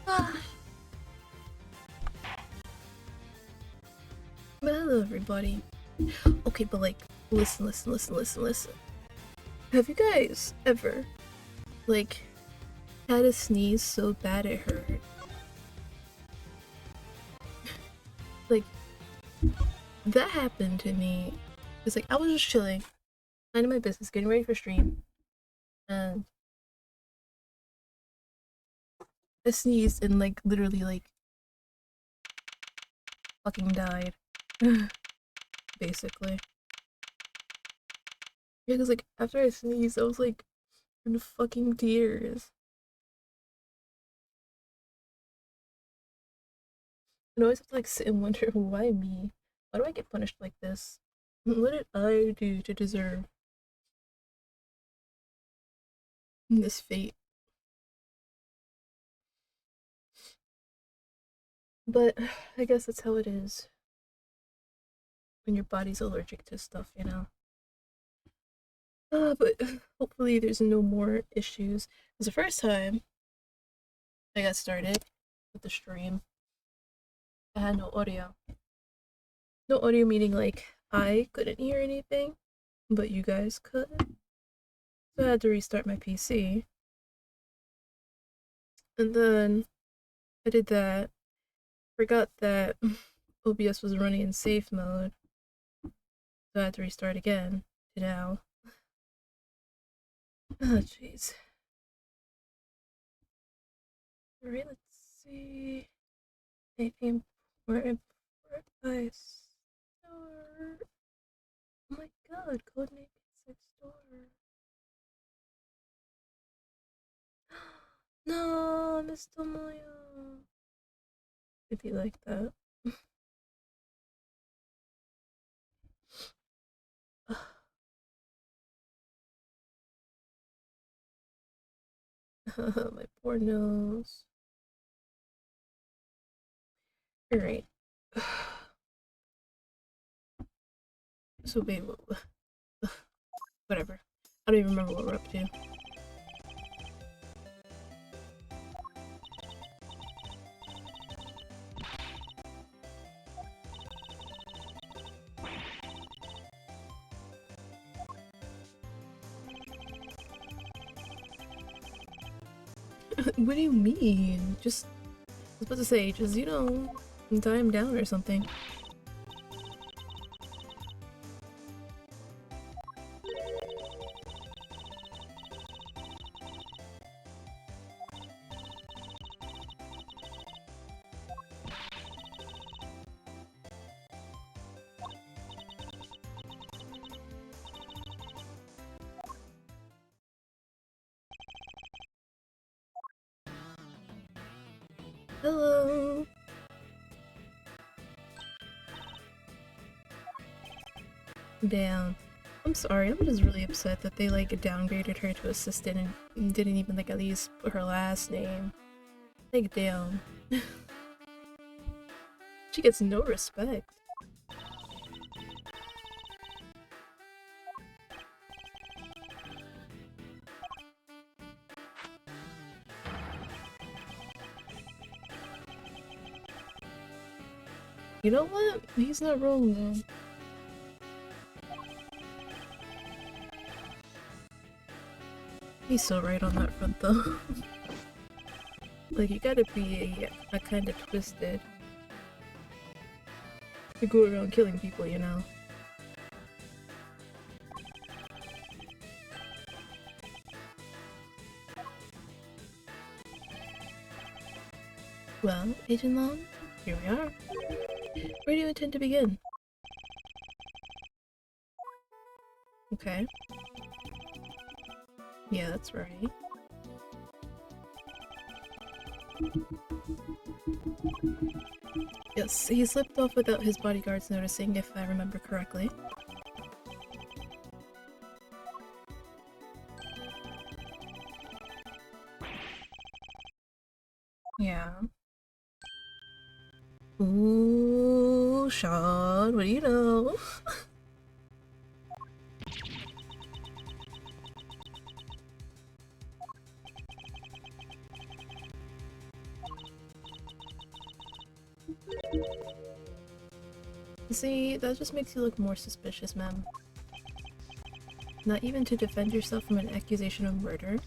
Ah, hello everybody. Okay, but like, listen. Have you guys ever, like, had a sneeze so bad it hurt? Like, that happened to me. It's like, I was just chilling, minding my business, getting ready for stream, and I sneezed and, like, literally, like, fucking died. Basically. Yeah, because, like, after I sneezed, I was, like, in fucking tears. And I always have to, like, sit and wonder, why me? Why do I get punished like this? What did I do to deserve this fate? But I guess that's how it is when your body's allergic to stuff, you know? But hopefully there's no more issues. Because the first time I got started with the stream, I had no audio. No audio meaning, like, I couldn't hear anything, but you guys could. So I had to restart my PC. And then I did that. Forgot that OBS was running in safe mode. So I had to restart again to now. Oh, jeez. Alright, let's see. Anything important for I store? Oh my god, codename Pizza Store. No, Mr. Moyo. It'd be like that. My poor nose. Alright. So, wait, whatever. I don't even remember what we're up to. What do you mean? Just, I was about to say, just, you know, tie him down or something. Hello! Damn. I'm sorry, I'm just really upset that they, like, downgraded her to assistant and didn't even, like, at least put her last name. Like, damn. She gets no respect. You know what? He's not wrong, though. He's so right on that front, though. Like, you gotta be a kind of twisted to go around killing people, you know? Well, Agent Long, here we are. Where do you intend to begin? Okay. Yeah, that's right. Yes, he slipped off without his bodyguards noticing, if I remember correctly. Yeah. Ooh, Sean, what do you know? See, that just makes you look more suspicious, ma'am. Not even to defend yourself from an accusation of murder.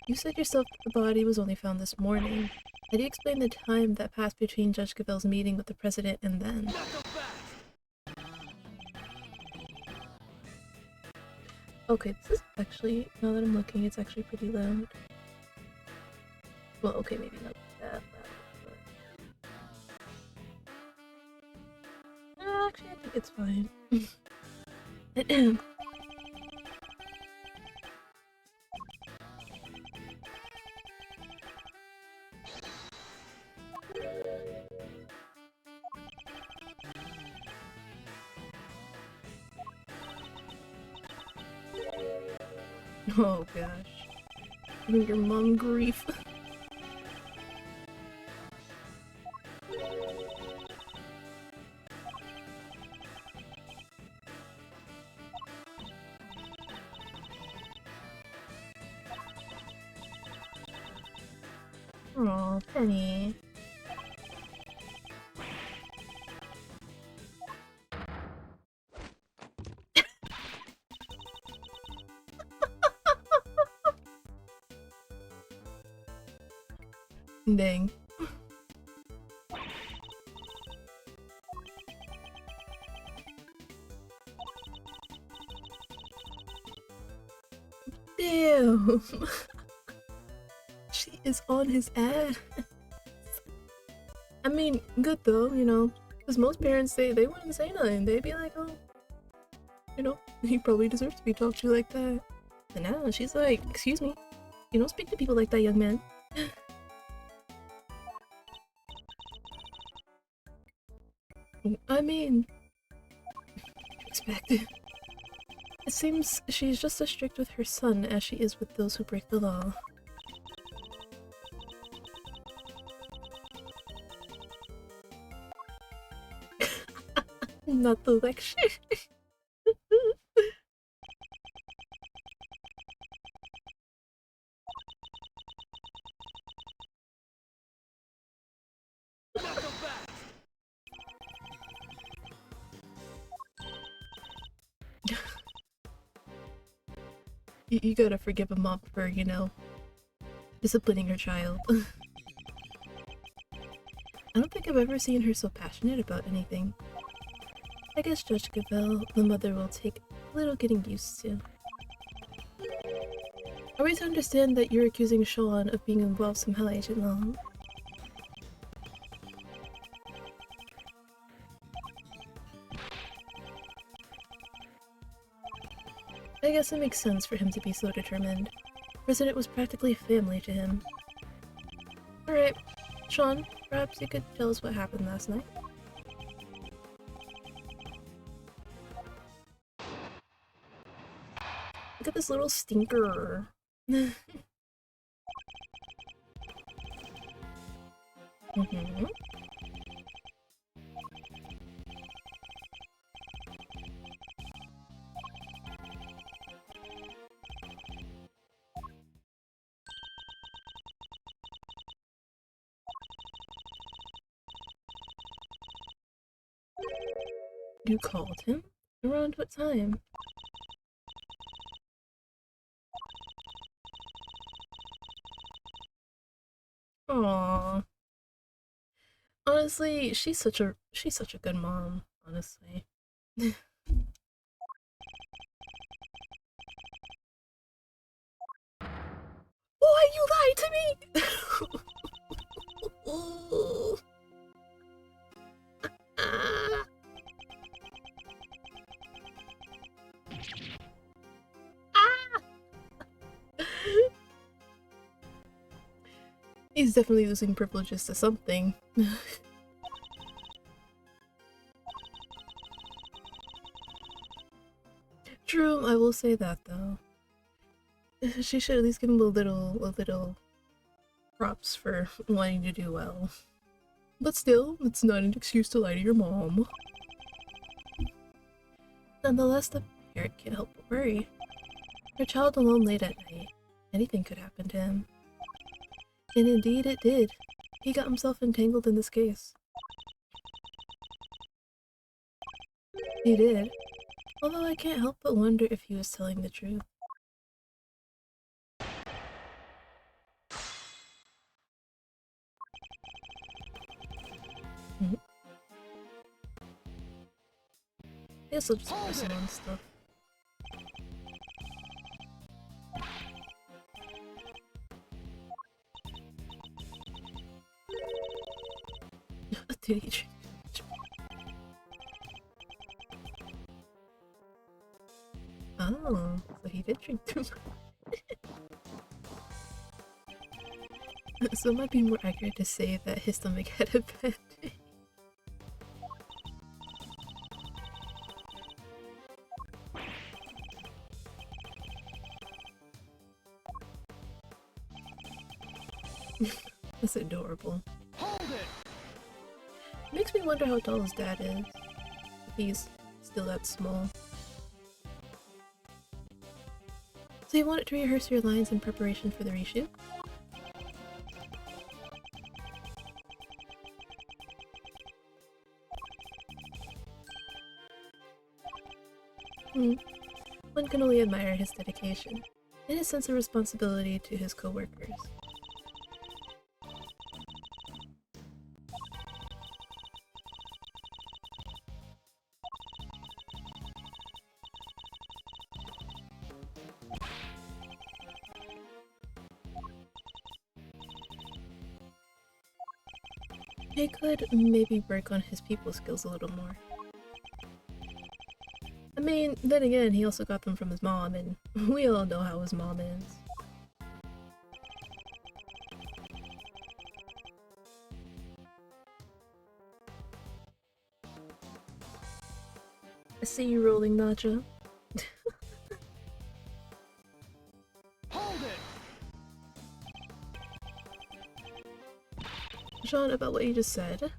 You said yourself that the body was only found this morning. How do you explain the time that passed between Judge Gabel's meeting with the president and then? Okay, this is actually, now that I'm looking, it's actually pretty loud. Well, okay, maybe not that loud, but... actually, I think it's fine. Oh gosh. Giving your mom grief. Aw, Penny. Dang. Damn. She is on his ass. I mean, good though, you know, because most parents, they wouldn't say nothing. They'd be like, oh, you know, he probably deserves to be talked to like that. And now she's like, excuse me, you don't speak to people like that, young man. I mean, expect it. It seems she's just as strict with her son as she is with those who break the law. Not the lecture. You gotta forgive a mom for, you know, disciplining her child. I don't think I've ever seen her so passionate about anything. I guess Judge Gavel, the mother, will take a little getting used to. Are we to understand that you're accusing Sean of being involved somehow, Agent Long? I guess it makes sense for him to be so determined. President was practically family to him. Alright, Sean, perhaps you could tell us what happened last night? Look at this little stinker. Mm-hmm. You called him? Around what time? Aww. Honestly, she's such a good mom, honestly. Why you lied to me? Ooh. Ah. Ah. He's definitely losing privileges to something. True, I will say that though. She should at least give him a little props for wanting to do well. But still, it's not an excuse to lie to your mom. Nonetheless, the parent can't help but worry. Her child alone late at night. Anything could happen to him. And indeed it did. He got himself entangled in this case. He did. Although I can't help but wonder if he was telling the truth. I guess I'll just press him on stuff. Did he drink? Oh, so he did drink too much. So it might be more accurate to say that his stomach had a bad day. That's adorable. Hold it! Makes me wonder how tall his dad is. If he's still that small. So you wanted to rehearse your lines in preparation for the reshoot? One can only admire his dedication and his sense of responsibility to his co-workers. He could maybe work on his people skills a little more. I mean, then again, he also got them from his mom, and we all know how his mom is. I see you rolling, Nacha. Hold it! Sean, about what you just said.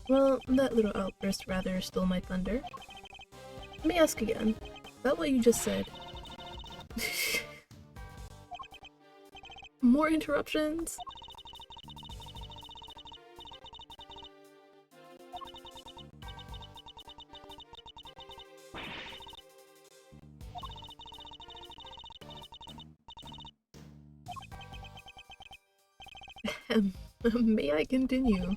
Well, that little outburst rather stole my thunder. Let me ask again, about what you just said. More interruptions? May I continue?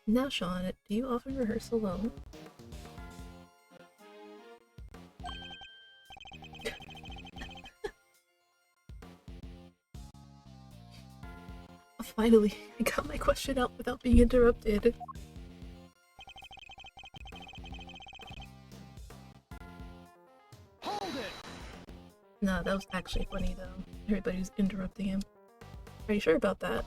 Now, Sean, do you often rehearse alone? Finally, I got my question out without being interrupted. Hold it! Nah, that was actually funny though. Everybody was interrupting him. Are you sure about that?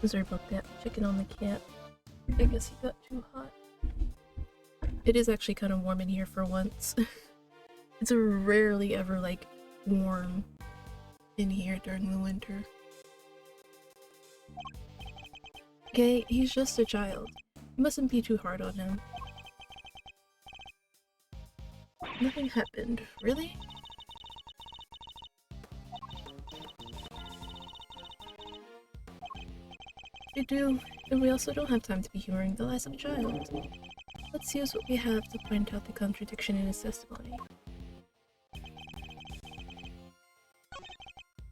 Sorry about that. Checking on the cat. I guess he got too hot. It is actually kind of warm in here for once. It's rarely ever like warm in here during the winter. Okay, he's just a child. You mustn't be too hard on him. Nothing happened, really? We do, and we also don't have time to be humoring the lies of a child. Let's use what we have to point out the contradiction in his testimony.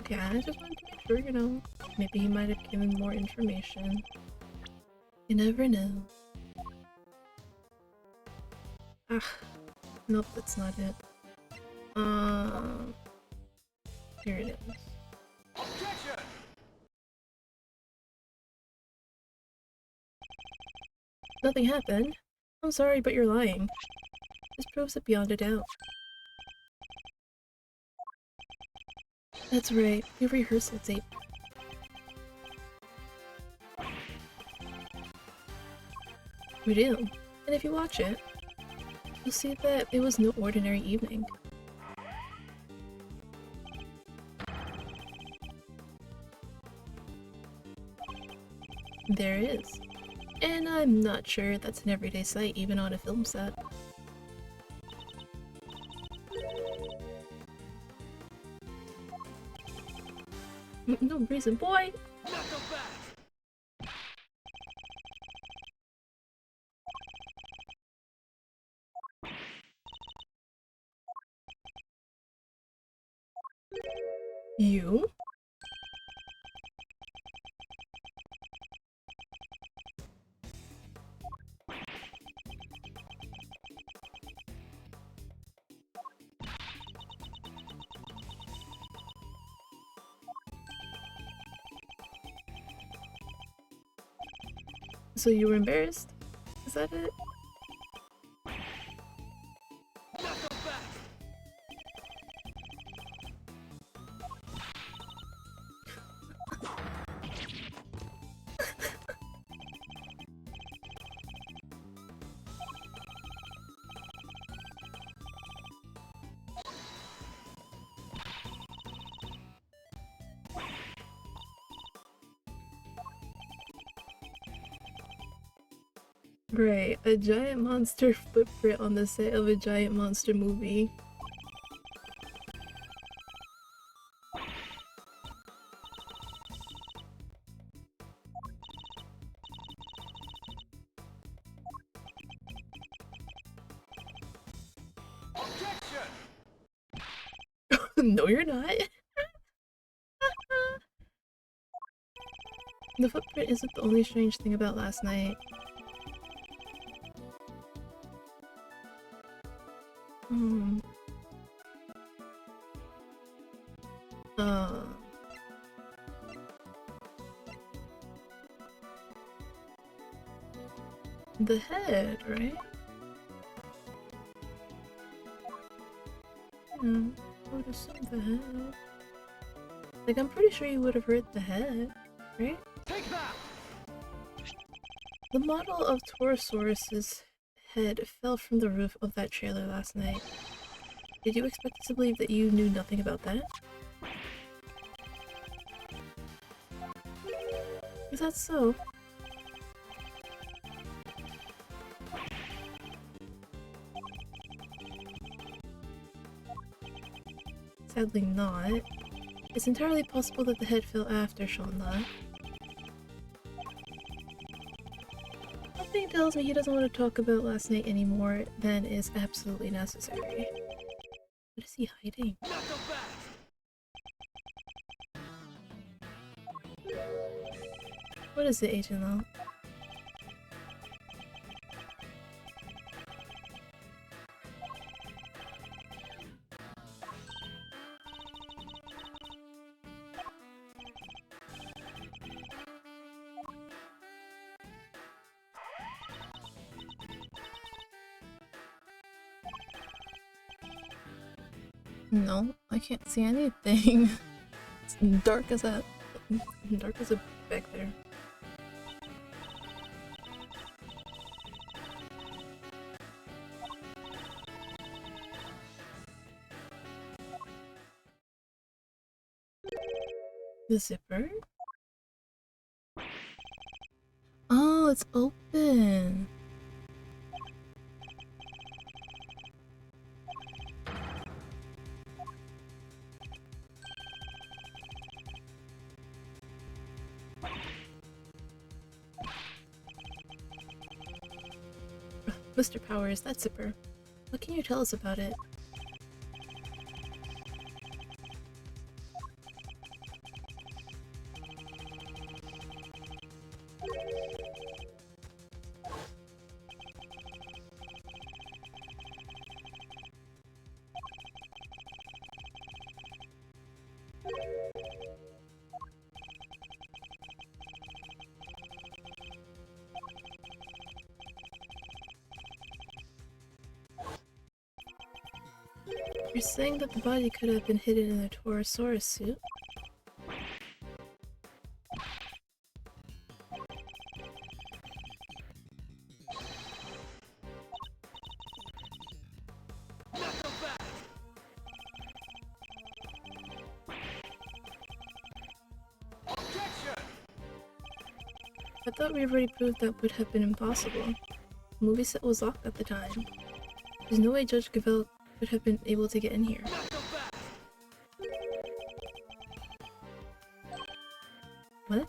Okay, I just wanted to make sure, you know, maybe he might have given more information. You never know. Ah, nope, that's not it. Here it is. Objection! Nothing happened. I'm sorry, but you're lying. This proves it beyond a doubt. That's right, your rehearsal tape. We do. And if you watch it, you'll see that it was no ordinary evening. There is. And I'm not sure that's an everyday sight even on a film set. No reason, boy! Knuckle back! You? So you were embarrassed? Is that it? Knuckle back! Right, a giant monster footprint on the set of a giant monster movie. Objection! No, you're not. The footprint isn't the only strange thing about last night. Hmm. Uh. The head, right? Yeah, I would assume the head. Like, I'm pretty sure you would have heard the head, right? Take that! The model of Torosaurus's head fell from the roof of that trailer last night. Did you expect us to believe that you knew nothing about that? Is that so? Sadly not. It's entirely possible that the head fell after Shonda. Something tells me he doesn't want to talk about last night anymore than is absolutely necessary. What is he hiding? Knuckle back! What is the agent though? No, I can't see anything. It's dark as a back there. The zipper? Oh, it's open. Mr. Powers, that zipper. What can you tell us about it? You're saying that the body could have been hidden in a Torosaurus suit? I thought we already proved that would have been impossible. The movie set was locked at the time. There's no way Judge Gavelle would have been able to get in here. What?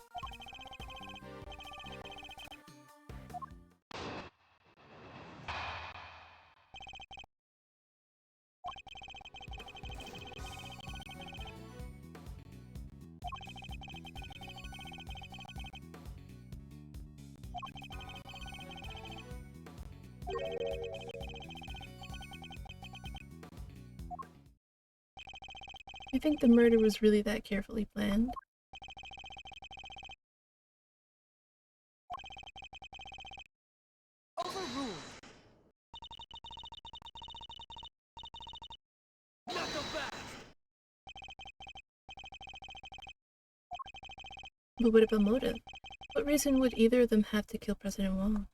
I think the murder was really that carefully planned. Overruled. Knuckle back. But what about motive? What reason would either of them have to kill President Wong?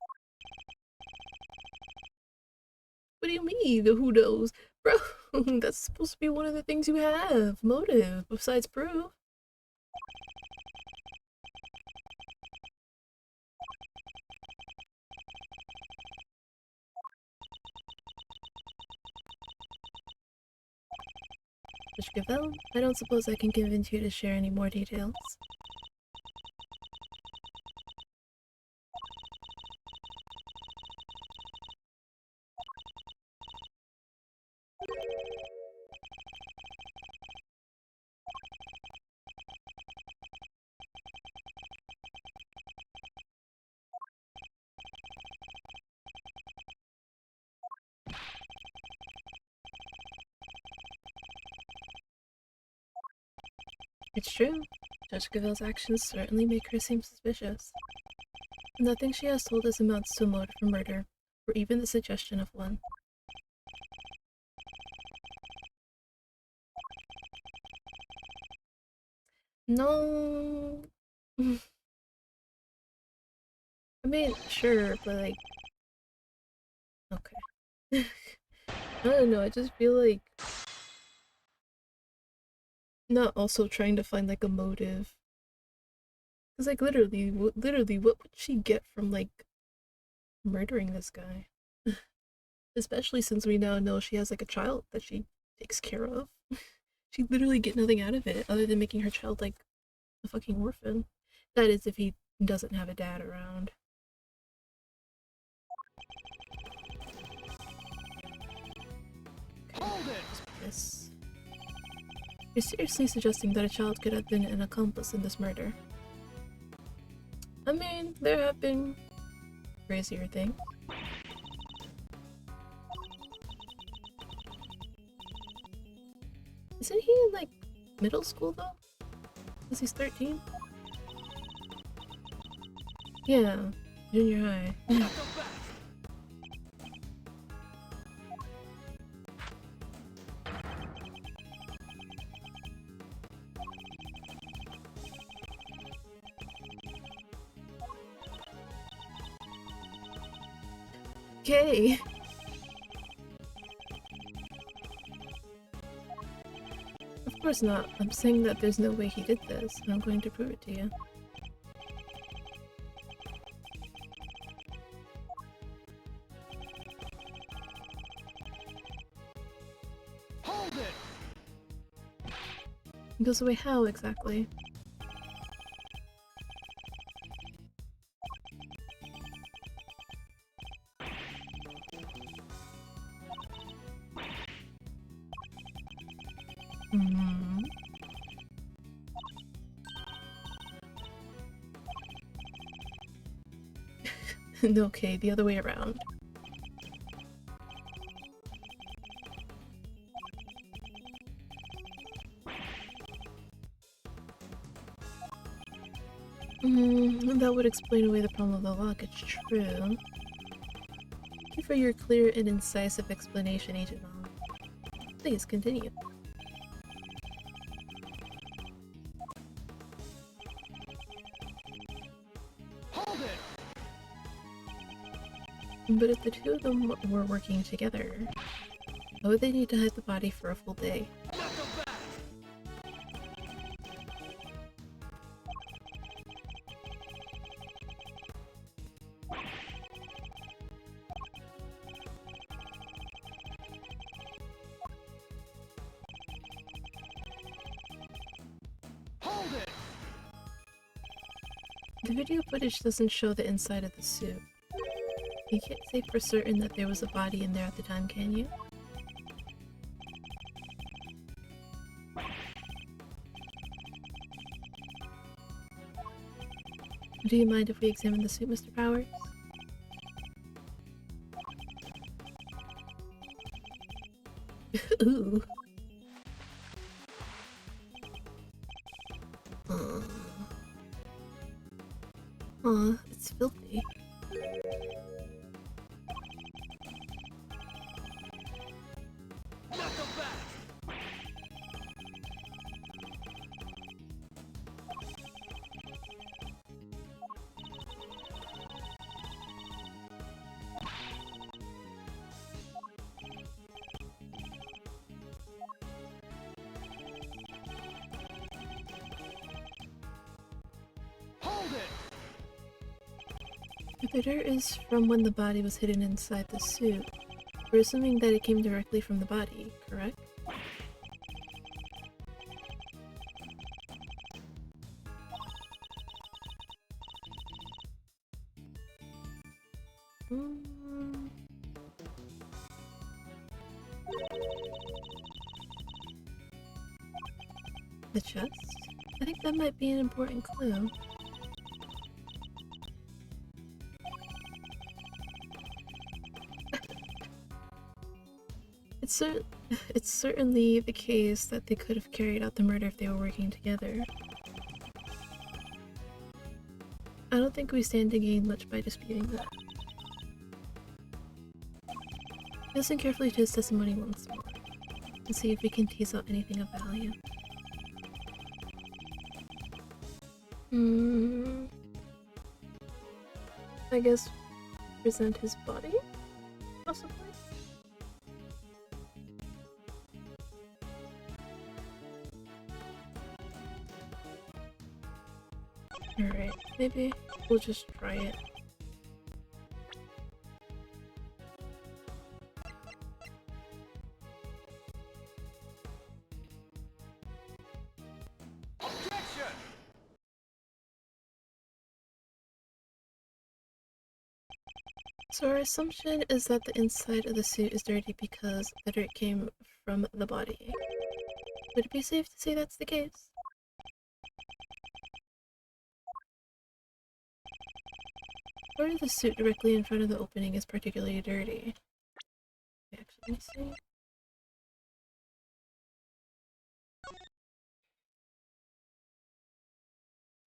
What do you mean? Who knows? Bro, that's supposed to be one of the things you have. Motive, besides proof. Mr. Gavelle, I don't suppose I can convince you to share any more details. It's true. Judge Gavelle's actions certainly make her seem suspicious. Nothing she has told us amounts to a motive for murder, or even the suggestion of one. No. I mean, sure, but like, okay. I don't know, I just feel like not also trying to find like a motive. Cause like literally, what would she get from like murdering this guy? Especially since we now know she has like a child that she takes care of. She literally get nothing out of it other than making her child like a fucking orphan. That is if he doesn't have a dad around. Hold it. This. You're seriously suggesting that a child could have been an accomplice in this murder? I mean, there have been crazier things. Isn't he in like middle school though? Because he's 13? Yeah, junior high. Knuckle back. Okay. Of course not. I'm saying that there's no way he did this, and I'm going to prove it to you. Hold it. He goes away how exactly? Hmm. Okay, the other way around. That would explain away the problem of the lock, it's true. Thank you for your clear and incisive explanation, Agent Mom. Please continue. Hold it! But if the two of them were working together, why would they need to hide the body for a full day? Knock him back! Hold it! The video footage doesn't show the inside of the suit. You can't say for certain that there was a body in there at the time, can you? Do you mind if we examine the suit, Mr. Powers? Ooh. Aw, it's filthy. Knock him back! Hold it! If the dirt is from when the body was hidden inside the suit, we're assuming that it came directly from the body, correct? Mm. The chest? I think that might be an important clue. It's certainly the case that they could have carried out the murder if they were working together. I don't think we stand to gain much by disputing that. Listen carefully to his testimony once more, and see if we can tease out anything of value. I guess present his body? Possibly? Alright, maybe we'll just try it. Objection! So our assumption is that the inside of the suit is dirty because the dirt came from the body. Would it be safe to say that's the case? Part of the suit directly in front of the opening is particularly dirty. Actually, let me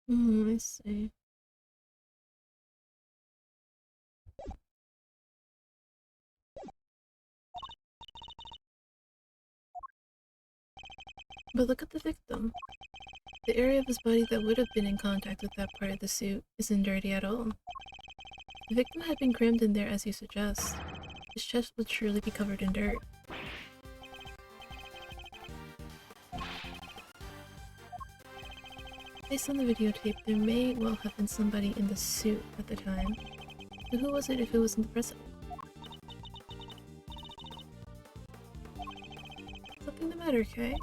see. I see. But look at the victim. The area of his body that would have been in contact with that part of the suit isn't dirty at all. The victim had been crammed in there as you suggest. His chest would surely be covered in dirt. Based on the videotape, there may well have been somebody in the suit at the time. But who was it if it wasn't the president? Something the matter, Kay?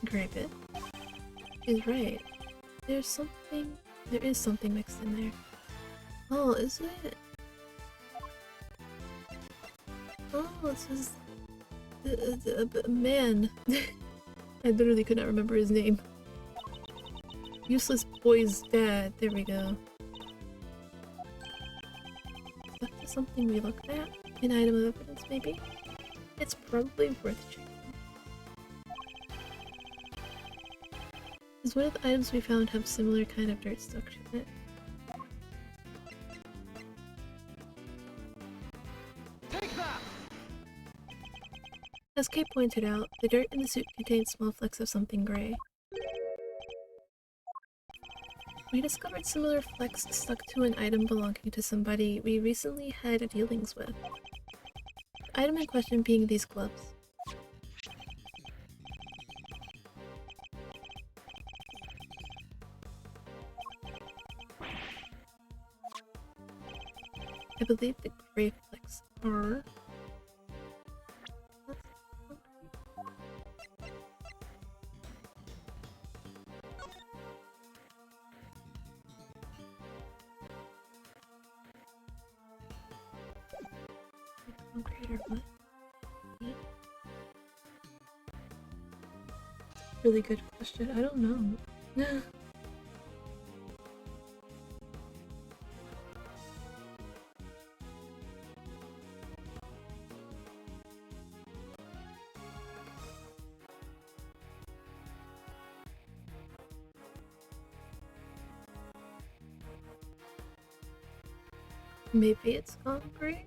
Grabbit is right. There is something mixed in there. Oh, is it? Oh, this is the man. I literally could not remember his name. Useless boy's dad. There we go. Is that something we looked at? An item of evidence, maybe? It's probably worth checking. Does one of the items we found have similar kind of dirt stuck to it? Take that! As Kate pointed out, the dirt in the suit contained small flecks of something gray. We discovered similar flecks stuck to an item belonging to somebody we recently had dealings with. The item in question being these gloves. I believe the gray flecks are... concrete or what? Really good question. I don't know. Maybe it's concrete?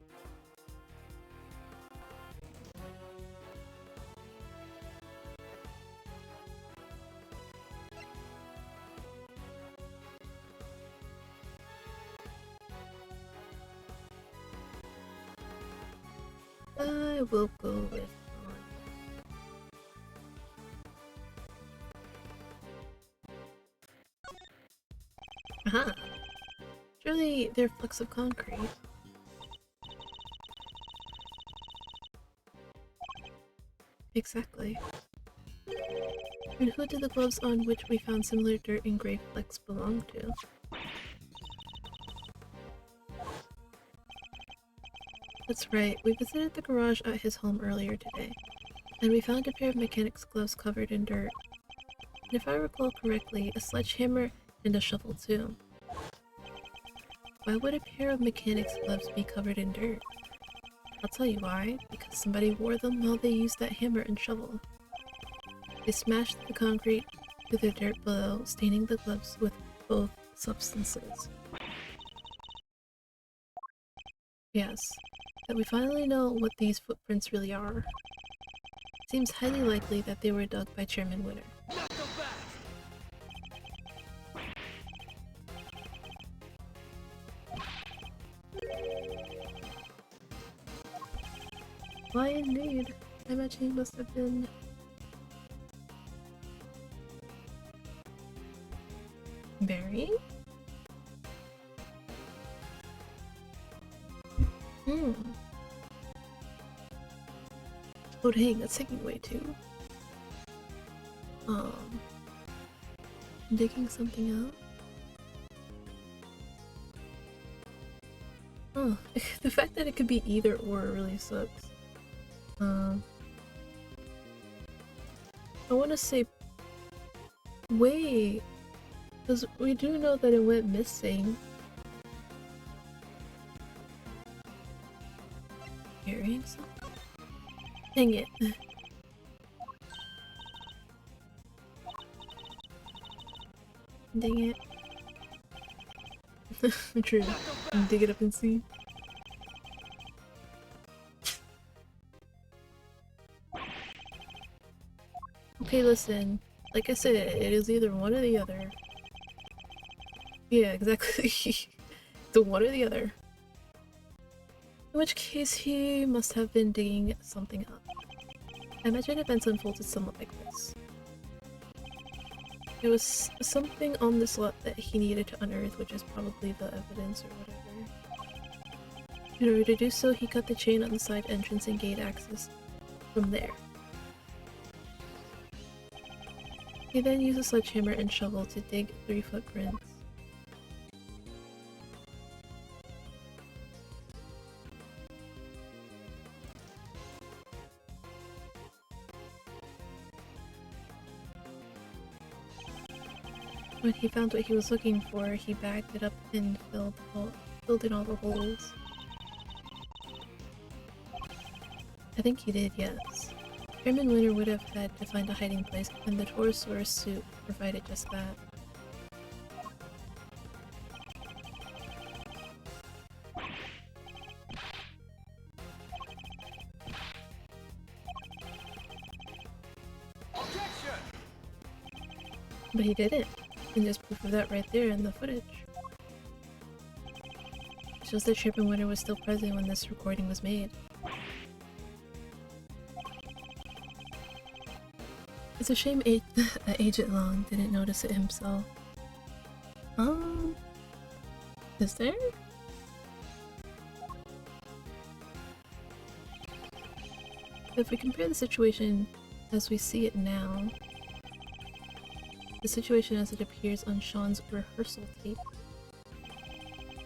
I will go with aha! Surely they're flecks of concrete. Exactly. And who did the gloves on which we found similar dirt and gray flecks belong to? That's right, we visited the garage at his home earlier today, and we found a pair of mechanic's gloves covered in dirt. And if I recall correctly, a sledgehammer and a shovel too. Why would a pair of mechanic's gloves be covered in dirt? I'll tell you why, because somebody wore them while they used that hammer and shovel. They smashed the concrete to the dirt below, staining the gloves with both substances. Yes, that we finally know what these footprints really are. Seems highly likely that they were dug by Chairman Winter. Knock them back! Why indeed? I imagine he must have been... burying? Oh dang, that's taking way too. Digging something out? Oh, the fact that it could be either or really sucks. I want to say... wait! Because we do know that it went missing. Carrying something? Dang it. Dang it. True. Dig it up and see. Okay, listen. Like I said, it is either one or the other. Yeah, exactly. The one or the other. In which case, he must have been digging something up. I imagine events unfolded somewhat like this. There was something on this lot that he needed to unearth, which is probably the evidence or whatever. In order to do so, he cut the chain on the side entrance and gained access from there. He then used a sledgehammer and shovel to dig 3 footprints. When he found what he was looking for, he bagged it up and filled in all the holes. I think he did, yes. Chairman Winter would have had to find a hiding place, and the Torosaurus suit provided just that. Objection! But he didn't, and there's proof of that right there in the footage. It shows that Chairman Winter was still present when this recording was made. It's a shame that Agent Long didn't notice it himself. Is there? If we compare the situation as we see it now, the situation as it appears on Sean's rehearsal tape,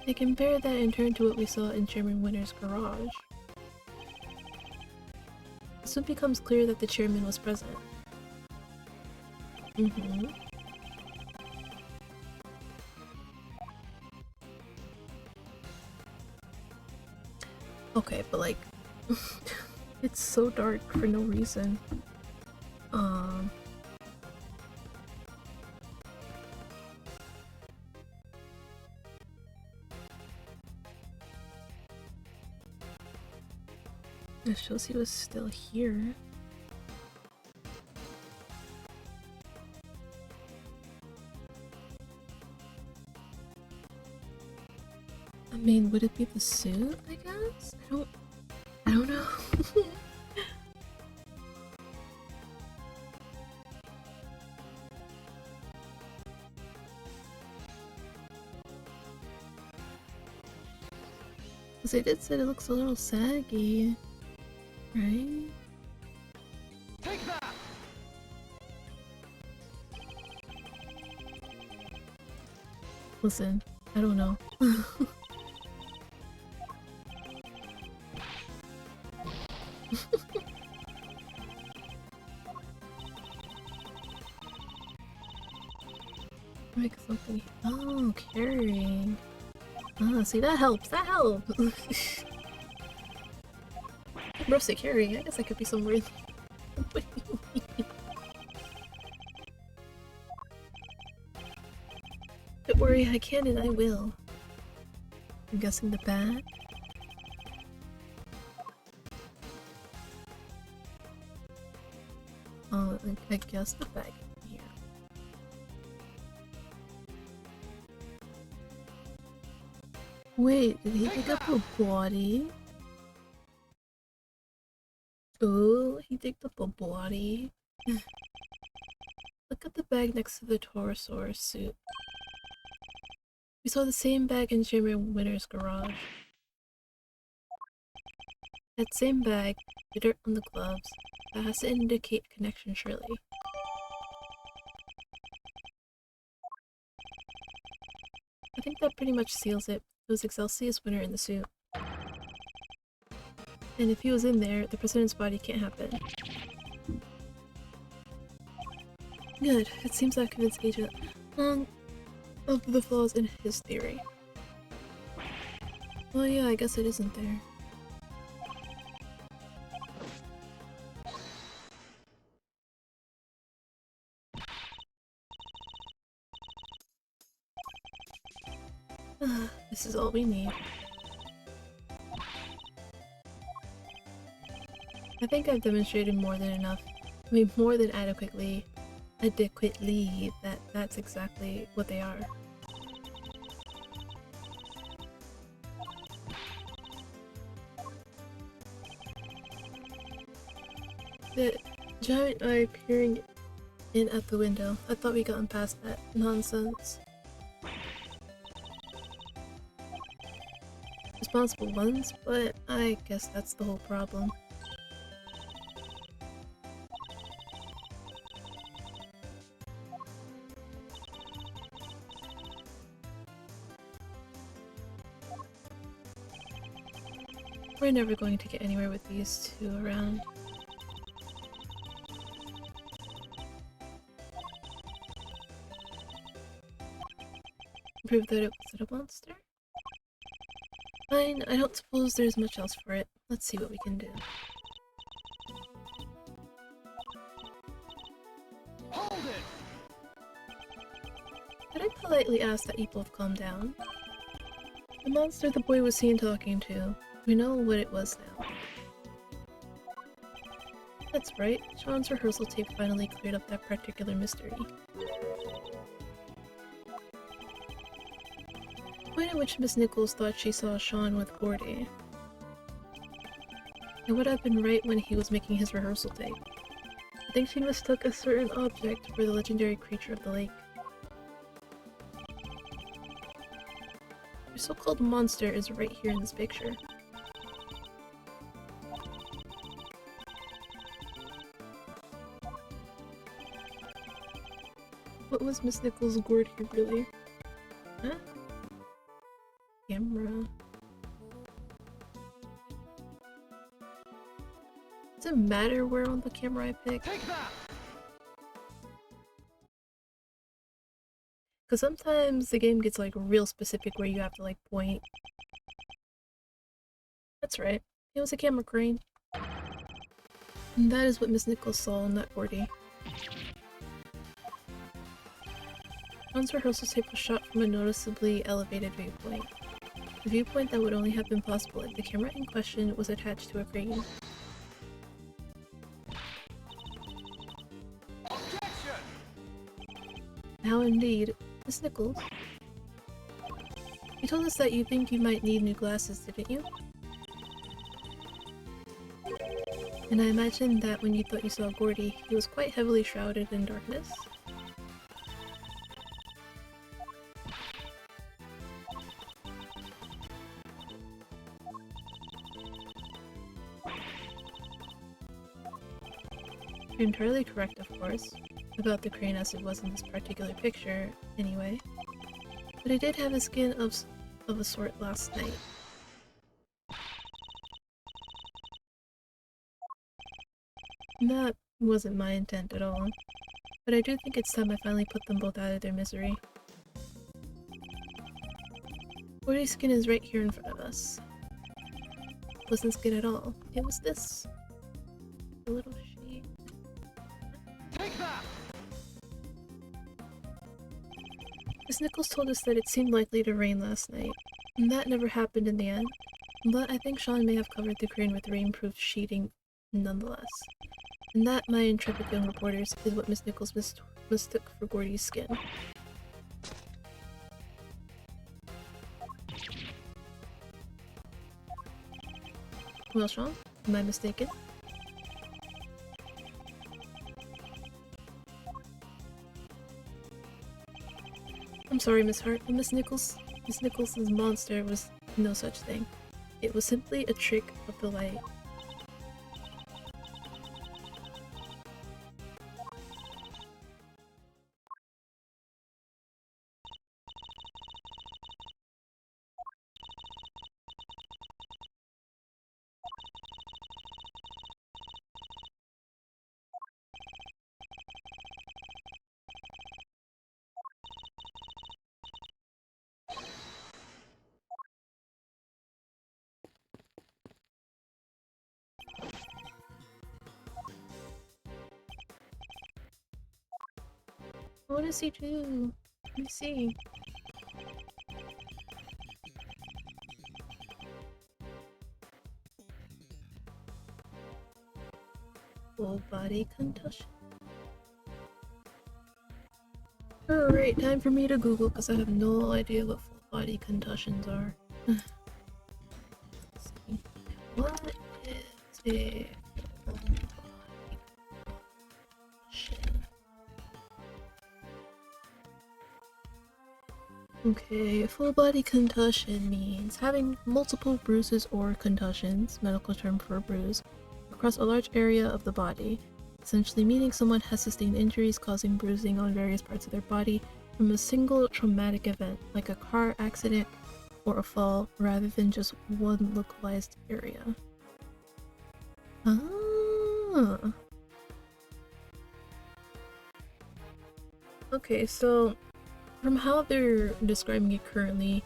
and compare that in turn to what we saw in Chairman Winter's garage, it soon becomes clear that the chairman was present. Okay, but like, it's so dark for no reason. It shows he was still here. I mean, would it be the suit, I guess? I don't know. Cause they did say it looks a little saggy, right? Take that! Listen, I don't know. Make something. Oh, carrying. Ah, see, that helps. That helps. Roasted carrying. I guess I could be somewhere. What do you mean? Don't worry, I can and I will. I'm guessing the bag. Oh, I guess the bag here. Wait, did he pick up a body? Oh, he picked up a body. Look at the bag next to the Torosaurus suit. We saw the same bag in Chairman Winter's garage. That same bag, the dirt on the gloves, that has to indicate connection surely. I think that pretty much seals it. It was Excelsius Winter in the suit. And if he was in there, the president's body can't happen. Good. It seems I've convinced Agent Long of the flaws in his theory. Well, yeah, I guess it isn't there. This is all we need. I think I've demonstrated more than enough. I mean, more than adequately that that's exactly what they are. The giant eye peering in at the window. I thought we'd gotten past that nonsense. Responsible ones, but I guess that's the whole problem. We're never going to get anywhere with these two around. Prove that it wasn't a monster? Fine, I don't suppose there's much else for it. Let's see what we can do. I politely ask that you both calm down? The monster the boy was seen talking to. We know what it was now. That's right, Sean's rehearsal tape finally cleared up that particular mystery. The point at which Miss Nichols thought she saw Sean with Gordy. It would have been right when he was making his rehearsal tape. I think she mistook a certain object for the legendary creature of the lake. Your so-called monster is right here in this picture. What was Miss Nichols' Gordy really? Huh? Camera. Does it matter where on the camera I pick? Take that! Because sometimes the game gets like real specific where you have to like point. That's right. It was a camera crane. And that is what Miss Nichols saw in that Gordy. Sean's rehearsal tape was shot from a noticeably elevated viewpoint. A viewpoint that would only have been possible if the camera in question was attached to a crane. Objection! Now indeed, Miss Nichols. You told us that you think you might need new glasses, didn't you? And I imagine that when you thought you saw Gordy, he was quite heavily shrouded in darkness. You're entirely correct, of course, about the crane as it was in this particular picture, anyway. But I did have a skin of a sort last night. And that wasn't my intent at all. But I do think it's time I finally put them both out of their misery. Gordy's skin is right here in front of us. It wasn't skin at all. It was this. A little shade. Take that! Miss Nichols told us that it seemed likely to rain last night, and that never happened in the end. But I think Sean may have covered the crane with rainproof sheeting nonetheless. And that, my intrepid young reporters, is what Miss Nichols mistook for Gordy's skin. Well, Sean, am I mistaken? I'm sorry, Miss Hart, but Miss Nicholson's monster was no such thing. It was simply a trick of the light. I wanna see too. Let me see. Full body concussion. Alright, time for me to Google because I have no idea what full body concussions are. Let's see. What is a full body concussion? Okay, full body concussion means having multiple bruises or concussions, medical term for a bruise, across a large area of the body, essentially meaning someone has sustained injuries causing bruising on various parts of their body from a single traumatic event, like a car accident or a fall, rather than just one localized area. Ah. Okay, so from how they're describing it currently,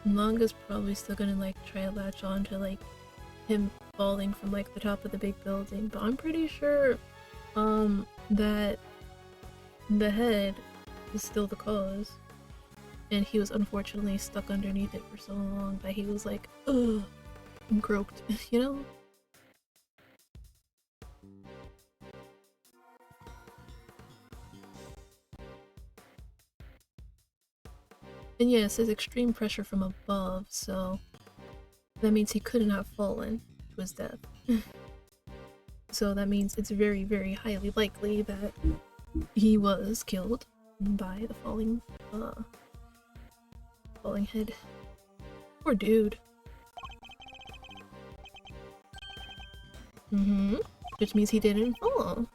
manga's probably still gonna like try to latch on to like him falling from like the top of the big building, but I'm pretty sure that the head is still the cause. and he was unfortunately stuck underneath it for so long that he was like, ugh, and croaked, you know? And yeah, it says extreme pressure from above, so that means he couldn't have fallen to his death. So that means it's very, very highly likely that he was killed by the falling head. Poor dude. Which means he didn't fall.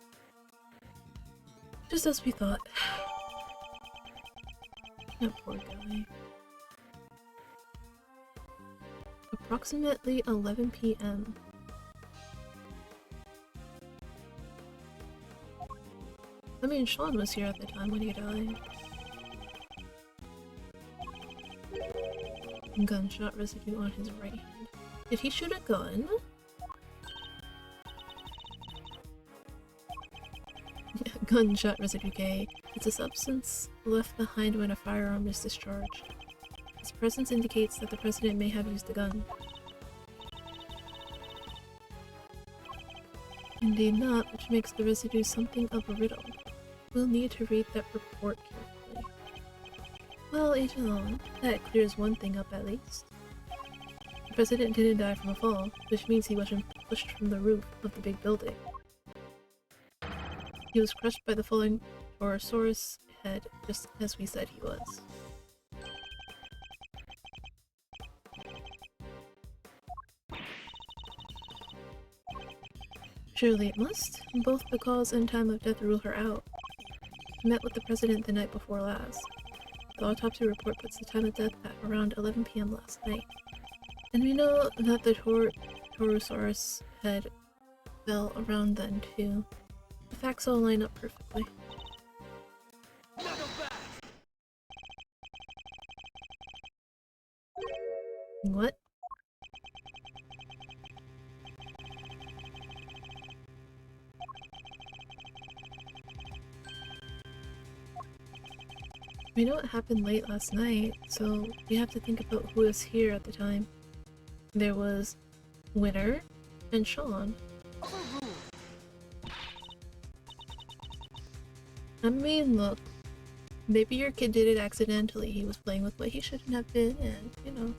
Just as we thought. That poor guy. Approximately 11 p.m. I mean, Sean was here at the time when he died. Gunshot residue on his right hand. Did he shoot a gun? Gunshot residue K. It's a substance left behind when a firearm is discharged. Its presence indicates that the president may have used a gun. Indeed not, which makes the residue something of a riddle. We'll need to read that report carefully. Well, Agent Long, that clears one thing up at least. The president didn't die from a fall, which means he wasn't pushed from the roof of the big building. He was crushed by the falling Torosaurus head, just as we said he was. Surely it must. Both the cause and time of death rule her out. I met with the president the night before last. The autopsy report puts the time of death at around 11 p.m. last night. And we know that the Torosaurus head fell around then too. The facts all line up perfectly. What? We know it happened late last night, so we have to think about who was here at the time. There was Winter and Sean. I mean, look, maybe your kid did it accidentally. He was playing with what he shouldn't have been, and, you know.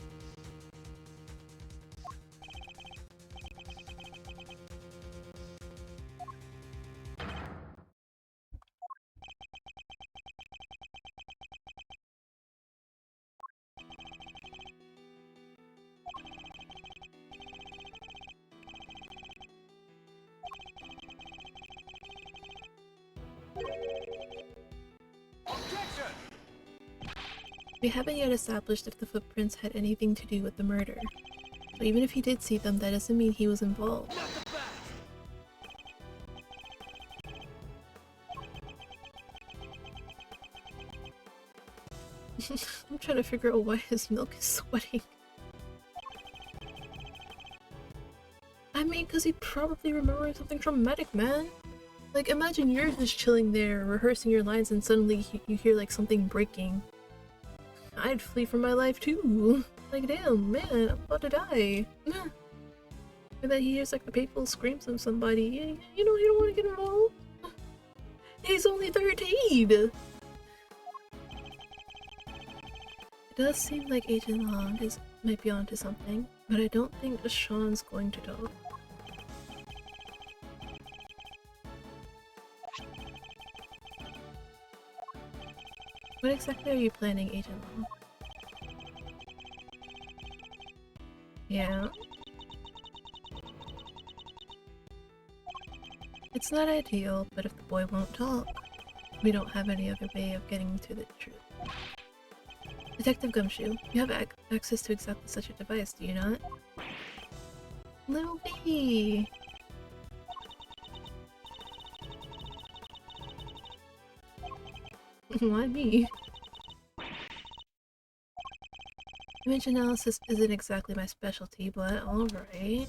We haven't yet established if the footprints had anything to do with the murder. So even if he did see them, that doesn't mean he was involved. I'm trying to figure out why his milk is sweating. I mean, because he probably remembering something traumatic, man. Like, imagine you're just chilling there, rehearsing your lines, and suddenly you hear, like, something breaking. I'd flee for my life, too. Like, damn, man, I'm about to die. And then he hears, like, the painful screams of somebody. You know, you don't want to get involved. He's only 13! It does seem like Agent Long might be onto something, but I don't think Sean's going to talk. What exactly are you planning, Agent Long? Yeah? It's not ideal, but if the boy won't talk, we don't have any other way of getting to the truth. Detective Gumshoe, you have access to exactly such a device, do you not? Little B! Why me? Image analysis isn't exactly my specialty, but alright.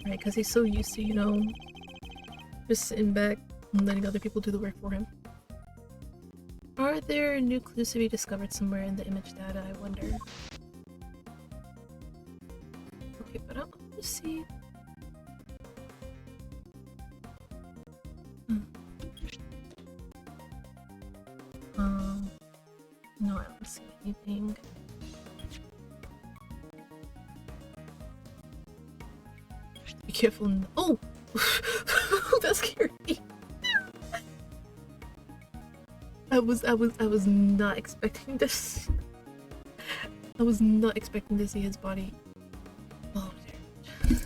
Right, because he's so used to, you know, just sitting back and letting other people do the work for him. Are there new clues to be discovered somewhere in the image data, I wonder? Okay, but I'll just see. Hmm. No, I don't see anything. Be careful. Oh! That's scary. I was not expecting this. I was not expecting to see his body. Oh dear.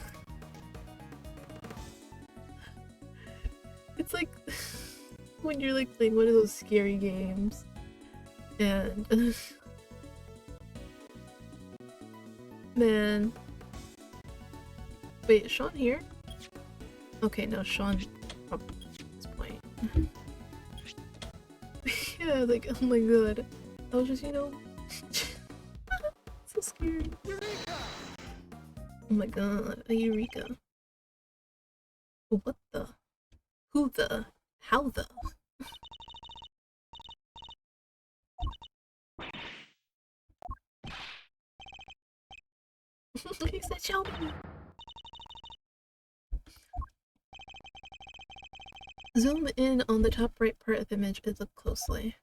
It's like when you're like playing one of those scary games and man. Wait, is Sean here? Okay, no, Sean probably at this point. Yeah, like oh my god. I was just, so scary. Eureka! Oh my god, a Eureka. What the? Who the? How the? He said show me. Zoom in on the top right part of the image and look closely.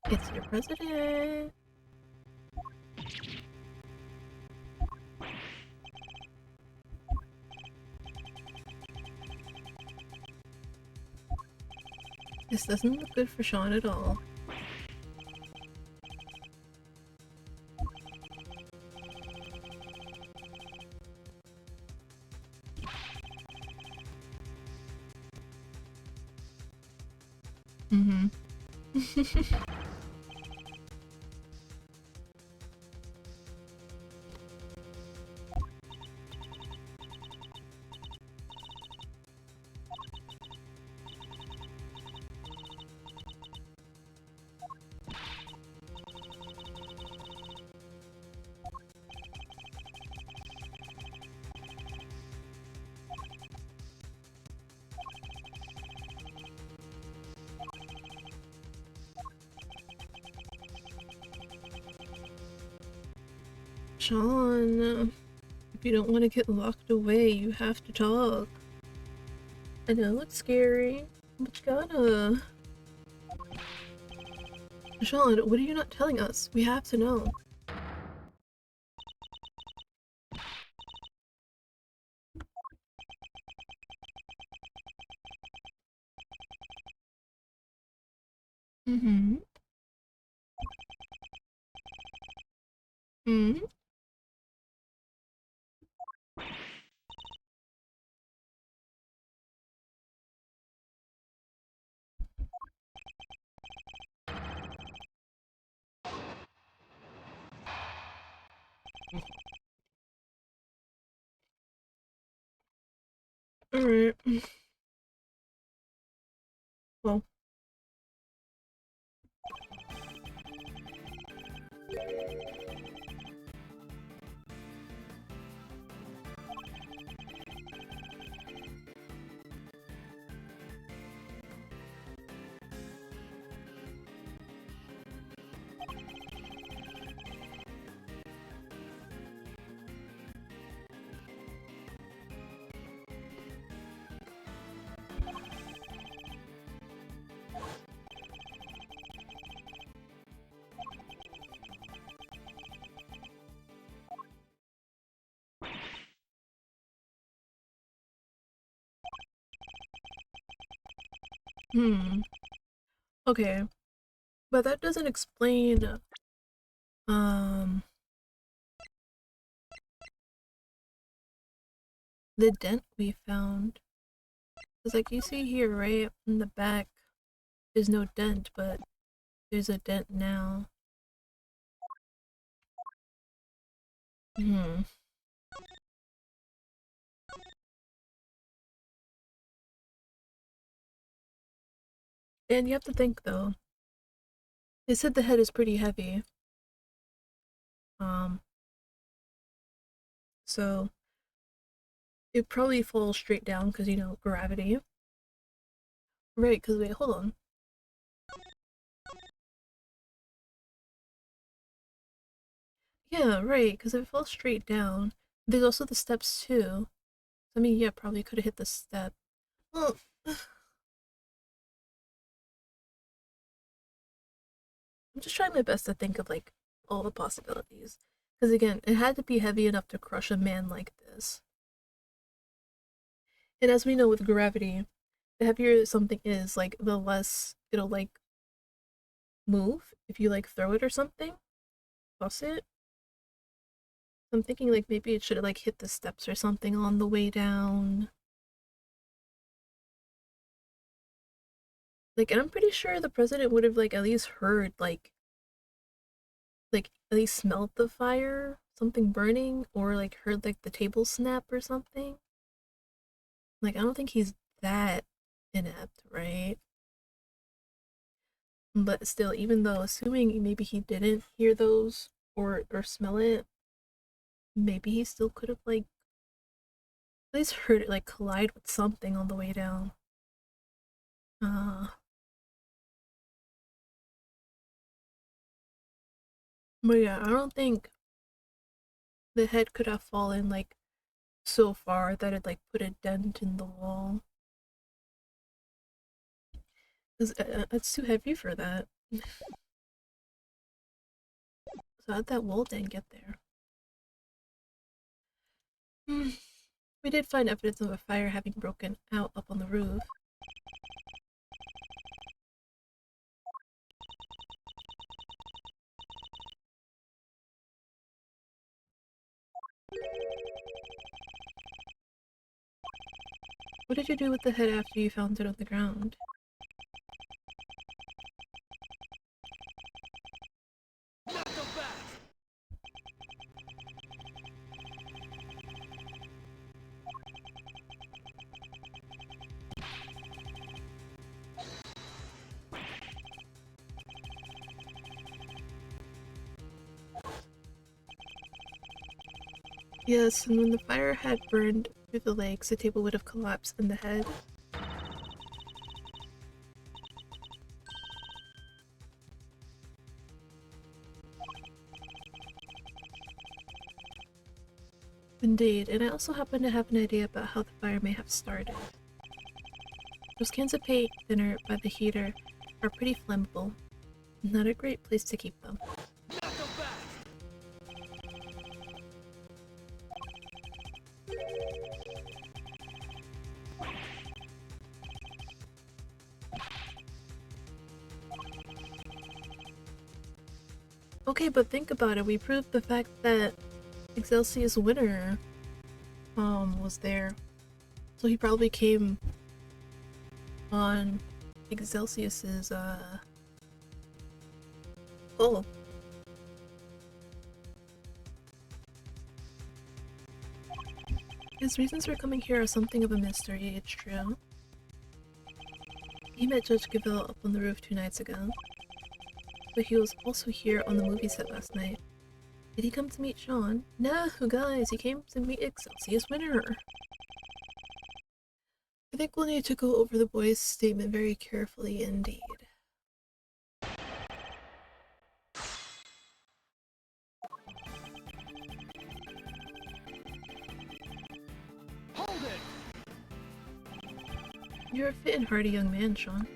It's your president. This doesn't look good for Sean at all. Mm-hmm. Sean, if you don't want to get locked away, you have to talk. I know it's scary, but you gotta. Sean, what are you not telling us? We have to know. Mm-hmm. Mm-hmm. Alright. Well. Hmm. Okay. But that doesn't explain, um, the dent we found. Because, like, you see here, right, in the back, there's no dent, but there's a dent now. Hmm. And you have to think, though. They said the head is pretty heavy. Um, so it probably falls straight down because, gravity. Right, because wait, hold on. Yeah, right, because if it falls straight down, there's also the steps too. I mean, yeah, probably could have hit the step. Well, I'm just trying my best to think of like all the possibilities. Because again, it had to be heavy enough to crush a man like this. And as we know with gravity, the heavier something is, like the less it'll like move if you like throw it or something, toss it. I'm thinking like maybe it should have like hit the steps or something on the way down. Like, and I'm pretty sure the president would have like at least heard like at least smelled the fire, something burning, or like heard like the table snap or something. Like, I don't think he's that inept, right? But still, even though assuming maybe he didn't hear those or smell it, maybe he still could have like at least heard it like collide with something on the way down. Uh but yeah, I don't think the head could have fallen like so far that it like put a dent in the wall. 'Cause, it's too heavy for that. So how'd that wall dent get there? Hmm. We did find evidence of a fire having broken out up on the roof. What did you do with the head after you found it on the ground? Knock them back. Yes, and when the fire had burned through the legs, the table would have collapsed in the head. Indeed, and I also happen to have an idea about how the fire may have started. Those cans of paint thinner by the heater are pretty flammable. Not a great place to keep them. Knock them back. Okay, but think about it. We proved the fact that Excelsius Winter was there. So he probably came on Excelsius's oh. His reasons for coming here are something of a mystery, it's true. He met Judge Gaville up on the roof 2 nights ago. But he was also here on the movie set last night. Did he come to meet Sean? No, guys, he came to meet Excelsius Winter. I think we'll need to go over the boy's statement very carefully indeed. Hold it. You're a fit and hearty young man, Sean.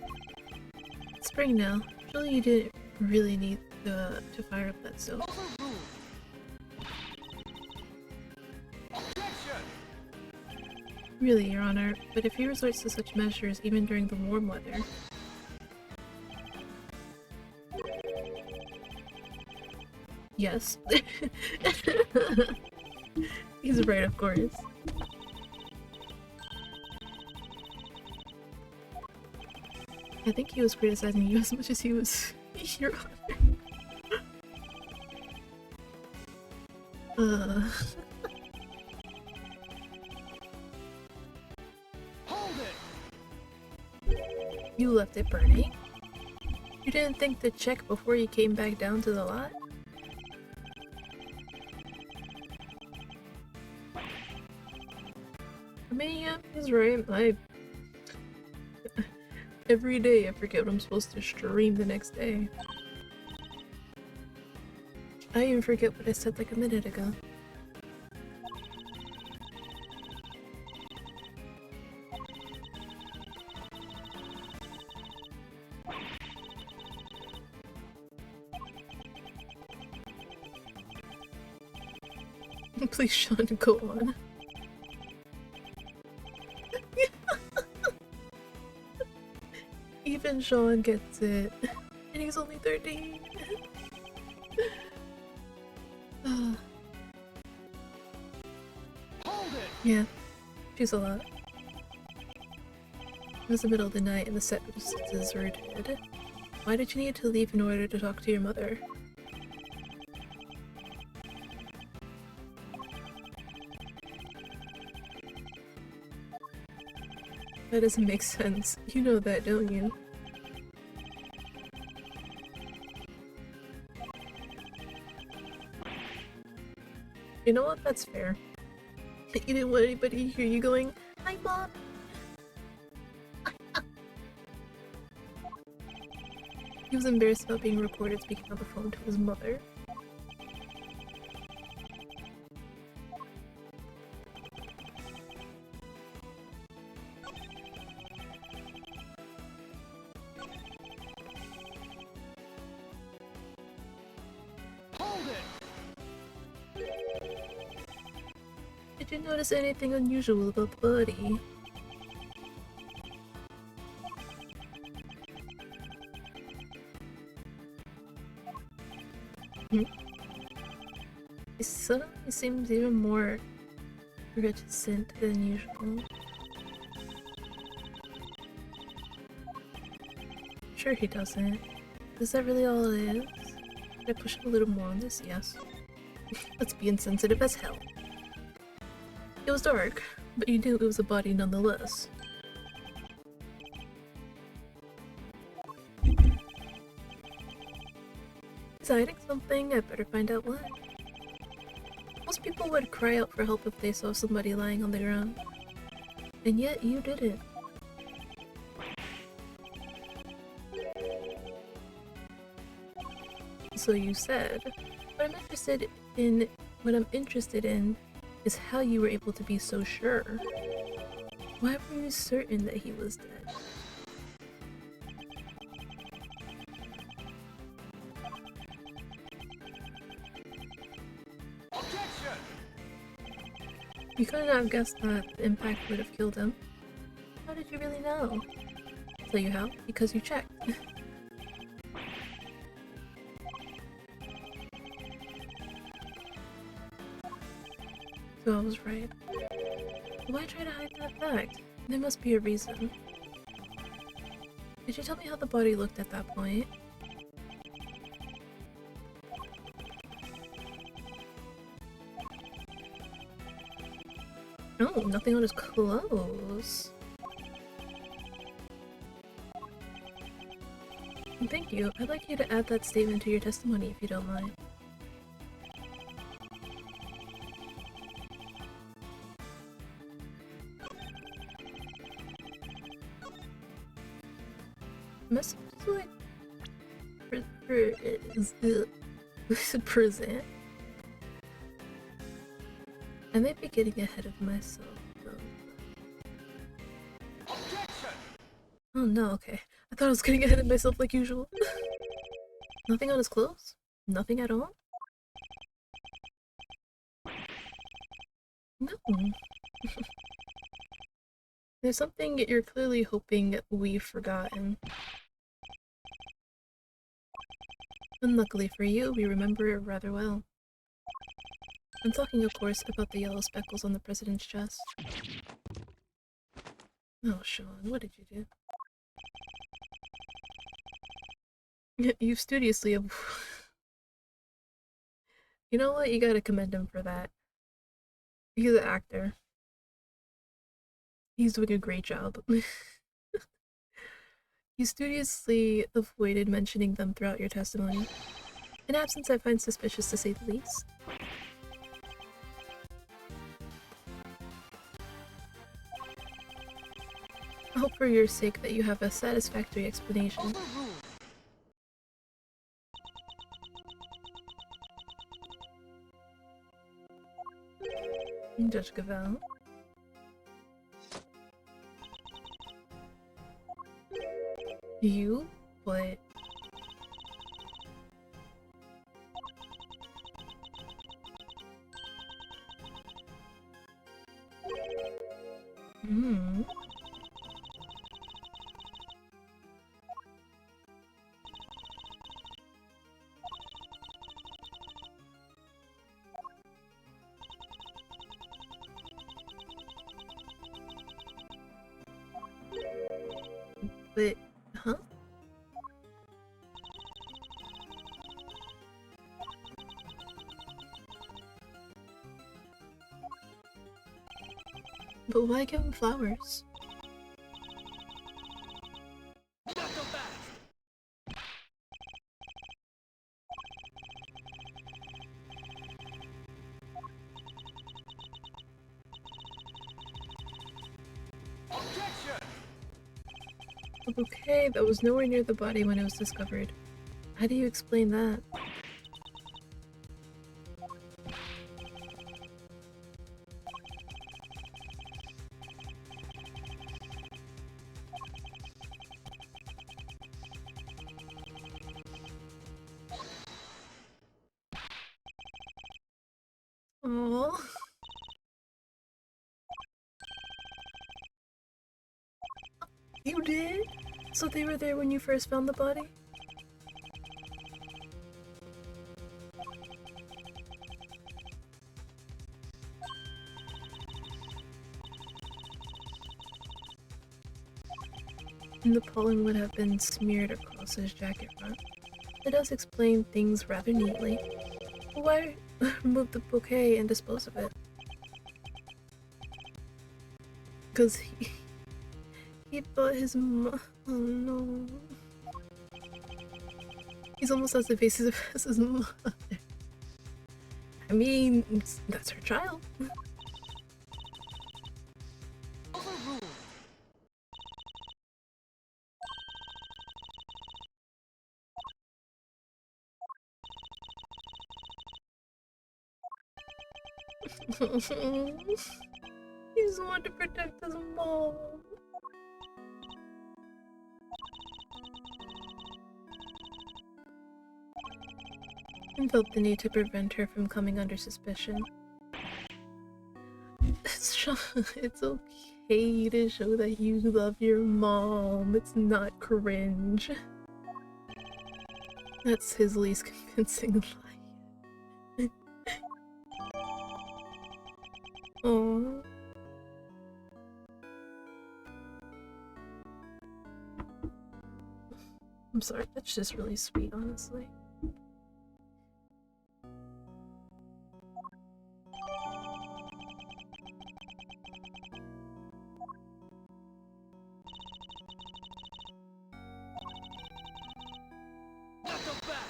It's spring now. Surely you didn't really need to fire up that stove. Overruled. Objection. Really, Your Honor, but if he resorts to such measures even during the warm weather... Yes. He's right, of course. I think he was criticizing you as much as he was Your Honor. Hold it. You left it burning? You didn't think to check before you came back down to the lot? I mean, yeah, he's right. Every day I forget what I'm supposed to stream the next day. I even forget what I said like a minute ago. Please, Sean, go on. Even Sean gets it. And he's only 13. Hold it. Yeah, she's a lot. It was the middle of the night and the set was deserted. Why did you need to leave in order to talk to your mother? That doesn't make sense. You know that, don't you? You know what? That's fair. You didn't want anybody to hear you going, "Hi, Mom!" He was embarrassed about being recorded speaking on the phone to his mother. Hold it. Did you notice anything unusual about the body? He suddenly seems even more reticent than usual. Sure he doesn't. Is that really all it is? Should I push him a little more on this? Yes. Let's be insensitive as hell. It was dark, but you knew it was a body nonetheless. He's hiding something, I better find out what. Most people would cry out for help if they saw somebody lying on the ground. And yet you didn't. So you said. What I'm interested in is how you were able to be so sure. Why were you certain that he was dead? Objection. You couldn't have guessed that the impact would have killed him. How did you really know? Tell you how? Because you checked. So I was right. Why try to hide that fact? There must be a reason. Did you tell me how the body looked at that point? No, nothing on his clothes. Thank you. I'd like you to add that statement to your testimony if you don't mind. Must like prison. I may be getting ahead of myself, though. Objection. Oh no, okay. I thought I was getting ahead of myself like usual. Nothing on his clothes? Nothing at all? No. There's something you're clearly hoping we've forgotten. Unluckily for you, we remember it rather well. I'm talking, of course, about the yellow speckles on the president's chest. Oh, Sean, what did you do? You studiously You know what? You gotta commend him for that. He's an actor. He's doing a great job. You studiously avoided mentioning them throughout your testimony. An absence I find suspicious to say the least. hope for your sake that you have a satisfactory explanation. Overruled. Judge Gavel. You? What? Hmm. But, huh? But why give him flowers? Not so fast. Objection. A bouquet that was nowhere near the body when it was discovered. How do you explain that? Oh, you did? So they were there when you first found the body? And the pollen would have been smeared across his jacket front. It does explain things rather neatly. But why remove the bouquet and dispose of it? Because he thought his oh no. He's almost as evasive as his mother. I mean, that's her child. Overruled. He just wanted to protect his mom. And felt the need to prevent her from coming under suspicion. It's okay to show that you love your mom. It's not cringe. That's his least convincing lie. Aww. I'm sorry, that's just really sweet, honestly. Not so fast.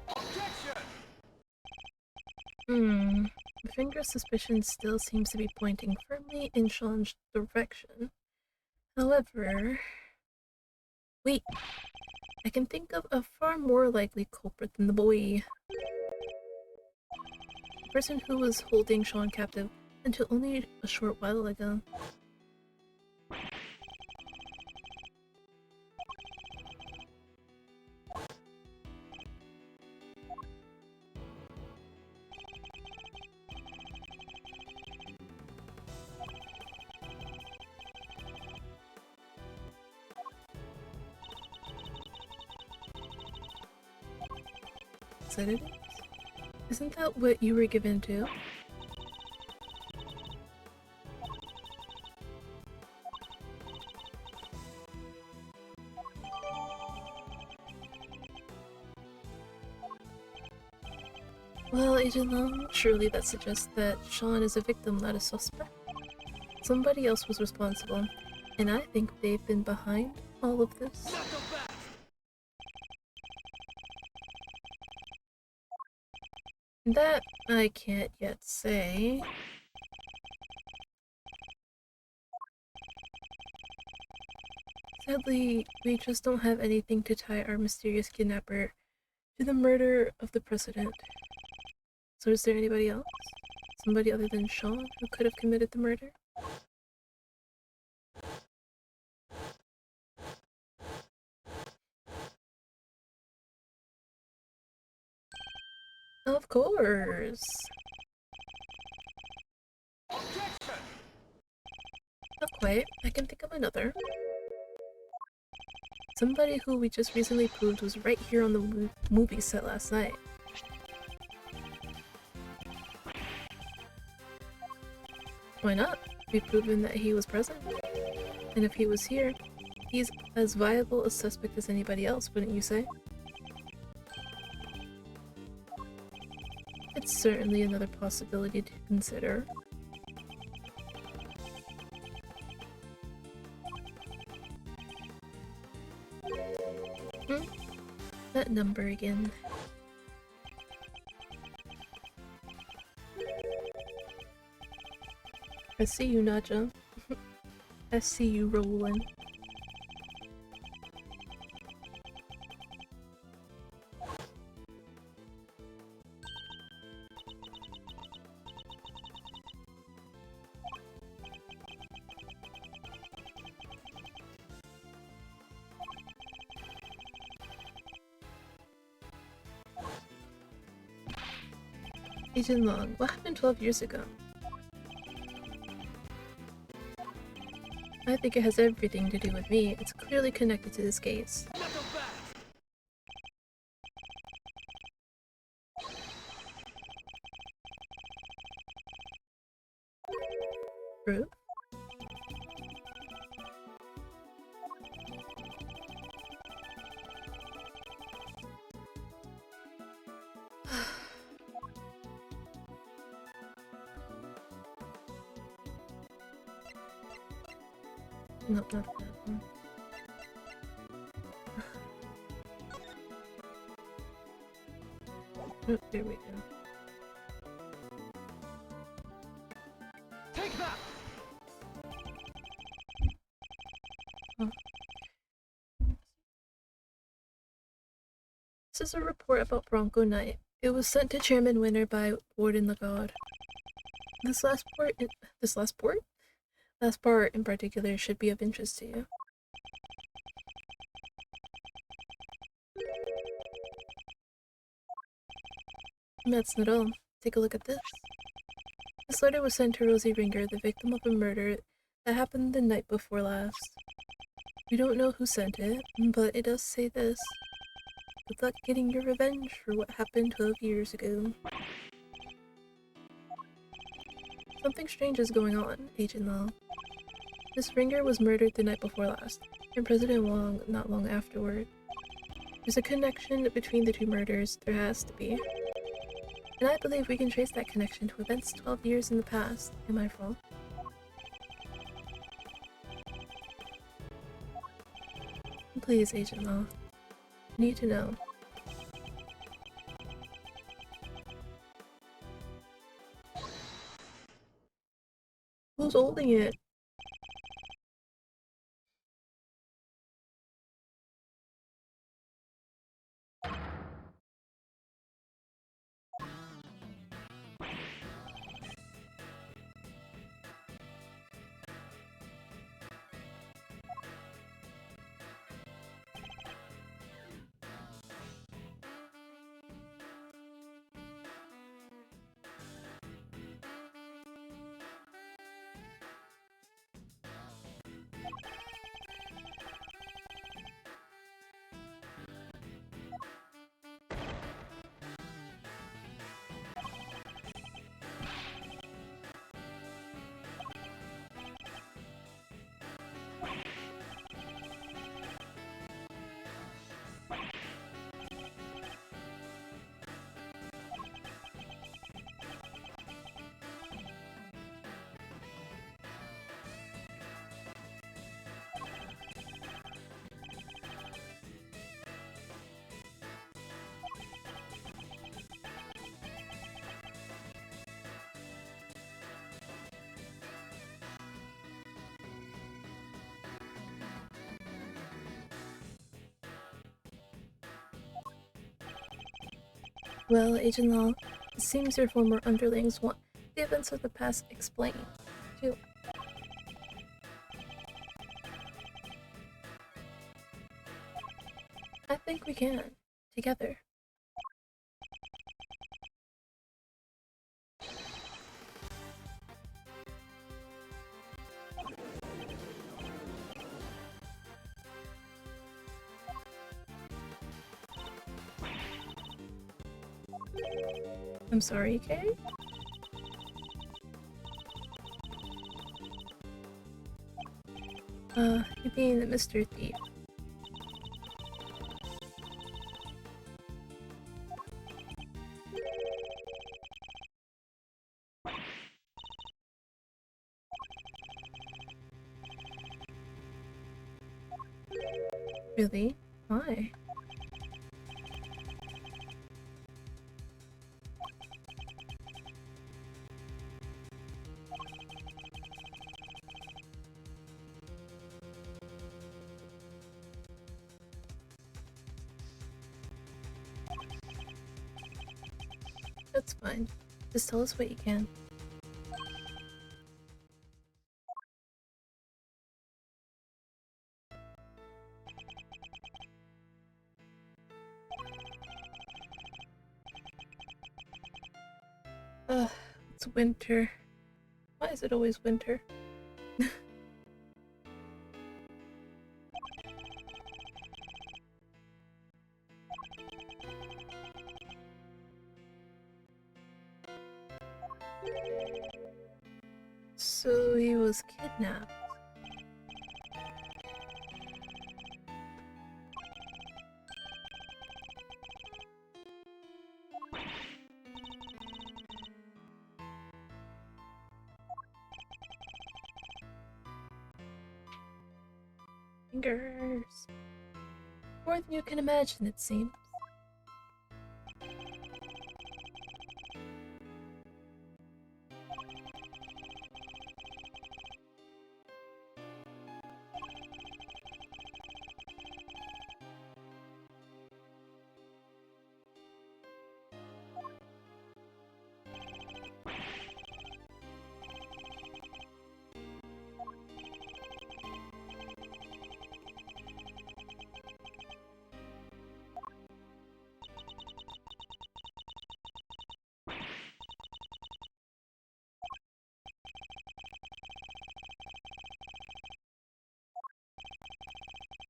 Objection. The finger of suspicion still seems to be pointing firmly in Sean's direction. However... Wait! I can think of a far more likely culprit than the boy. The person who was holding Sean captive until only a short while ago. Is that it? Isn't that what you were given to? Well, Agent Long, surely that suggests that Sean is a victim, not a suspect. Somebody else was responsible, and I think they've been behind all of this. Not so fast! That I can't yet say. Sadly, we just don't have anything to tie our mysterious kidnapper to the murder of the president. So is there anybody else? Somebody other than Sean who could have committed the murder? Of course! Objection! Not quite. I can think of another. Somebody who we just recently proved was right here on the movie set last night. Why not? We've proven that he was present. And if he was here, he's as viable a suspect as anybody else, wouldn't you say? It's certainly another possibility to consider. That number again. I see you, Naja. I see you rolling. Agent Long, what happened 12 years ago? I think it has everything to do with me. It's clearly connected to this case. Not so fast! Proof? Nope, not that one. Oh, there we go. Take that! Oh. This is a report about Bronco Knight. It was sent to Chairman Winter by Warden Lagarde. This last part in particular should be of interest to you. That's not all. Take a look at this. This letter was sent to Rosie Ringer, the victim of a murder that happened the night before last. We don't know who sent it, but it does say this. Good luck getting your revenge for what happened 12 years ago. Something strange is going on, Agent Law. Miss Ringer was murdered the night before last, and President Wong not long afterward. There's a connection between the two murders, there has to be. And I believe we can trace that connection to events 12 years in the past. Am I wrong? Please, Agent Law. I need to know. Who's holding it? Well, Agent Law, it seems your former underlings want the events of the past explained, too. I think we can. Together. I'm sorry, Kay? You being the Mr. Thief. Really? Why? That's fine. Just tell us what you can. Ugh, it's winter. Why is it always winter? So he was kidnapped. Fingers. More than you can imagine, it seems.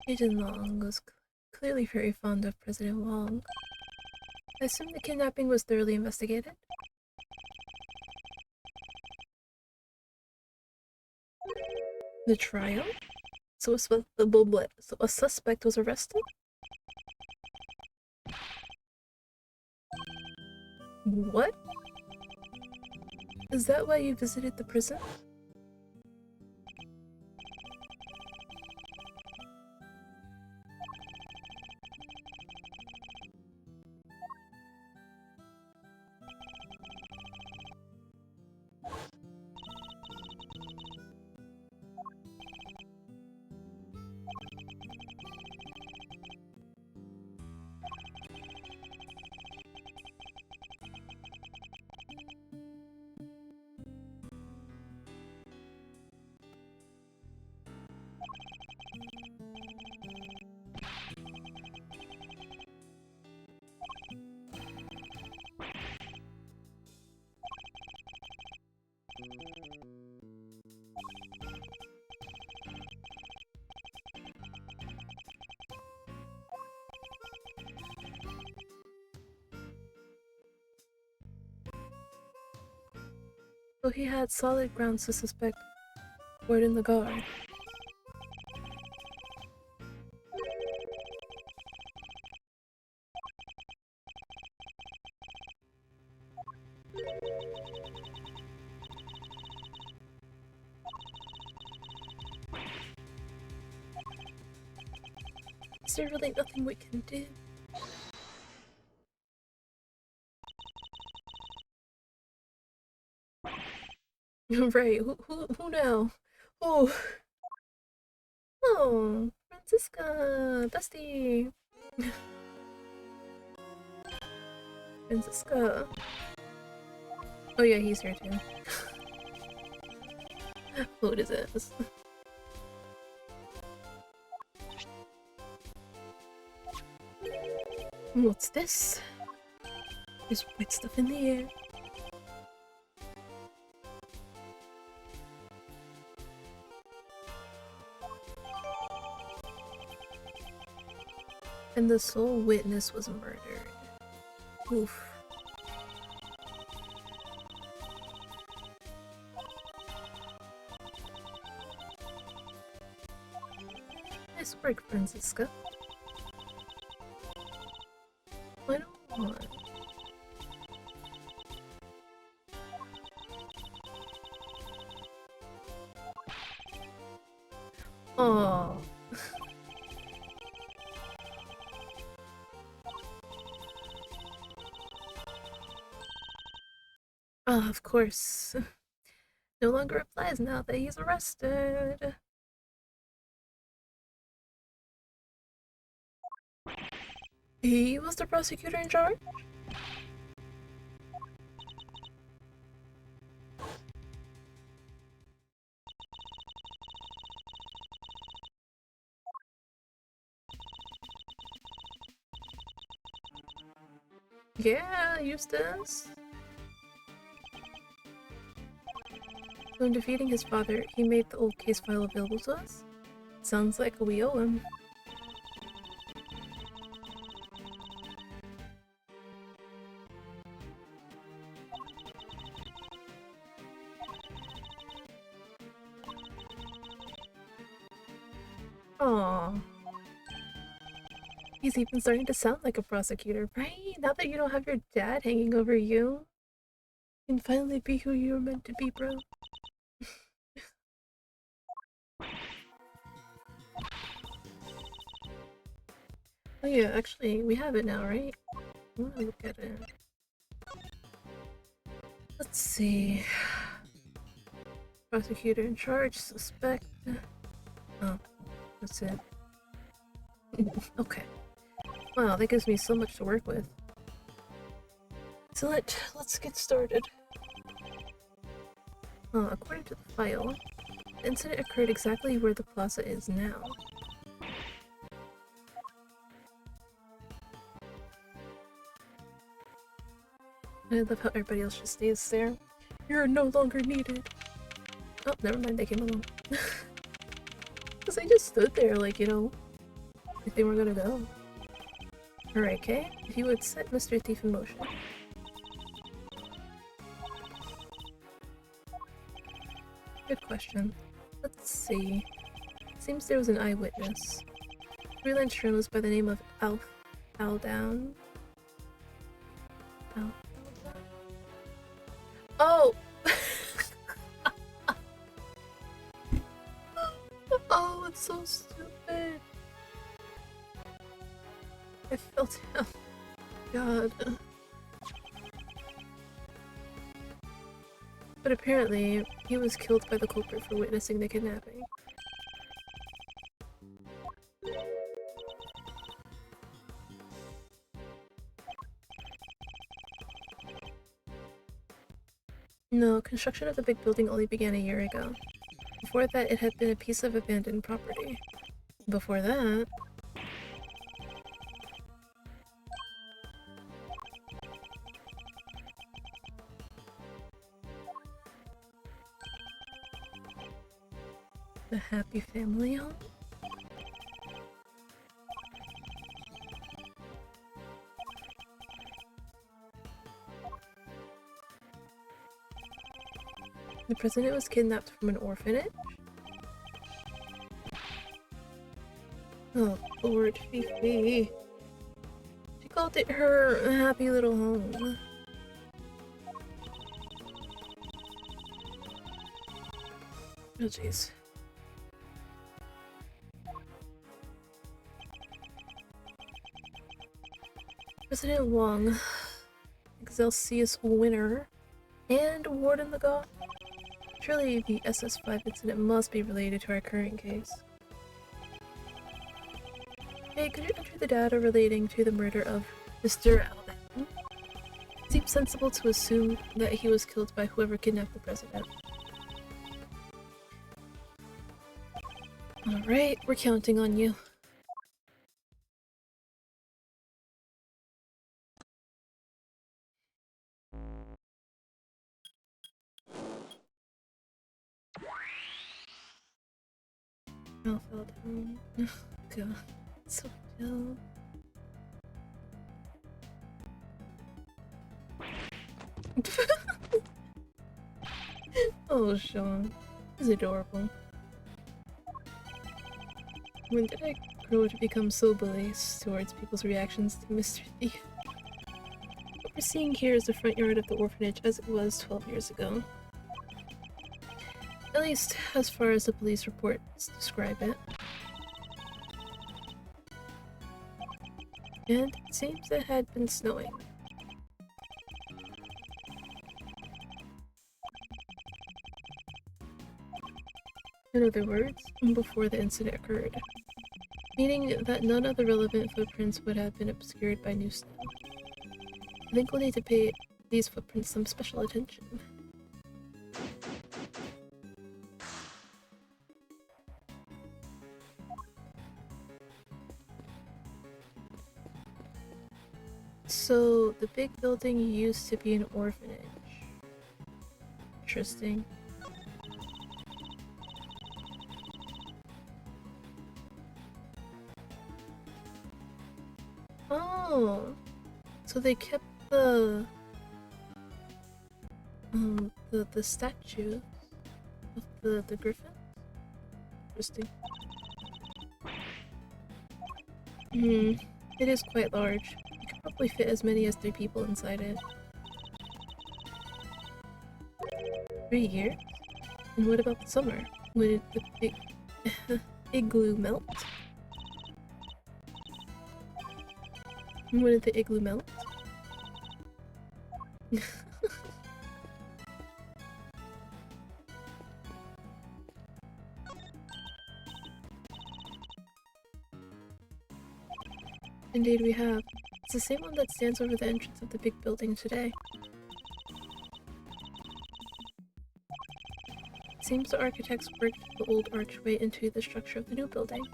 Agent Long was clearly very fond of President Wong. I assume the kidnapping was thoroughly investigated? The trial? So a suspect was arrested? What? Is that why you visited the prison? So he had solid grounds to suspect Ward in the guard. Is there really nothing we can do? Right, who now? Oh, oh, Francisca, bestie. Francisca. Oh yeah, he's here too. What is it? What's this? There's white stuff in the air. And the sole witness was murdered. Oof. Nice work, Francisca. I don't want. Oh. Ah, of course. No longer applies now that he's arrested. He was the prosecutor in charge? Yeah, Eustace. So in defeating his father, he made the old case file available to us? Sounds like we owe him. Aww. He's even starting to sound like a prosecutor, right? Now that you don't have your dad hanging over you, you can finally be who you were meant to be, bro. Oh yeah, actually, we have it now, right? I wanna look at it. Let's see. Prosecutor in charge, suspect. Oh, that's it. Okay. Wow, that gives me so much to work with. So let's get started. According to the file, the incident occurred exactly where the plaza is now. I love how everybody else just stays there. You're no longer needed. Oh, never mind, they came along. Because they just stood there like, you know, if they were gonna go. Alright, Kay, if you would set Mr. Thief in motion. Good question. Let's see. Seems there was an eyewitness. Freelance journalist by the name of Aldown. Oh! Oh, it's so stupid. I felt him. God. But apparently, he was killed by the culprit for witnessing the kidnapping. No, construction of the big building only began a year ago. Before that, it had been a piece of abandoned property. Before that... The Happy Family Home? The president was kidnapped from an orphanage? Oh, Lord, Fifi. She called it her happy little home. Oh, jeez. President Wong, Excelsius winner, and Warden the God. Surely the SS5 incident must be related to our current case. Hey, could you enter the data relating to the murder of Mr. Alden? seems sensible to assume that he was killed by whoever kidnapped the president. Alright, we're counting on you. Oh, fell down. God, so chill. Oh, Sean. He's adorable. When did I grow to become so biased towards people's reactions to Mr. Thief? What we're seeing here is the front yard of the orphanage as it was 12 years ago. At least, as far as the police reports describe it. And it seems it had been snowing. In other words, before the incident occurred. Meaning that none of the relevant footprints would have been obscured by new snow. I think we'll need to pay these footprints some special attention. So, the big building used to be an orphanage. Interesting. Oh, so they kept the statue of the griffin. Interesting. It is quite large. You could probably fit as many as 3 people inside it. 3 years? And what about the summer? Would the big igloo melt? When did the igloo melt? Indeed we have. It's the same one that stands over the entrance of the big building today. It seems the architects worked the old archway into the structure of the new building.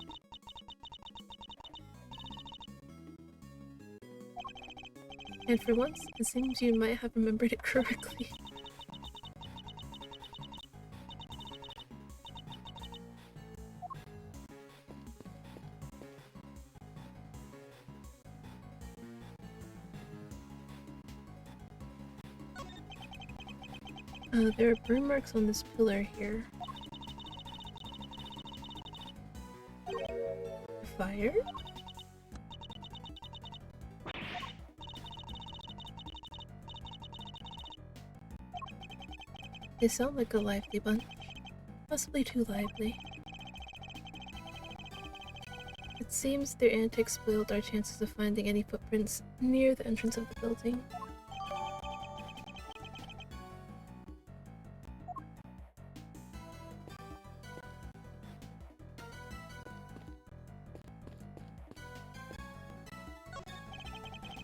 And for once, it seems you might have remembered it correctly. There are burn marks on this pillar here. Fire? They sound like a lively bunch. Possibly too lively. It seems their antics spoiled our chances of finding any footprints near the entrance of the building.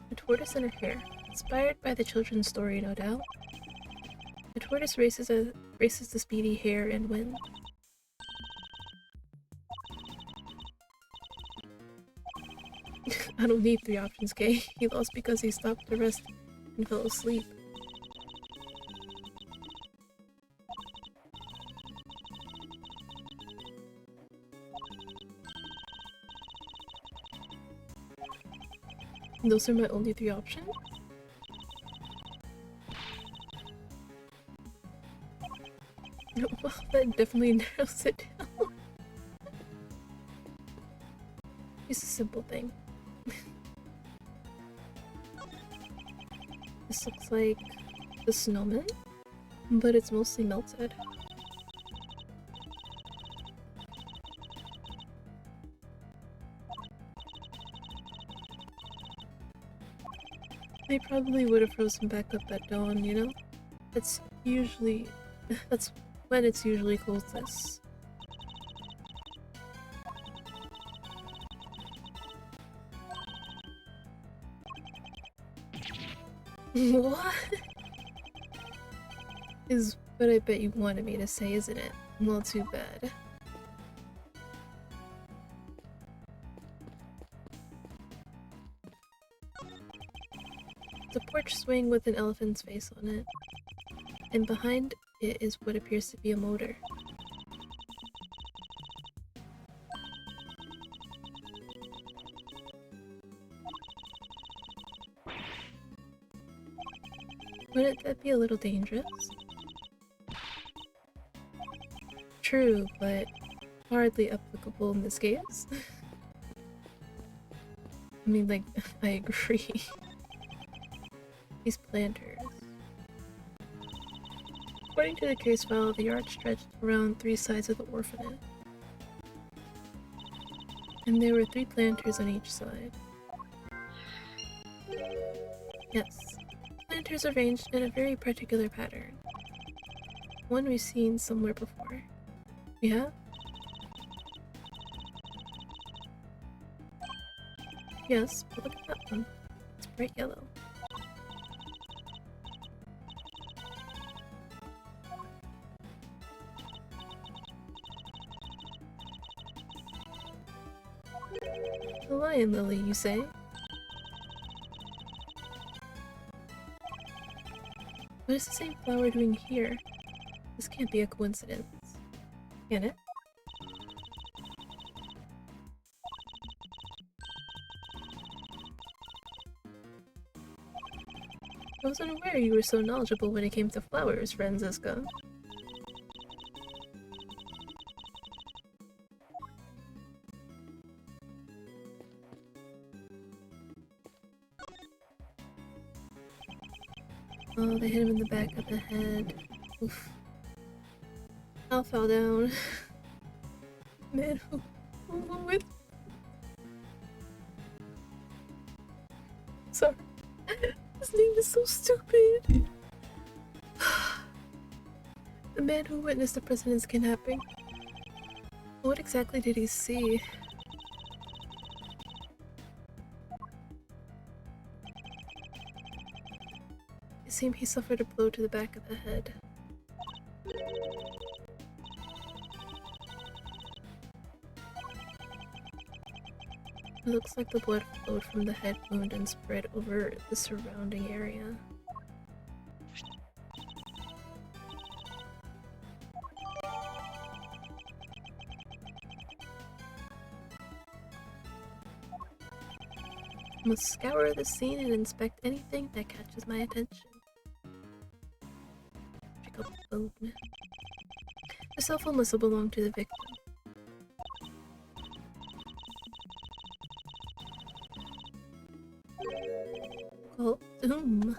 A tortoise and a hare, inspired by the children's story, no doubt. The tortoise races the speedy hare and wins. I don't need 3 options, Kay. He lost because he stopped to rest and fell asleep. Those are my only 3 options? Well, that definitely narrows it down. It's a simple thing. This looks like the snowman, but it's mostly melted. I probably would have frozen back up at dawn, you know? That's when it's usually closest. What? Is what I bet you wanted me to say, isn't it? Well, too bad. It's a porch swing with an elephant's face on it, and behind it is what appears to be a motor. Wouldn't that be a little dangerous? True, but hardly applicable in this case. I mean, like, I agree. These planters. According to the case file, the yard stretched around 3 sides of the orphanage. And there were 3 planters on each side. Yes, planters arranged in a very particular pattern. One we've seen somewhere before. We have? Yes, but look at that one. It's bright yellow. The lion lily, you say? What is the same flower doing here? This can't be a coincidence. Can it? I wasn't aware you were so knowledgeable when it came to flowers, Franziska. Oh, they hit him in the back of the head. Oof. Al fell down. Man, who with? Sorry. His name is so stupid. The man who witnessed the president's kidnapping. What exactly did he see? It seemed he suffered a blow to the back of the head. It looks like the blood flowed from the head wound and spread over the surrounding area. I must scour the scene and inspect anything that catches my attention. Pick up the bone. The cell phone must have belonged to the victim. Call Zoom.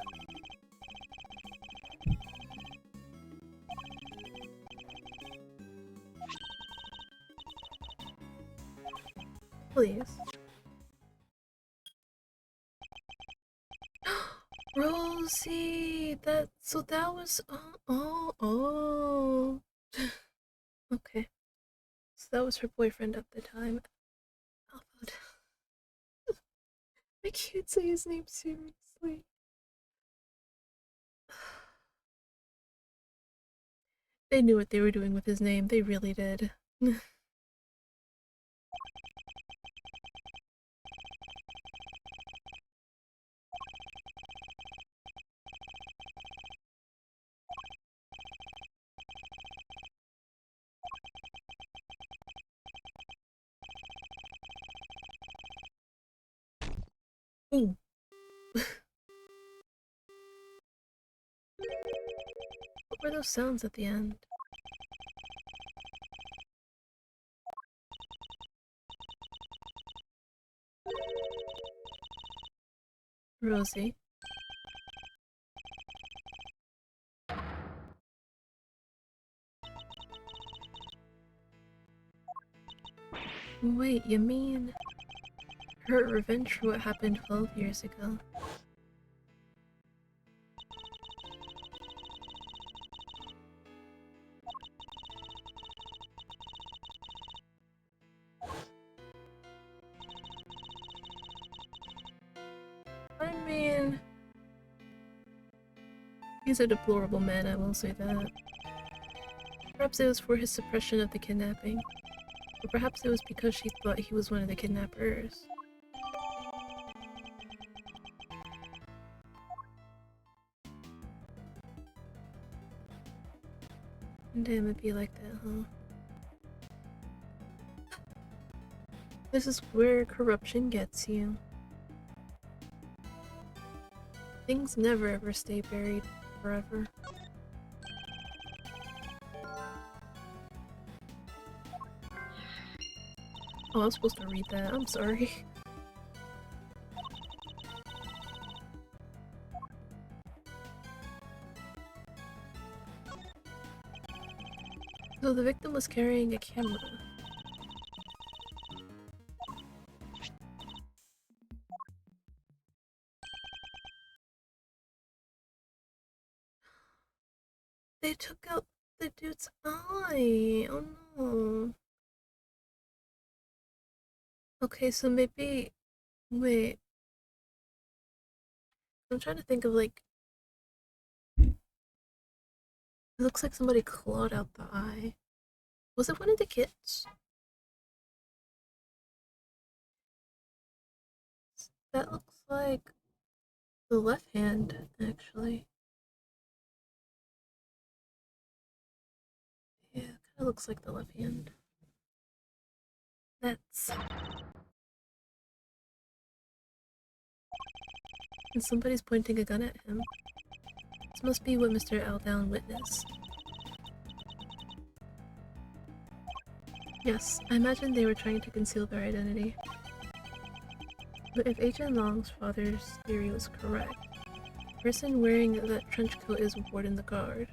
Please. Rosie! That was... Oh. Okay. So that was her boyfriend at the time. Alpha. I can't say his name seriously. They knew what they were doing with his name, they really did. Ooh. What were those sounds at the end? Rosie. Wait, you mean her revenge for what happened 12 years ago? I mean, He's a deplorable man, I will say that. Perhaps it was for his suppression of the kidnapping. Or perhaps it was because she thought he was one of the kidnappers. Damn, it'd be like that, huh? This is where corruption gets you. Things never ever stay buried forever. Oh, I was supposed to read that. I'm sorry. So the victim was carrying a camera. They took out the dude's eye. Oh no. Okay, so maybe. Wait. I'm trying to think of like. It looks like somebody clawed out the eye. Was it one of the kids? That looks like the left hand, actually. Yeah, it kinda looks like the left hand. That's. And somebody's pointing a gun at him. This must be what Mr. Aldown witnessed. Yes, I imagine they were trying to conceal their identity. But if Agent Long's father's theory was correct, the person wearing that trench coat is Warden the guard.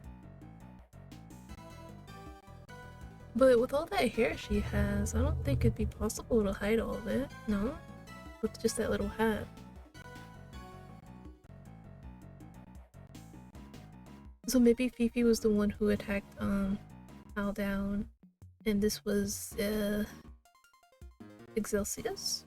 But with all that hair she has, I don't think it'd be possible to hide all of it, no? With just that little hat. So maybe Fifi was the one who attacked, Aldown, and this was, Excelsius?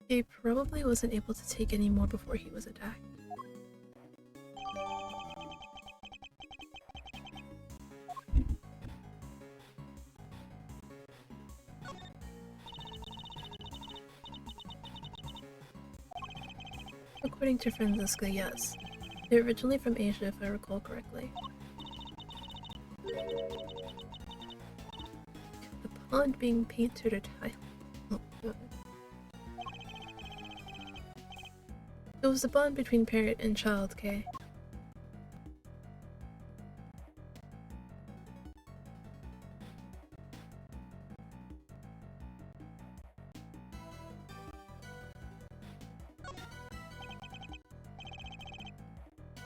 He probably wasn't able to take any more before he was attacked. According to Franziska, yes. They're originally from Asia, if I recall correctly. The pond being painted or tiled. Oh god. It was the bond between parent and child, Kay.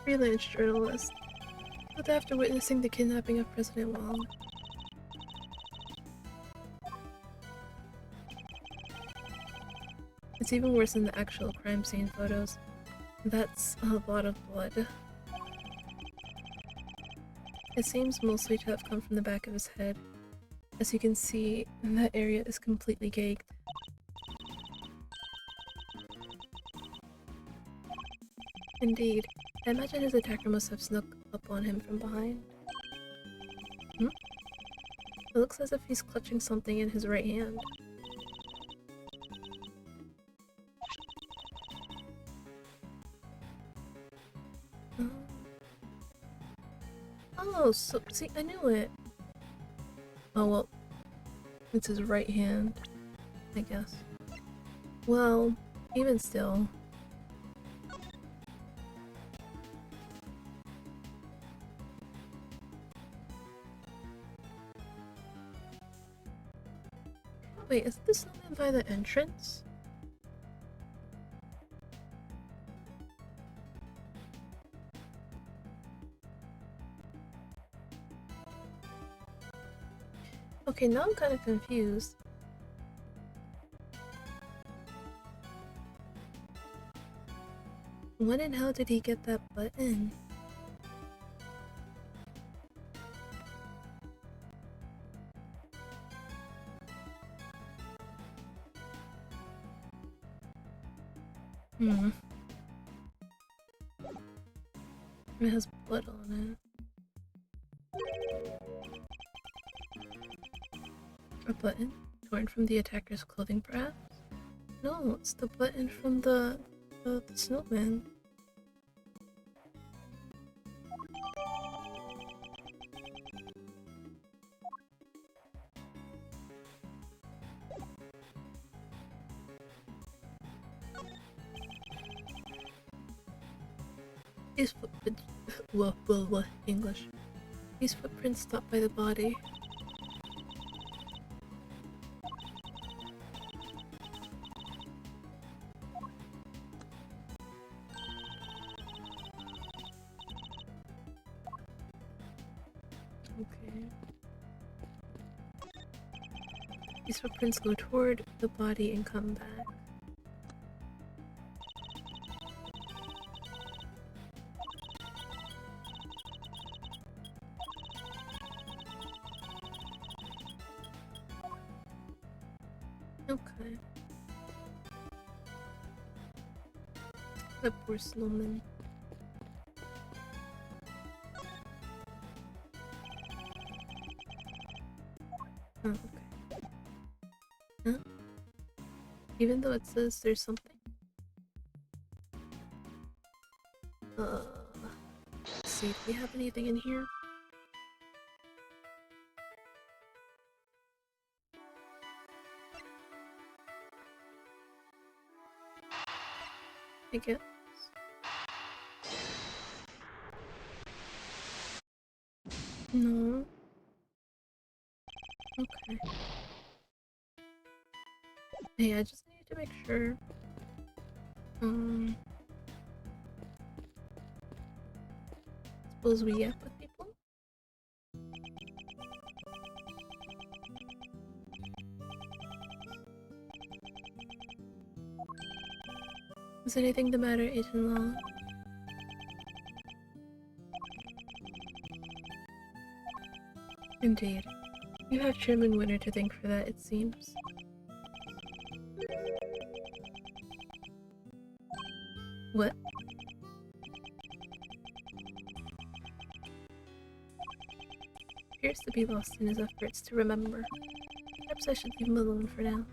Freelance journalist. But after witnessing the kidnapping of President Wong. It's even worse than the actual crime scene photos. That's a lot of blood. It seems mostly to have come from the back of his head. As you can see, that area is completely gagged. Indeed, I imagine his attacker must have snuck up on him from behind. Hmm? It looks as if he's clutching something in his right hand. Oh. Oh, so see, I knew it. Oh well, it's his right hand, I guess. Well, even still. Wait, is this snowman by the entrance? Okay, now I'm kind of confused. When and how did he get that button? Hmm. It has blood on it. A button? Torn from the attacker's clothing, perhaps? No, it's the button from the snowman. These footprints. What? English. These footprints stopped by the body. Okay. These footprints go toward the body and come back. Okay. That poor snowman. Oh, okay. Huh? Even though it says there's something? Let's see if we have anything in here. I guess. No. Okay. Hey, I just need to make sure. Suppose we yap with people? Is anything the matter, Agent Long? Indeed. You have Chairman Winter to thank for that, it seems. What? Appears to be lost in his efforts to remember. Perhaps I should leave him alone for now.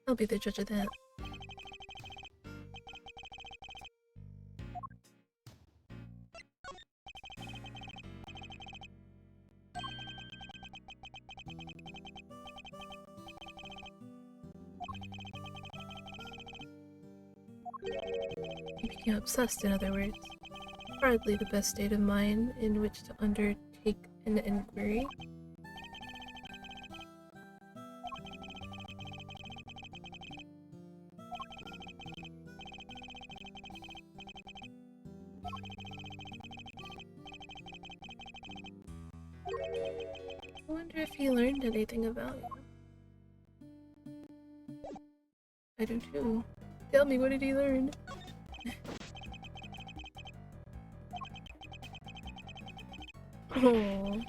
I'll be the judge of that. He became obsessed, in other words. Hardly the best state of mind in which to undertake an inquiry. I wonder if he learned anything about you. I do too. Tell me, what did he learn? Oh.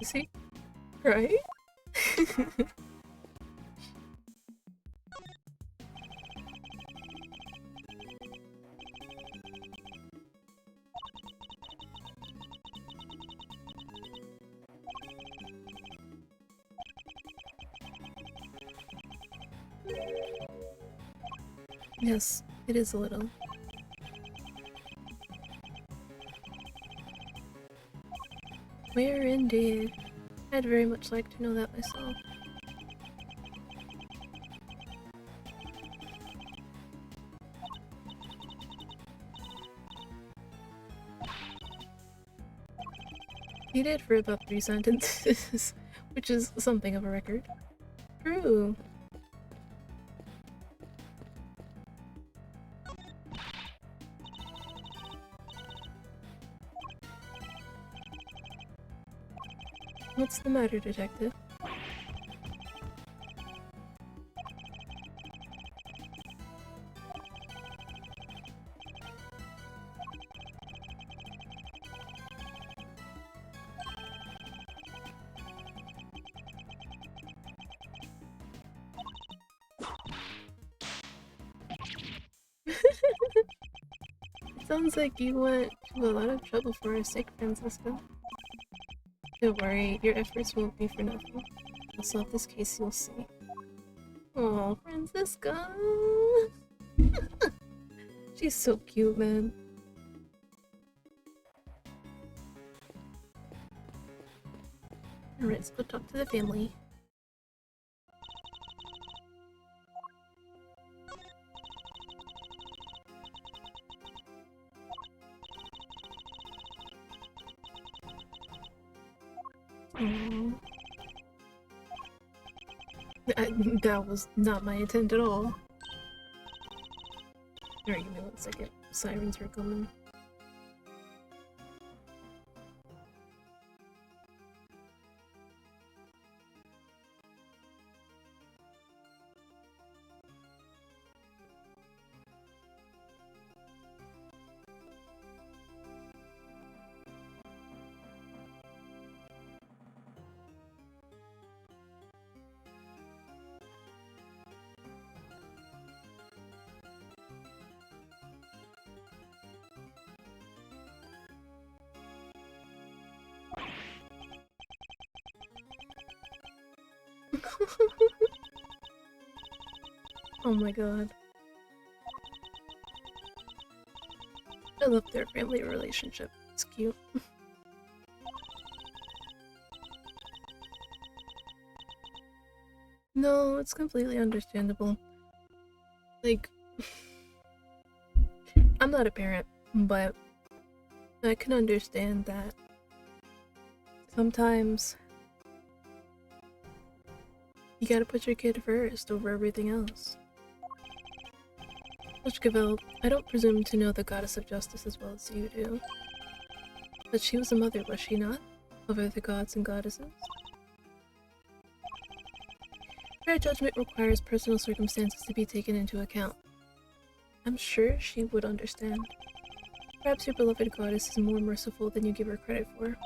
Is he? Right? Yes, it is a little. Where indeed? I'd very much like to know that myself. He did for about 3 sentences, which is something of a record. True. What's the matter, detective? Sounds like you went to a lot of trouble for our sake, Francisco. Don't worry, your efforts won't be for nothing. I'll solve this case, you'll see. Oh, Francisco! She's so cute, man. Alright, let's go talk to the family. Aww. That was not my intent at all. Alright, give me 1 second. Sirens are coming. Oh my god. I love their family relationship. It's cute. No, it's completely understandable. Like, I'm not a parent, but I can understand that sometimes you gotta put your kid first over everything else. Gavel, I don't presume to know the goddess of justice as well as you do. But she was a mother, was she not? Of other gods and goddesses? Fair judgment requires personal circumstances to be taken into account. I'm sure she would understand. Perhaps your beloved goddess is more merciful than you give her credit for.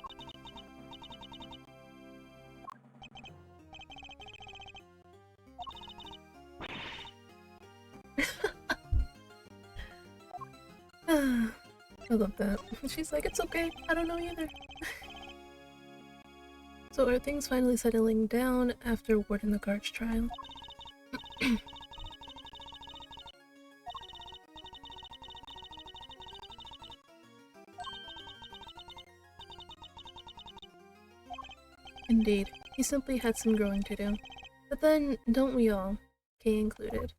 I love that. She's like, it's okay, I don't know either. So are things finally settling down after Warden the Guard's trial? Indeed, he simply had some growing to do. But then, don't we all? Kay included.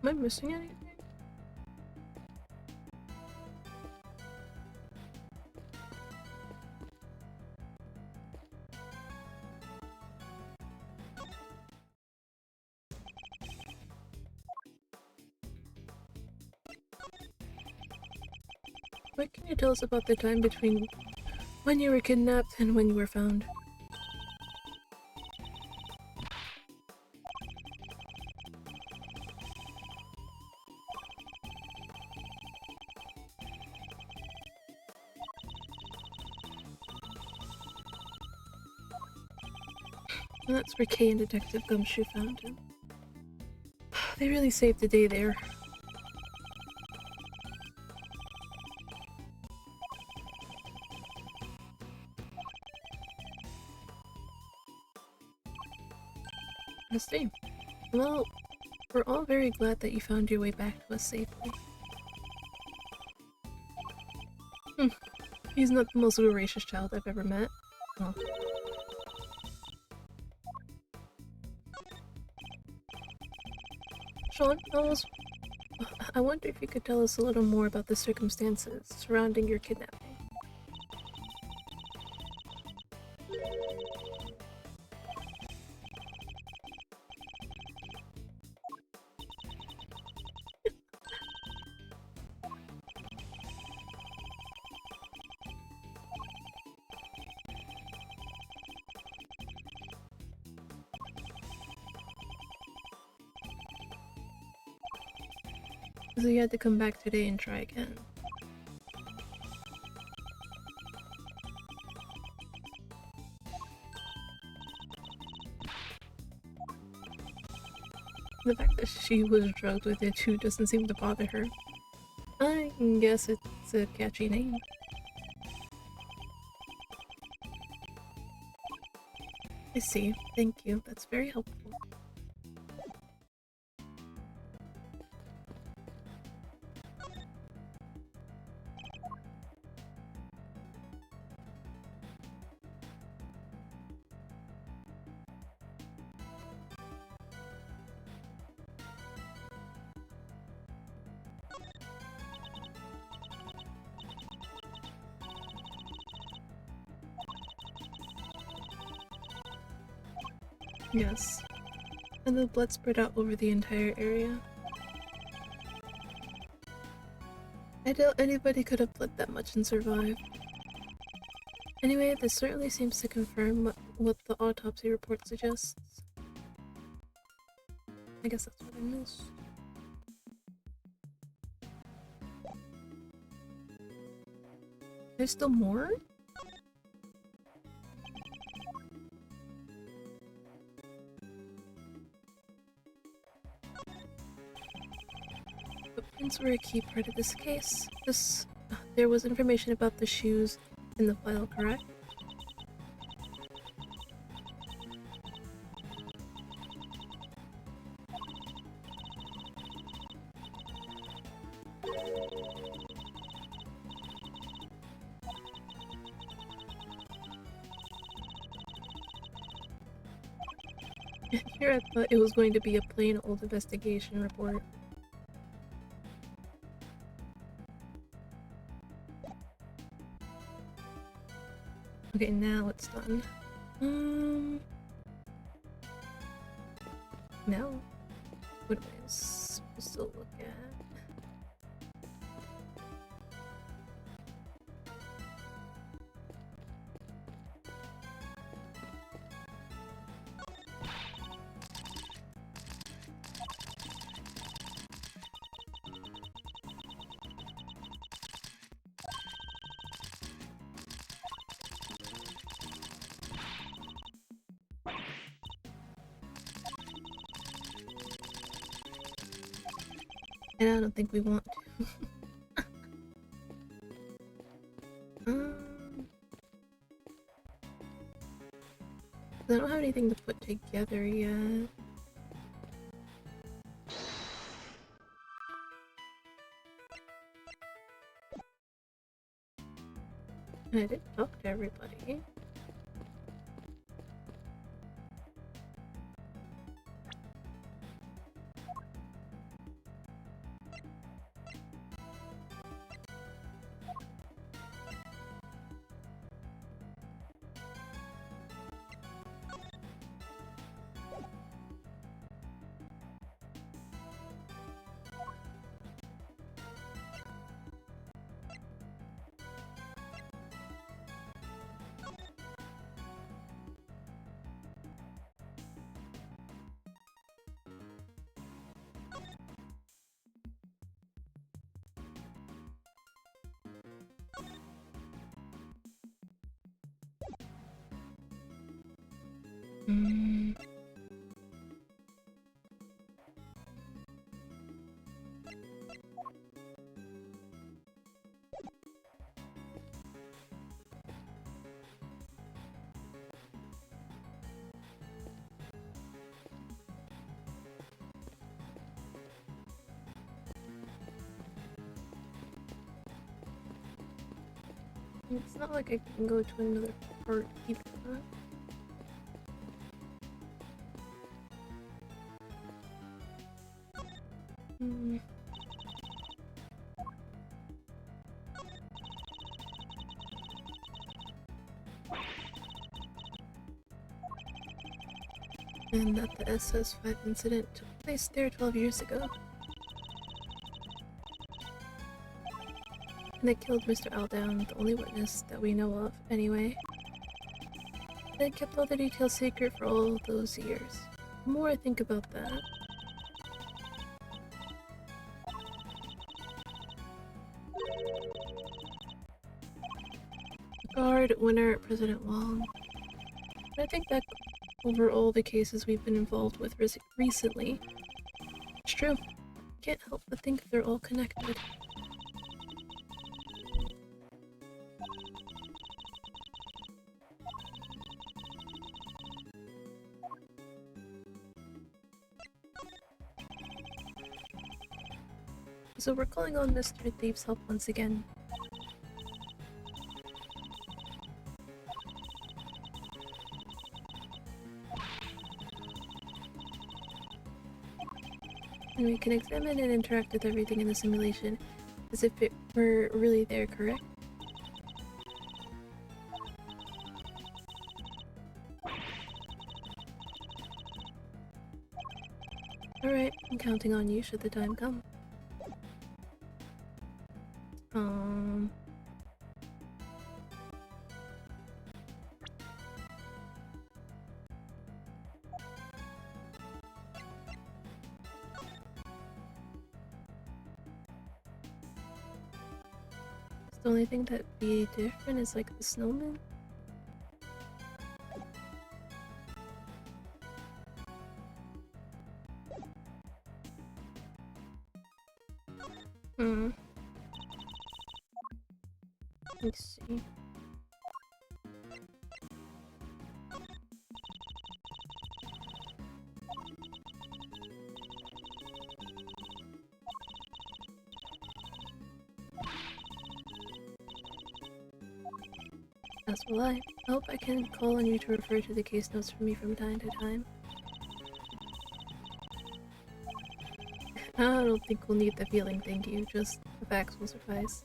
Am I missing anything? What can you tell us about the time between when you were kidnapped and when you were found? And that's where Kay and Detective Gumshoe found him. They really saved the day there. I see. Well, we're all very glad that you found your way back to us safely. He's not the most voracious child I've ever met. Oh. Sean, I wonder if you could tell us a little more about the circumstances surrounding your kidnapping. So you had to come back today and try again. The fact that she was drugged with it too doesn't seem to bother her. I guess it's a catchy name. I see. Thank you. That's very helpful. Yes. And the blood spread out over the entire area. I doubt anybody could have bled that much and survived. Anyway, this certainly seems to confirm what the autopsy report suggests. I guess that's what I missed. There's still more? Footprints were a key part of this case. There was information about the shoes in the file, correct? Here I thought it was going to be a plain old investigation report. Okay, now it's done. Now, what am I supposed to look at? And I don't think we want to. I don't have anything to put together yet. And I did talk to everybody. It's not like I can go to another part either. Hmm. And that the SS5 incident took place there 12 years ago. And they killed Mr. Aldown, the only witness that we know of, anyway. They kept all the details secret for all those years. The more I think about that, guard winner President Wong. And I think that over all the cases we've been involved with recently, it's true. Can't help but think they're all connected. So we're calling on Mr. Thieves' help once again. And we can examine and interact with everything in the simulation as if it were really there, correct? Alright, I'm counting on you should the time come. The only thing that'd be different is like the snowman. Let's see. As will I. I hope I can call on you to refer to the case notes for me from time to time. I don't think we'll need the feeling, thank you. Just the facts will suffice.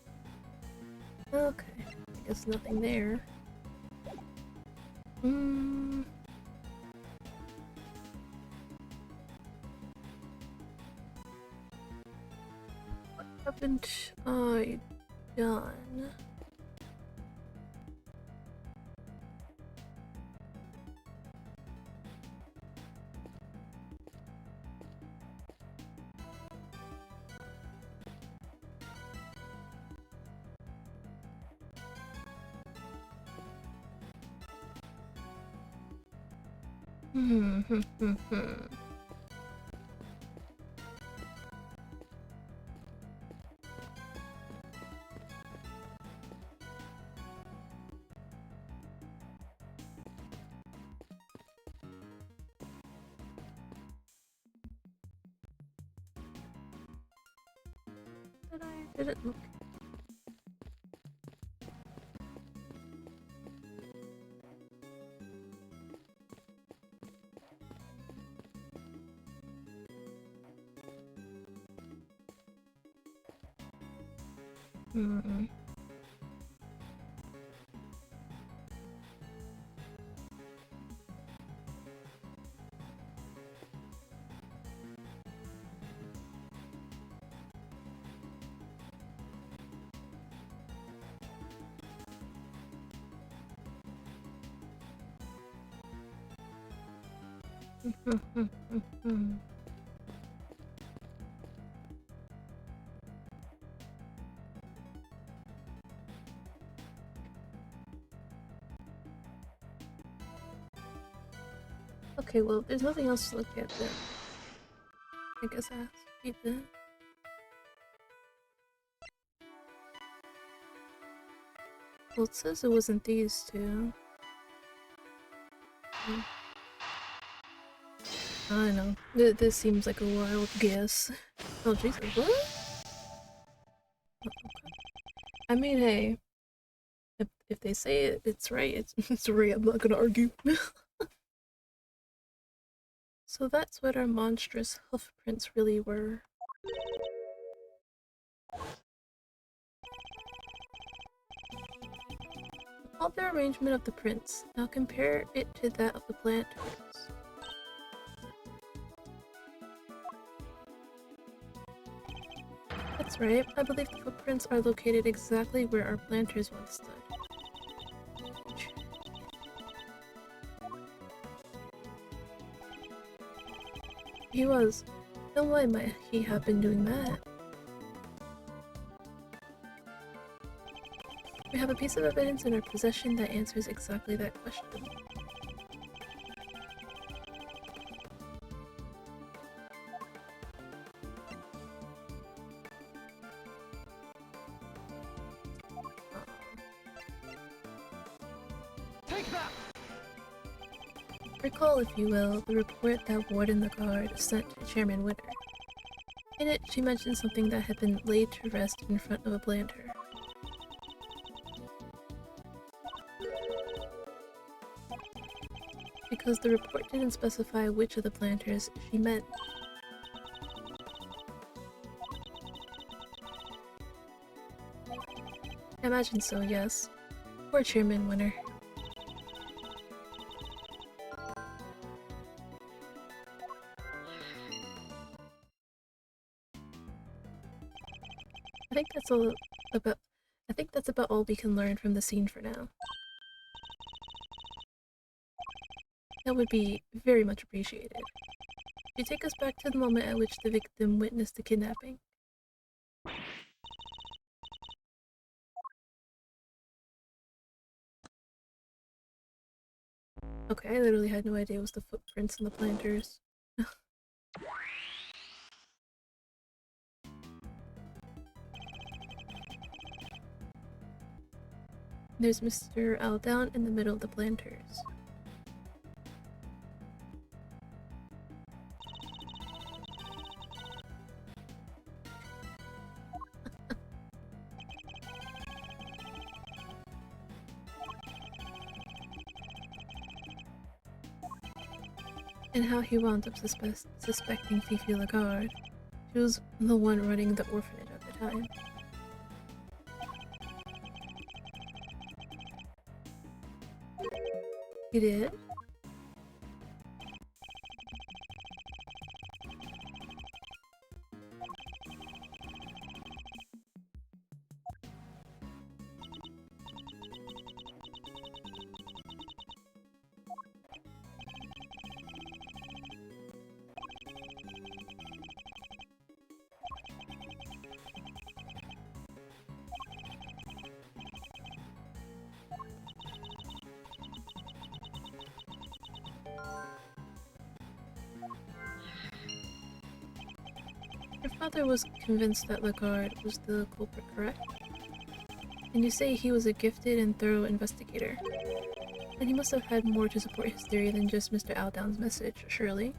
Okay, I guess nothing there. What haven't I done? But I didn't look. Okay, well, there's nothing else to look at then. I guess I have to keep that. Well, it says it wasn't these two. I know. This seems like a wild guess. Oh, Jesus, what? I mean, hey. If they say it's right, it's right. I'm not gonna argue. So that's what our monstrous hoof prints really were. All the arrangement of the prints. Now compare it to that of the planters. That's right. I believe the footprints are located exactly where our planters once stood. He was. Then why might he have been doing that? We have a piece of evidence in our possession that answers exactly that question. Take that! Recall, if you will, the report that Warden the Guard sent to Chairman Winter. In it, she mentioned something that had been laid to rest in front of a planter. Because the report didn't specify which of the planters she meant. I imagine so, yes. Poor Chairman Winter. I think that's all about I think that's about all we can learn from the scene for now. That would be very much appreciated. You take us back to the moment at which the victim witnessed the kidnapping. Okay, I literally had no idea it was the footprints and the planters. There's Mr. Aldown in the middle of the planters. And how he wound up suspecting Fifi Lagarde. She was the one running the orphanage at the time. He did? Your father was convinced that Lagarde was the culprit, correct? And you say he was a gifted and thorough investigator. And he must have had more to support his theory than just Mr. Aldown's message, surely?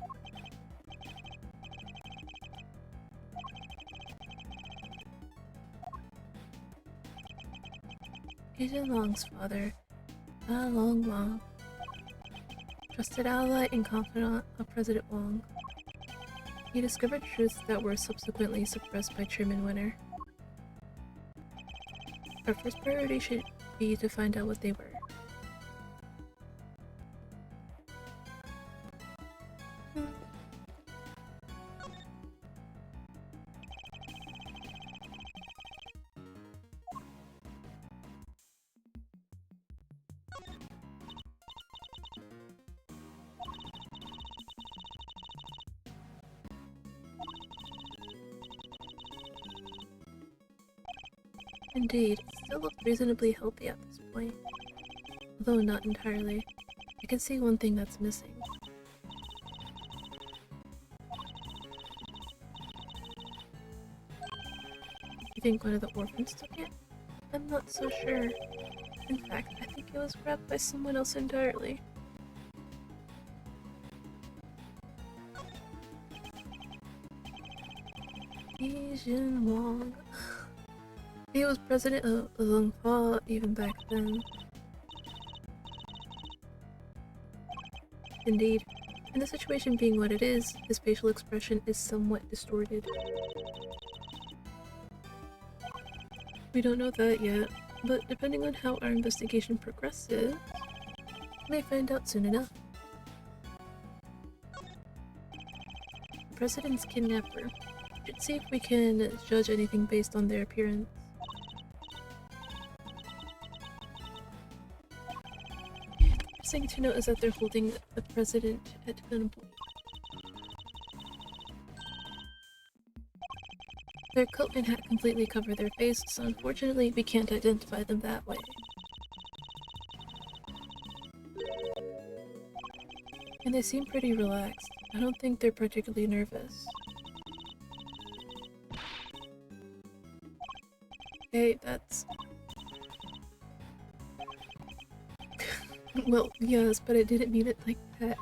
Agent Long's father, Long Long, trusted ally and confidant of President Wong. He discovered truths that were subsequently suppressed by Chairman Winter. Our first priority should be to find out what they were. Indeed, it still looked reasonably healthy at this point. Although not entirely. I can see one thing that's missing. You think one of the orphans took it? I'm not so sure. In fact, I think it was grabbed by someone else entirely. Asian Wong. He was president of Long Fa even back then. Indeed. And the situation being what it is, his facial expression is somewhat distorted. We don't know that yet, but depending on how our investigation progresses, we may find out soon enough. The president's kidnapper. Should see if we can judge anything based on their appearance. The first thing to note is that they're holding the president at gunpoint. Their coat and hat completely cover their face, so unfortunately we can't identify them that way. And they seem pretty relaxed. I don't think they're particularly nervous. Okay, that's... Well, yes, but I didn't mean it like that.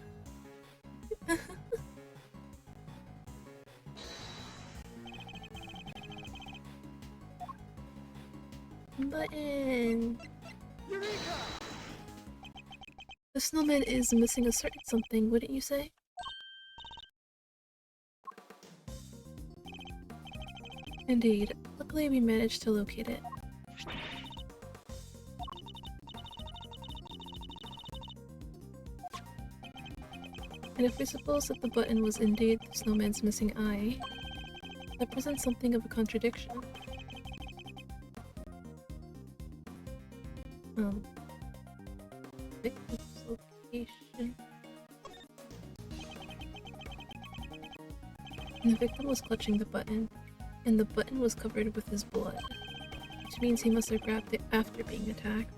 Button! Eureka! The snowman is missing a certain something, wouldn't you say? Indeed. Luckily we managed to locate it. And if we suppose that the button was indeed the snowman's missing eye, that presents something of a contradiction. Victim's location. And the victim was clutching the button, and the button was covered with his blood, which means he must have grabbed it after being attacked.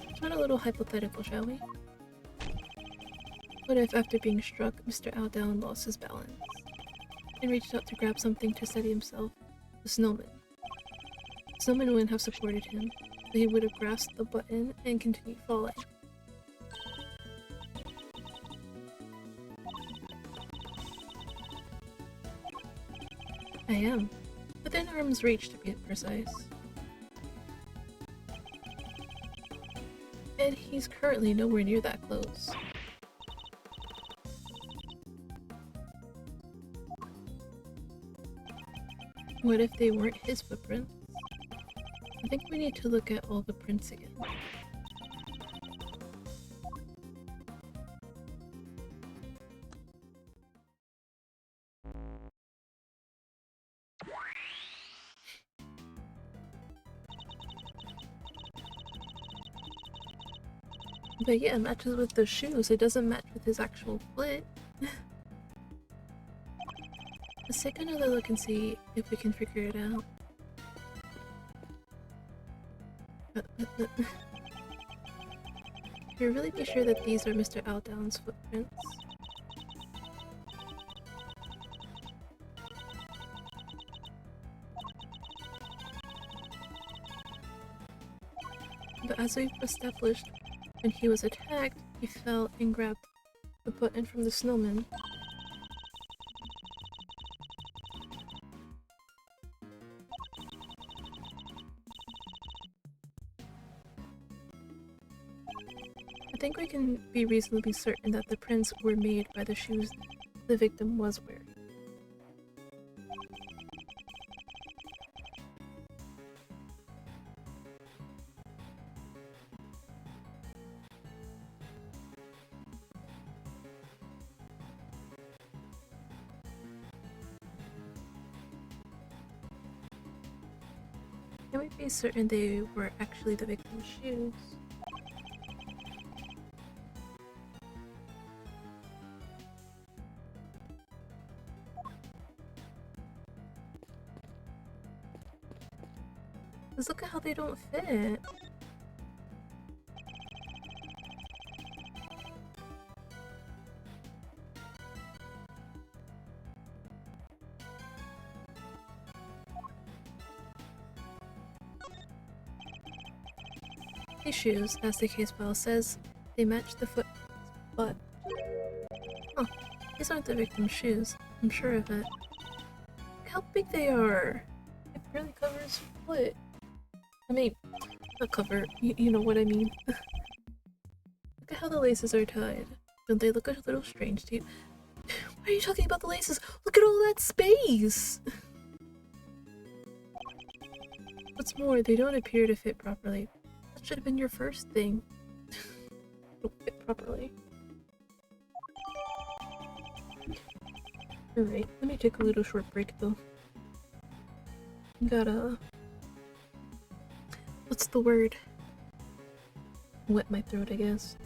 Let's run a little hypothetical, shall we? What if after being struck, Mr. Aldown lost his balance, and reached out to grab something to steady himself? The snowman. The snowman wouldn't have supported him, but he would have grasped the button and continued falling. I am. Within arm's reach, to be precise. And he's currently nowhere near that close. What if they weren't his footprints? I think we need to look at all the prints again. But yeah, it matches with the shoes, it doesn't match with his actual foot. Let's take another look and see if we can figure it out. Can you really be sure that these are Mr. Aldown's footprints? But as we've established, when he was attacked, he fell and grabbed the button from the snowman. I think we can be reasonably certain that the prints were made by the shoes the victim was wearing. Can we be certain they were actually the victim's shoes? Because look at how they don't fit. These shoes, as the case file says, they match the foot, but... Huh, these aren't the victim's shoes. I'm sure of it. Look how big they are! barely cover his foot. I mean, not cover, you know what I mean. Look at how the laces are tied. Don't they look a little strange to you? Why are you talking about the laces? Look at all that space! What's more, they don't appear to fit properly. That should have been your first thing. Don't fit properly. Alright, let me take a little short break though. Gotta... What's the word? Wet my throat, I guess.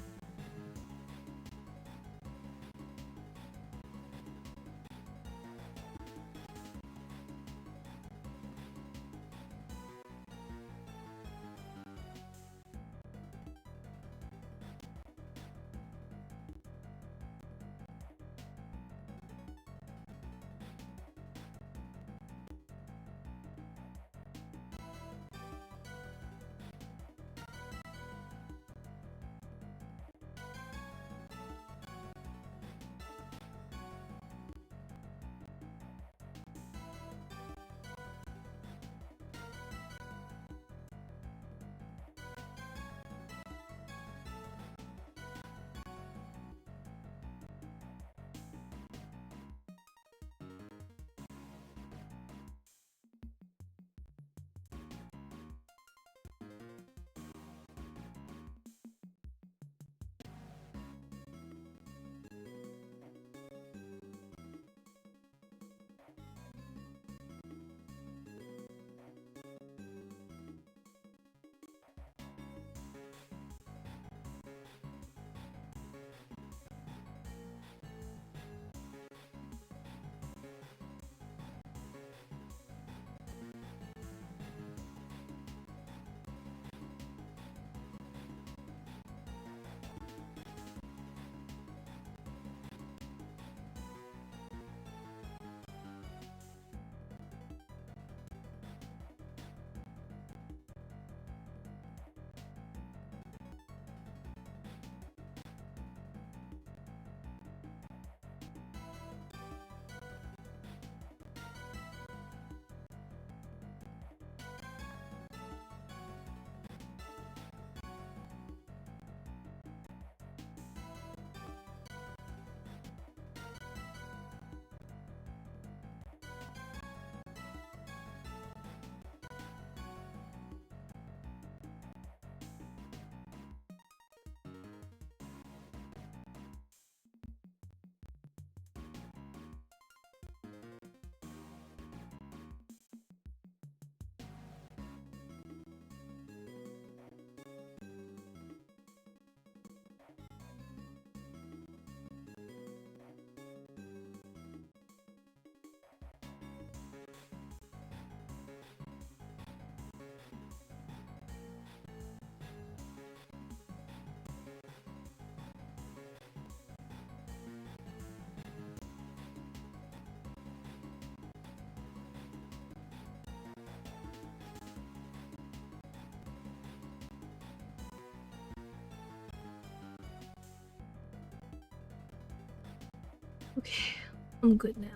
Okay, I'm good now.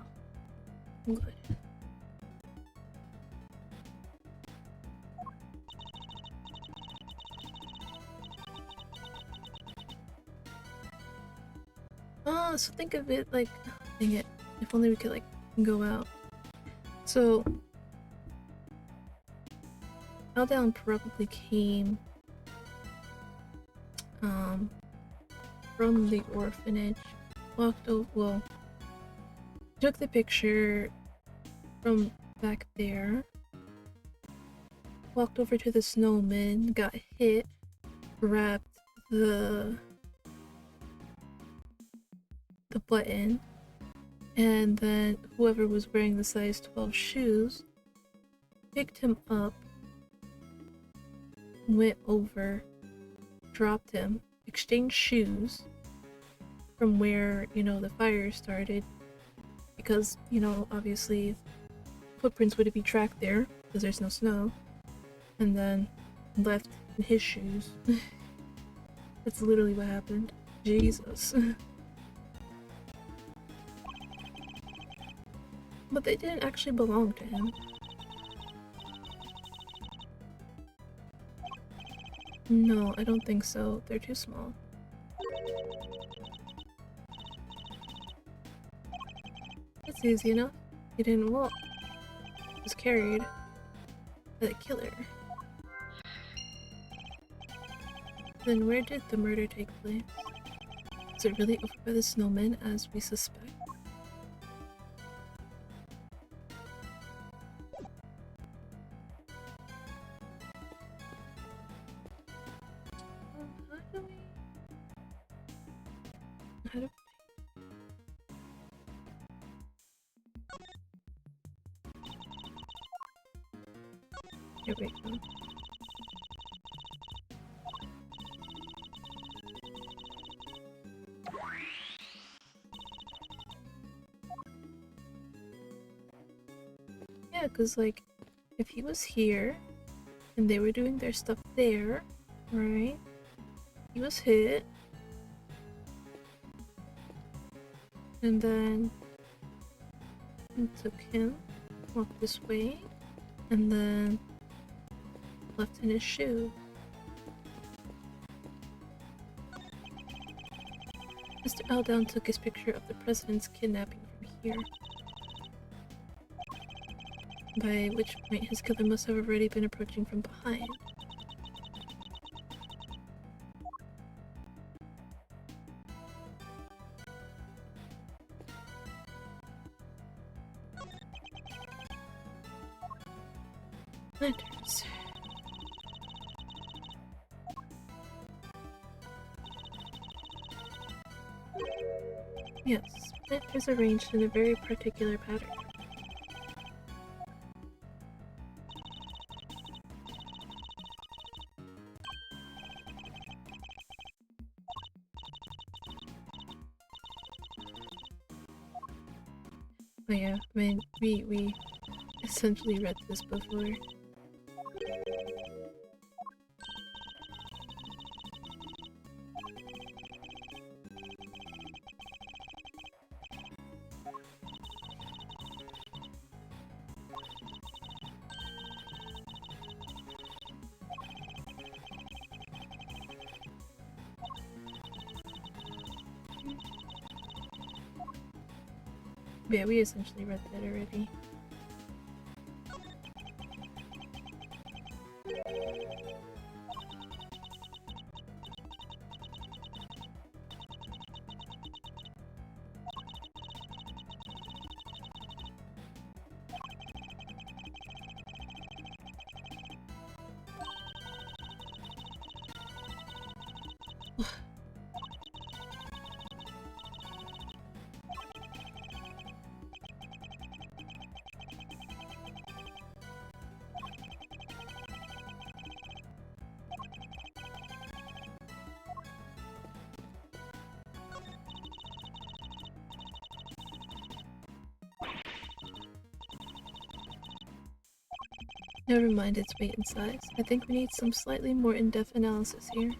I'm good. So think of it like, dang it, if only we could like go out. So, Meltdown probably came from the orphanage, walked over, well, took the picture from back there, walked over to the snowman, got hit, grabbed the button, and then whoever was wearing the size 12 shoes picked him up, went over, dropped him, exchanged shoes from where, you know, the fire started, because, you know, obviously footprints wouldn't be tracked there because there's no snow, and then left in his shoes. That's literally what happened. Jesus. But they didn't actually belong to him. No, I don't think so. They're too small. That's easy enough. He didn't walk. He was carried by the killer. Then where did the murder take place? Is it really over by the snowman as we suspect? How do we... How do... Here we go. Yeah, because, like, if he was here, and they were doing their stuff there, right? He was hit. And then we took him, walked this way, and then left in his shoe. Mr. Aldown took his picture of the president's kidnapping from here. By which point his killer must have already been approaching from behind. Lanterns. Yes, lanterns arranged in a very particular pattern. Oh yeah, I mean, we essentially read this before. Yeah, we essentially read that already. Never mind its weight and size. I think we need some slightly more in-depth analysis here.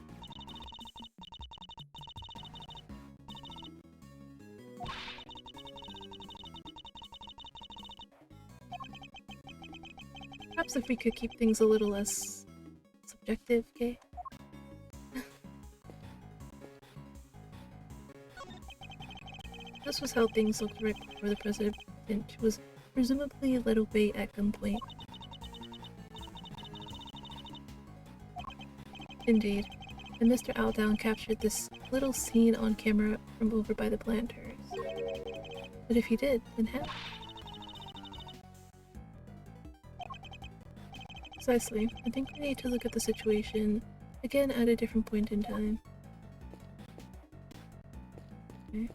Perhaps if we could keep things a little less subjective, okay? This was how things looked right before the president was presumably led away at gunpoint. Indeed, and Mr. Aldown captured this little scene on camera from over by the planters. But if he did, then how? Precisely. I think we need to look at the situation again at a different point in time. Okay.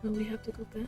Oh, we have to go back.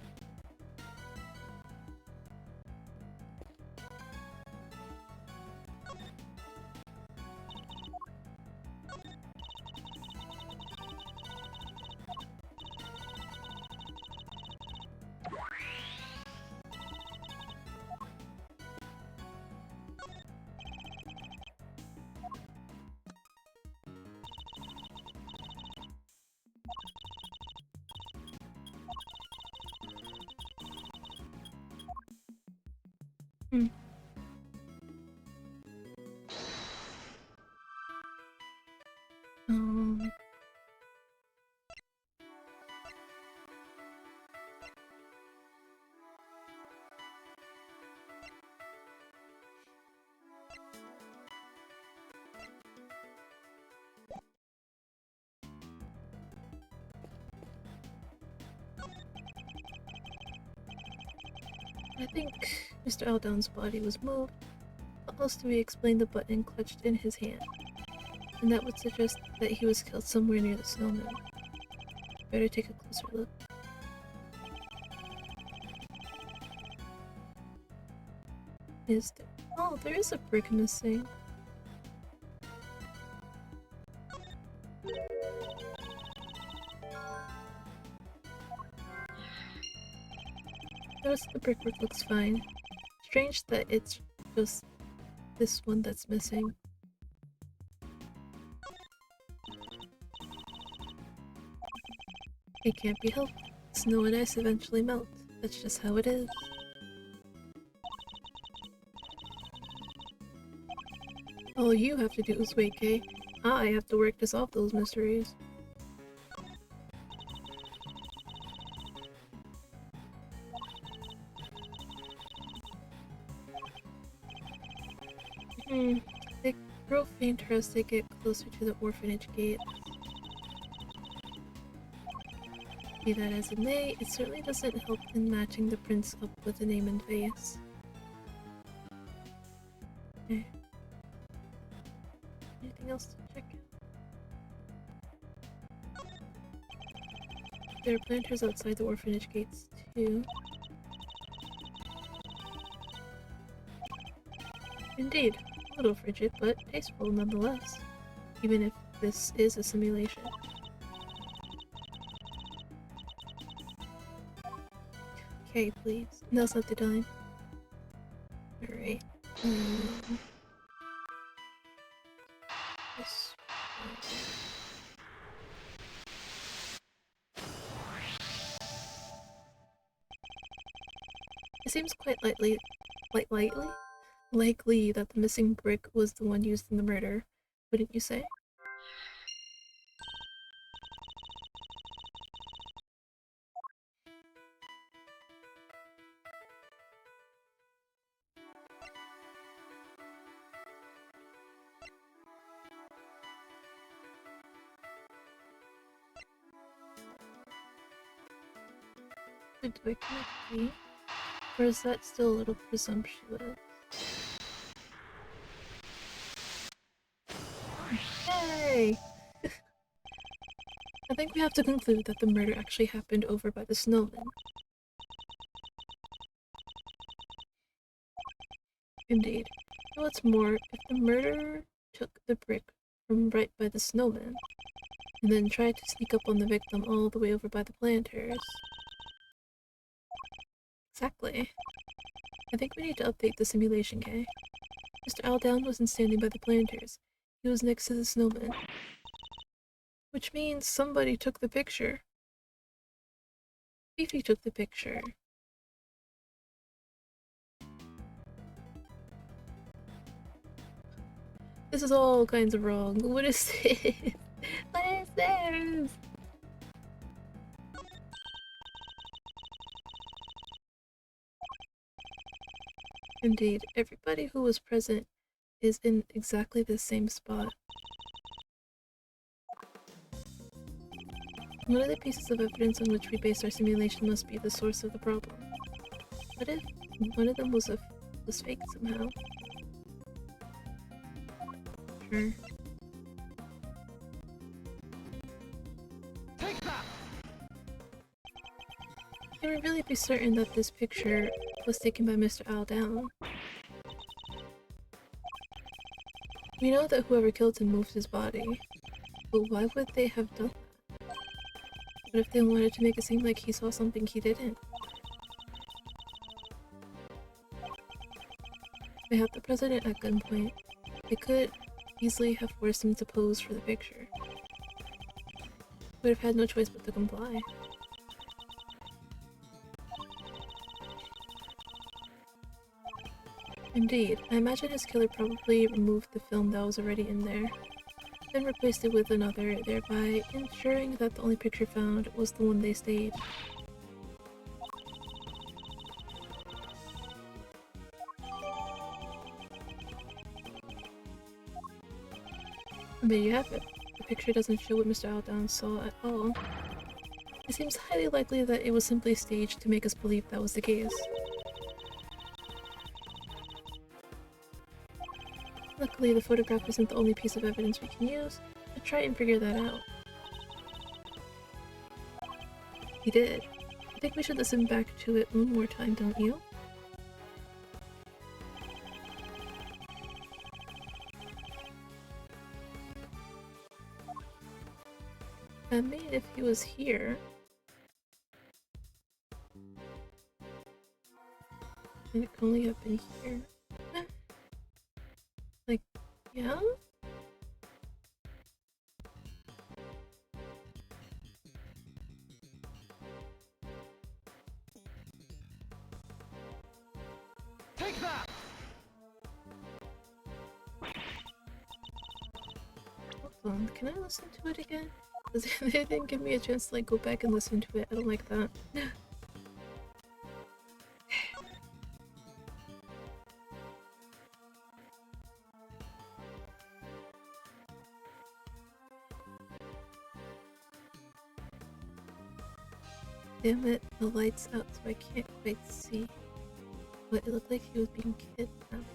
I think Mr. Aldown's body was moved. How else do we explain the button clutched in his hand? And that would suggest that he was killed somewhere near the snowman. Better take a closer look. Is there? Oh, there is a brick missing. The rest of the brickwork looks fine. Strange that it's just this one that's missing. It can't be helped. Snow and ice eventually melt. That's just how it is. All you have to do is wait, Kay. I have to work to solve those mysteries. They grow fainter as they get closer to the orphanage gate. Be that as it may, it certainly doesn't help in matching the prints up with the name and face. Okay. Anything else to check out? There are planters outside the orphanage gates, too. Indeed, a little frigid, but tasteful nonetheless, even if this is a simulation. Okay, please. Now's not the time. Alright. This It seems quite likely that the missing brick was the one used in the murder, wouldn't you say? Do I connect B? Or is that still a little presumptuous? Yay! I think we have to conclude that the murder actually happened over by the snowman. Indeed. What's more, if the murderer took the brick from right by the snowman, and then tried to sneak up on the victim all the way over by the planters. Exactly. I think we need to update the simulation, Kay. Mr. Aldown wasn't standing by the planters. He was next to the snowman. Which means somebody took the picture. Fifi took the picture. This is all kinds of wrong. What is this? What is this? Indeed, everybody who was present is in exactly the same spot. One of the pieces of evidence on which we base our simulation must be the source of the problem. What if one of them was fake somehow? Sure. Take that! Can we really be certain that this picture was taken by Mr. Aldown? We know that whoever killed him moved his body, but why would they have done that? What if they wanted to make it seem like he saw something he didn't? They have the president at gunpoint. They could easily have forced him to pose for the picture. Would have had no choice but to comply. Indeed, I imagine his killer probably removed the film that was already in there, then replaced it with another, thereby ensuring that the only picture found was the one they staged. And there you have it. The picture doesn't show what Mr. Aldown saw at all. It seems highly likely that it was simply staged to make us believe that was the case. Luckily, the photograph isn't the only piece of evidence we can use to try and figure that out. He did. I think we should listen back to it one more time, don't you? I mean, if he was here... And it could only have been here. Like, yeah? Take that! Hold on, can I listen to it again? Because they didn't give me a chance to like go back and listen to it. I don't like that. Damn it, the light's out so I can't quite see. But it looked like he was being kidnapped.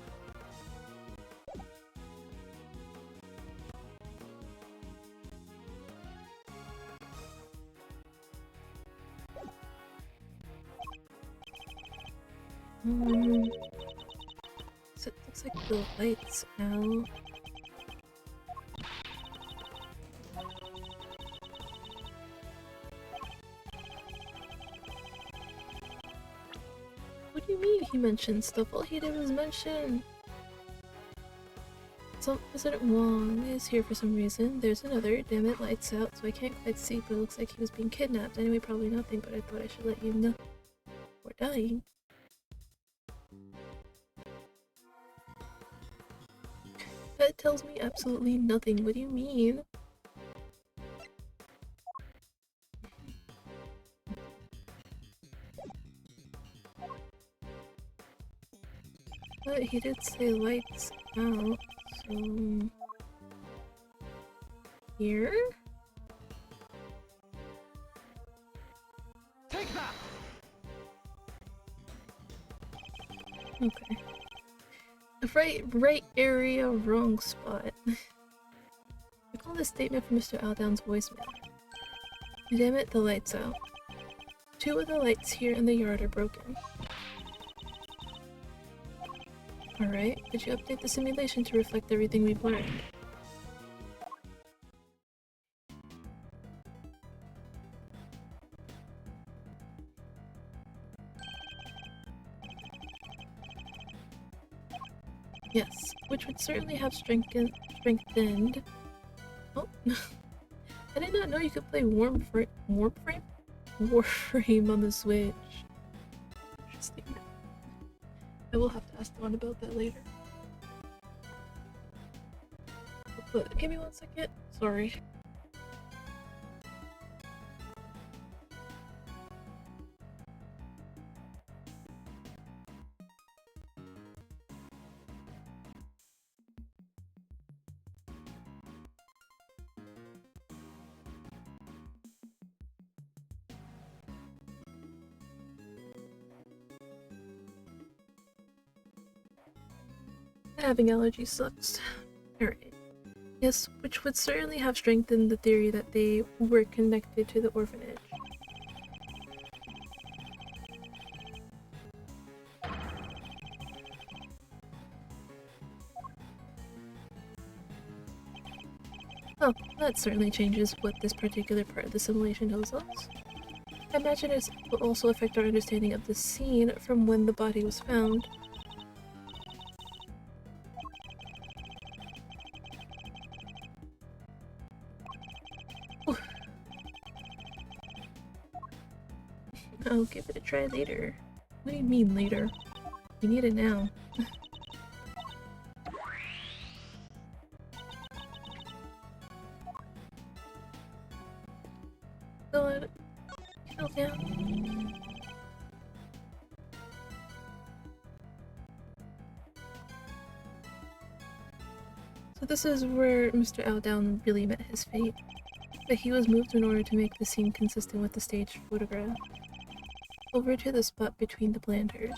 So it looks like the light's out. What do you mean he mentioned stuff? All he did was mention... So, President Wong is here for some reason. There's another. Damn it, lights out, so I can't quite see, but it looks like he was being kidnapped. Anyway, probably nothing, but I thought I should let you know. We're dying. That tells me absolutely nothing. What do you mean? But he did say lights out, so... Here? Take that! Okay. Right area, wrong spot. I call this statement from Mr. Aldown's voicemail. Damn it, the light's out. 2 of the lights here in the yard are broken. Alright, did you update the simulation to reflect everything we've learned? Yes, which would certainly have strengthened... Oh, I did not know you could play Warframe on the Switch. Interesting. I will have to ask Dawn about that later. But give me 1 second. Sorry. Having allergies sucks. Alright. Yes, which would certainly have strengthened the theory that they were connected to the orphanage. Oh, that certainly changes what this particular part of the simulation tells us. I imagine it will also affect our understanding of the scene from when the body was found. I'll give it a try later. What do you mean later? We need it now. God. Fell down. So this is where Mr. Aldown really met his fate. But he was moved in order to make the scene consistent with the staged photograph. Over to the spot between the planters.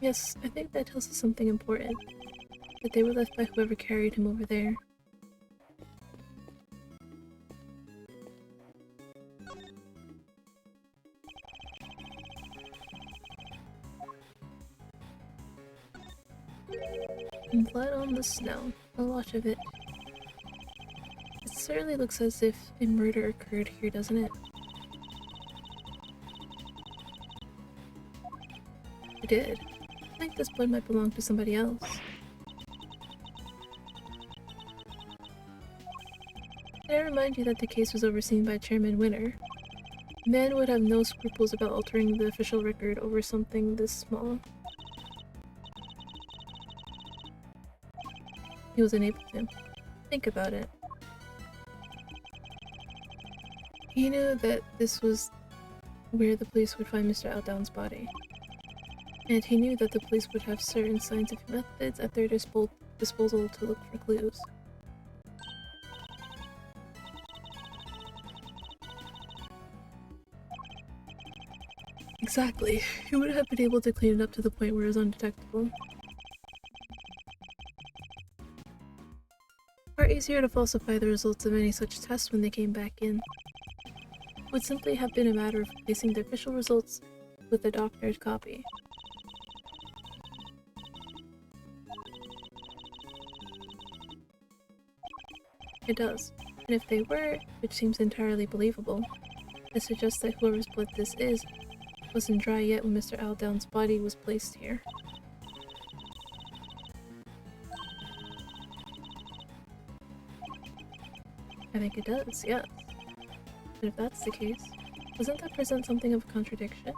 Yes, I think that tells us something important. That they were left by whoever carried him over there. And blood on the snow. A lot of it. It certainly looks as if a murder occurred here, doesn't it? It did. I think this blood might belong to somebody else. Did I remind you that the case was overseen by Chairman Winter? A man would have no scruples about altering the official record over something this small. He was unable to. Think about it. He knew that this was where the police would find Mr. Outdown's body. And he knew that the police would have certain scientific methods at their disposal to look for clues. Exactly. He would have been able to clean it up to the point where it was undetectable. Far easier to falsify the results of any such tests when they came back in. It would simply have been a matter of replacing the official results with a doctored copy. It does. And if they were, which seems entirely believable, it suggests that whoever's blood this is wasn't dry yet when Mr. Aldown's body was placed here. I think it does, yes. But if that's the case, doesn't that present something of a contradiction?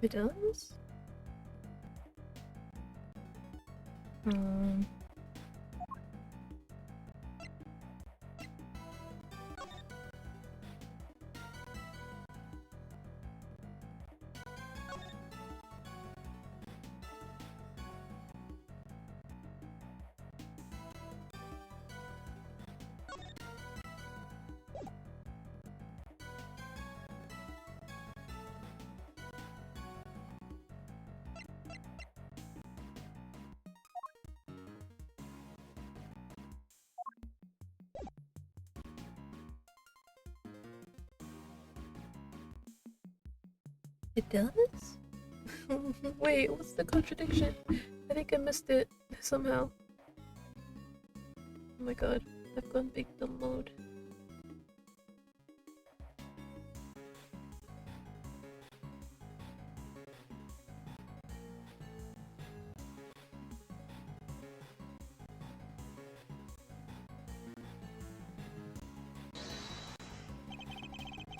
It does? It does? Wait, what's the contradiction? I think I missed it somehow. Oh my god, I've gone big dumb mode.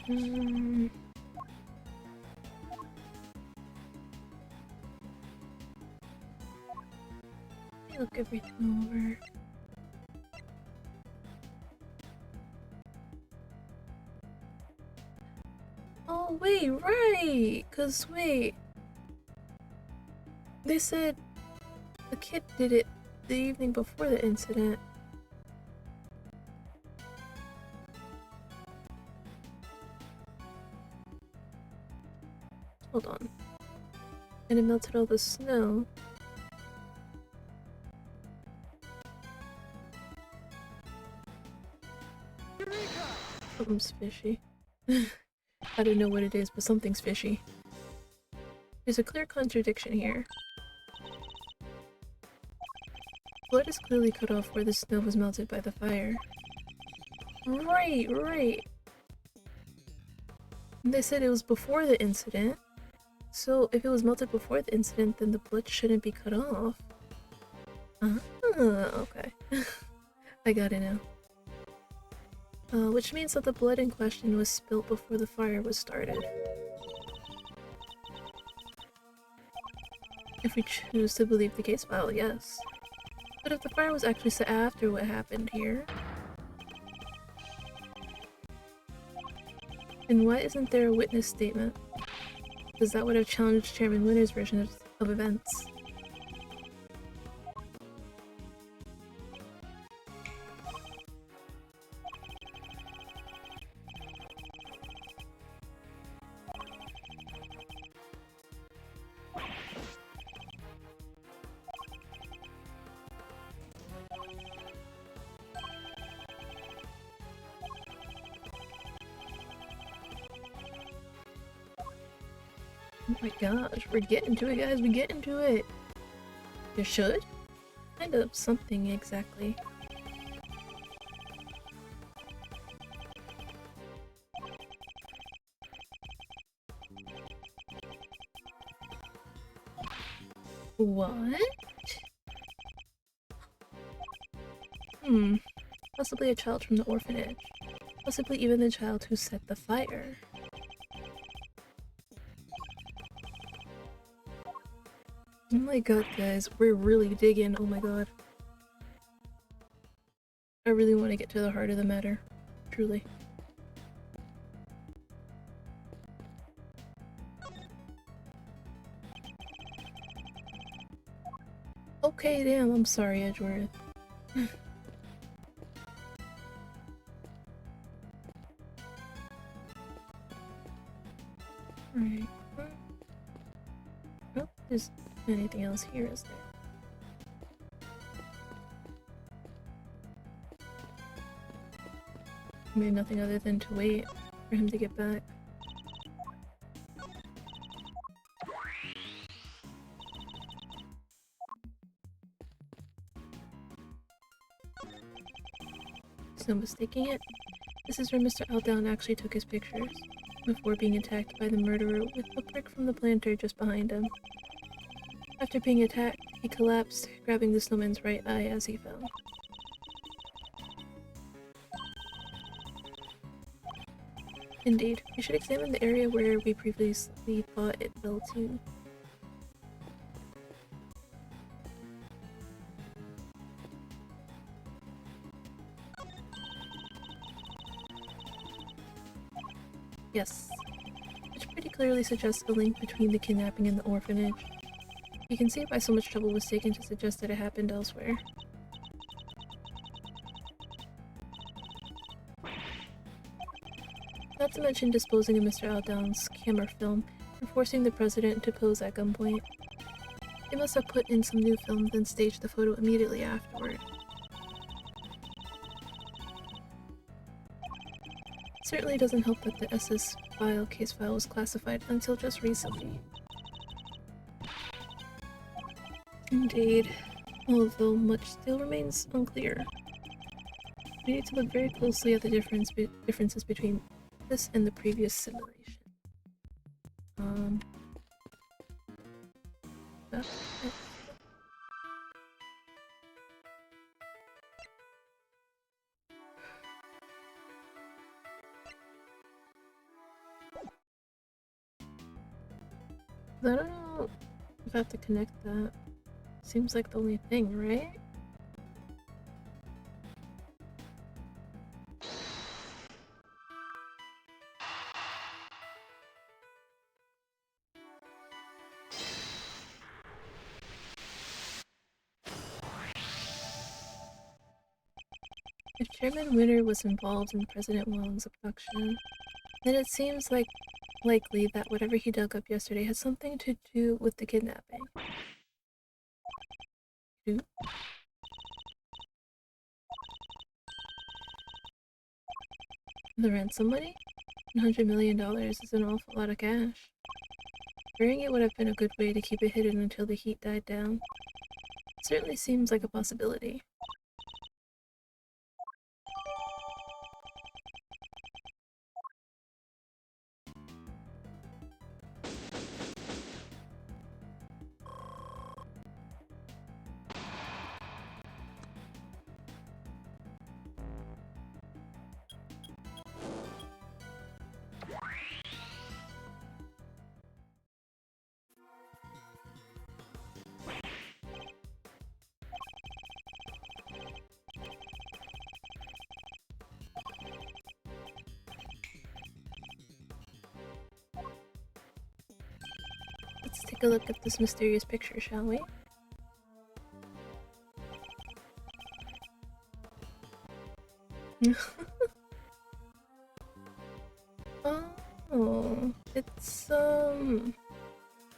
Let me look everything over. Oh wait, right! Cause wait, they said the kid did it the evening before the incident. Hold on. And it melted all the snow. Something's fishy. I don't know what it is, but something's fishy. There's a clear contradiction here. Blood is clearly cut off where the snow was melted by the fire. Right, right. They said it was before the incident. So if it was melted before the incident, then the blood shouldn't be cut off. Ah, okay. I got it now. Which means that the blood in question was spilt before the fire was started. If we choose to believe the case file, yes. But if the fire was actually set after what happened here, then why isn't there a witness statement? Because that would have challenged Chairman Winter's version of events. my gosh, we're getting to it, guys. We're getting to it. You should? Kind of something exactly. What? Possibly a child from the orphanage. Possibly even the child who set the fire. Oh my god, guys, we're really digging. Oh my god. I really want to get to the heart of the matter. Truly. Okay, damn, I'm sorry, Edgeworth. Alright. Oh, there's anything else here, is there? I mean, nothing other than to wait for him to get back. There's no mistaking it. This is where Mr. Aldown actually took his pictures, before being attacked by the murderer with a brick from the planter just behind him. After being attacked, he collapsed, grabbing the snowman's right eye as he fell. Indeed, we should examine the area where we previously thought it fell to. Yes, which pretty clearly suggests a link between the kidnapping and the orphanage. You can see why so much trouble was taken to suggest that it happened elsewhere. Not to mention disposing of Mr. Aldown's camera film and forcing the president to pose at gunpoint. They must have put in some new film, then staged the photo immediately afterward. Certainly doesn't help that the SS case file was classified until just recently. Indeed, although much still remains unclear. We need to look very closely at the differences between this and the previous simulation. uh, I don't know if I have to connect that. Seems like the only thing, right? If Chairman Winter was involved in President Wong's abduction, then it seems likely that whatever he dug up yesterday has something to do with the kidnapping. Who? The ransom money? $100 million is an awful lot of cash. Burying it would have been a good way to keep it hidden until the heat died down. It certainly seems like a possibility. Let's take a look at this mysterious picture, shall we? Oh, it's,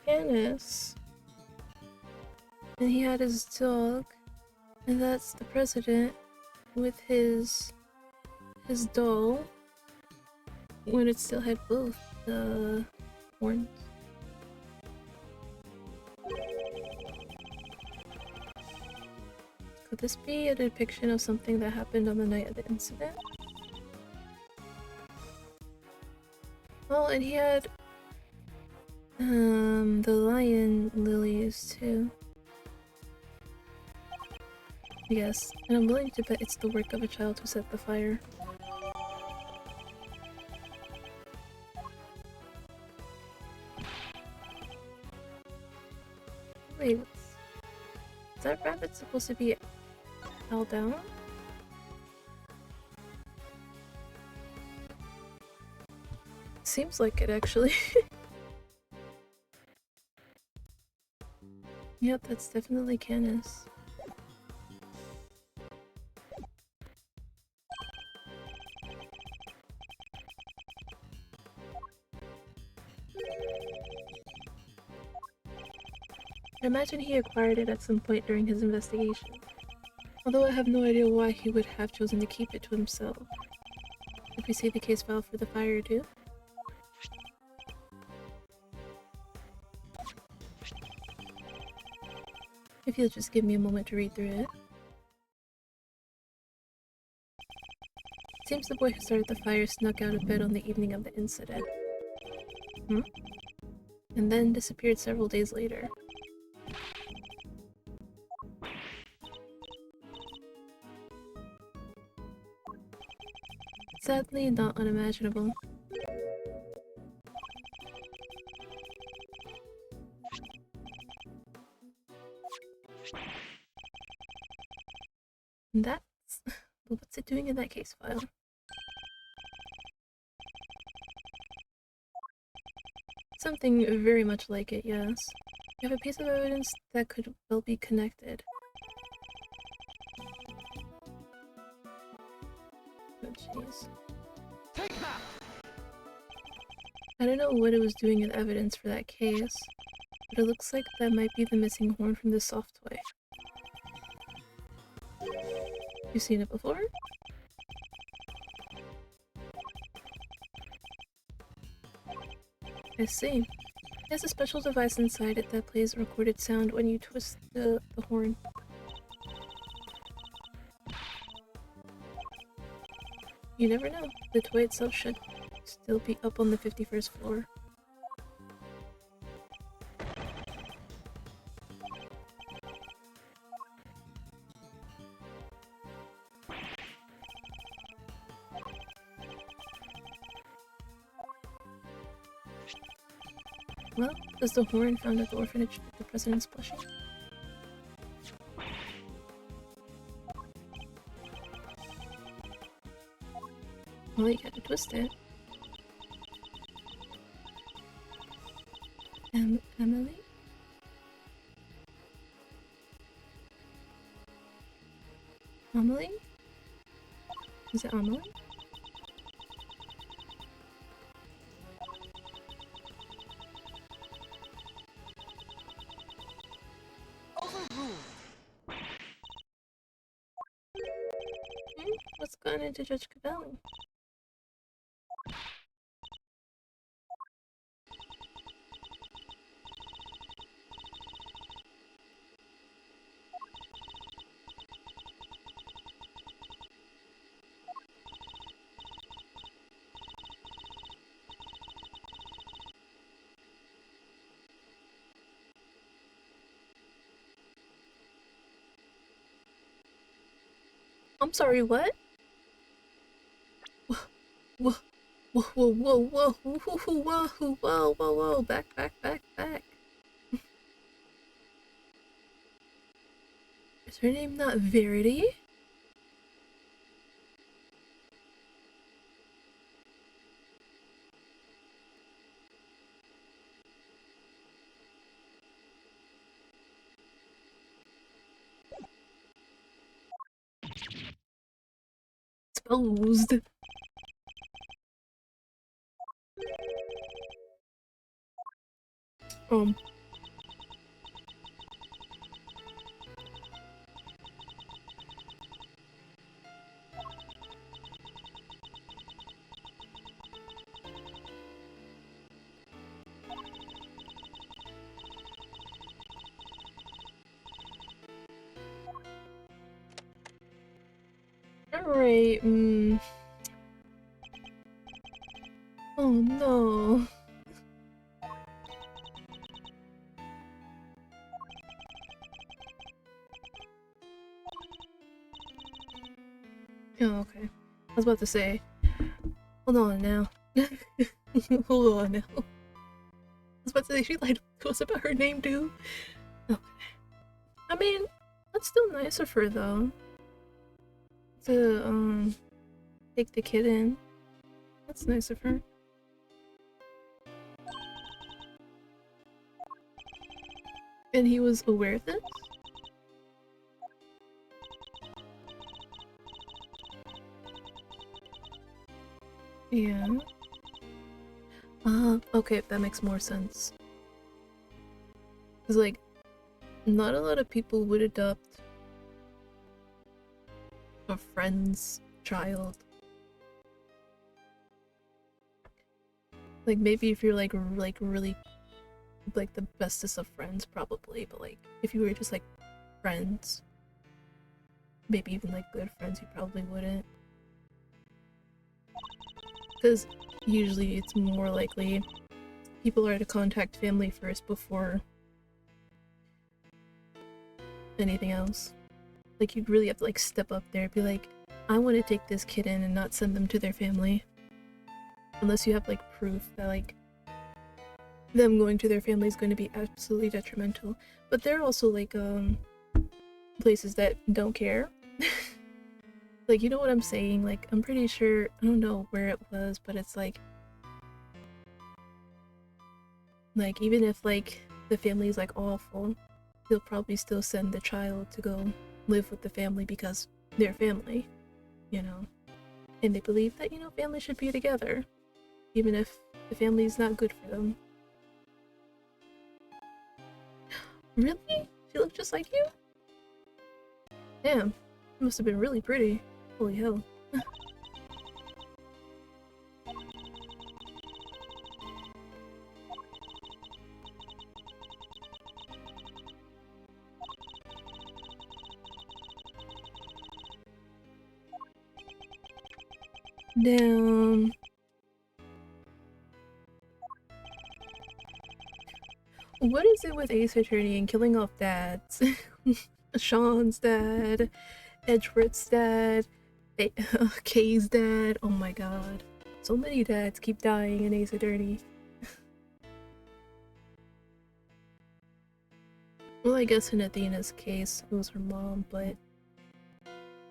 Canis. And he had his dog, and that's the president with his doll, when it still had both the horns. this be a depiction of something that happened on the night of the incident? Oh, and he had the lion lilies too. Yes, and I'm willing to bet it's the work of a child who set the fire. Wait, is that rabbit supposed to be held down? Seems like it, actually. Yep, that's definitely Canis. I imagine he acquired it at some point during his investigation. Although I have no idea why he would have chosen to keep it to himself. Did we see the case file for the fire too? If you'll just give me a moment to read through it. It seems the boy who started the fire snuck out of bed on the evening of the incident. And then disappeared several days later. Sadly, not unimaginable. And that's... But what's it doing in that case file? Something very much like it, yes. You have a piece of evidence that could well be connected. Oh jeez. Take that! I don't know what it was doing in evidence for that case, but it looks like that might be the missing horn from this soft toy. You seen it before? I see. It has a special device inside it that plays a recorded sound when you twist the horn. You never know. The toy itself should still be up on the 51st floor. Well, does the horn found at the orphanage fit the president's plushie? Well, you gotta twist it. Emily? Amelie? Is it Amelie? What's gone into Judge Cabello? I'm sorry, what? Whoa, whoa, whoa, whoa, whoa, whoa, whoa, whoa, whoa, whoa, back. Is her name not Verity? Exposed. Um. Alright, oh no. Oh, okay. I was about to say, hold on now. Hold on now. I was about to say she lied to us about her name too. Okay. I mean, that's still nice of her though. To take the kid in. That's nice of her. And he was aware of this? Yeah. Okay, that makes more sense. Cause like, not a lot of people would adopt a friend's child. Like maybe if you're like really like the bestest of friends probably, but like if you were just like friends, maybe even like good friends, you probably wouldn't. Because usually it's more likely people are to contact family first before anything else. Like you'd really have to like step up there and be like, I want to take this kid in and not send them to their family. Unless you have like proof that like them going to their family is going to be absolutely detrimental. But there are also like places that don't care. Like, you know what I'm saying? Like, I'm pretty sure, I don't know where it was, but it's like even if like the family is like awful, they'll probably still send the child to go live with the family because they're family, you know? And they believe that, you know, families should be together, even if the family is not good for them. Really? She looked just like you? Damn, she must have been really pretty. Holy hell. Damn. What is it with Ace Attorney and killing off dads? Sean's dad, Edgeworth's dad, Kay's dad. Oh my god. So many dads keep dying in Ace Attorney. Well, I guess in Athena's case, it was her mom, but...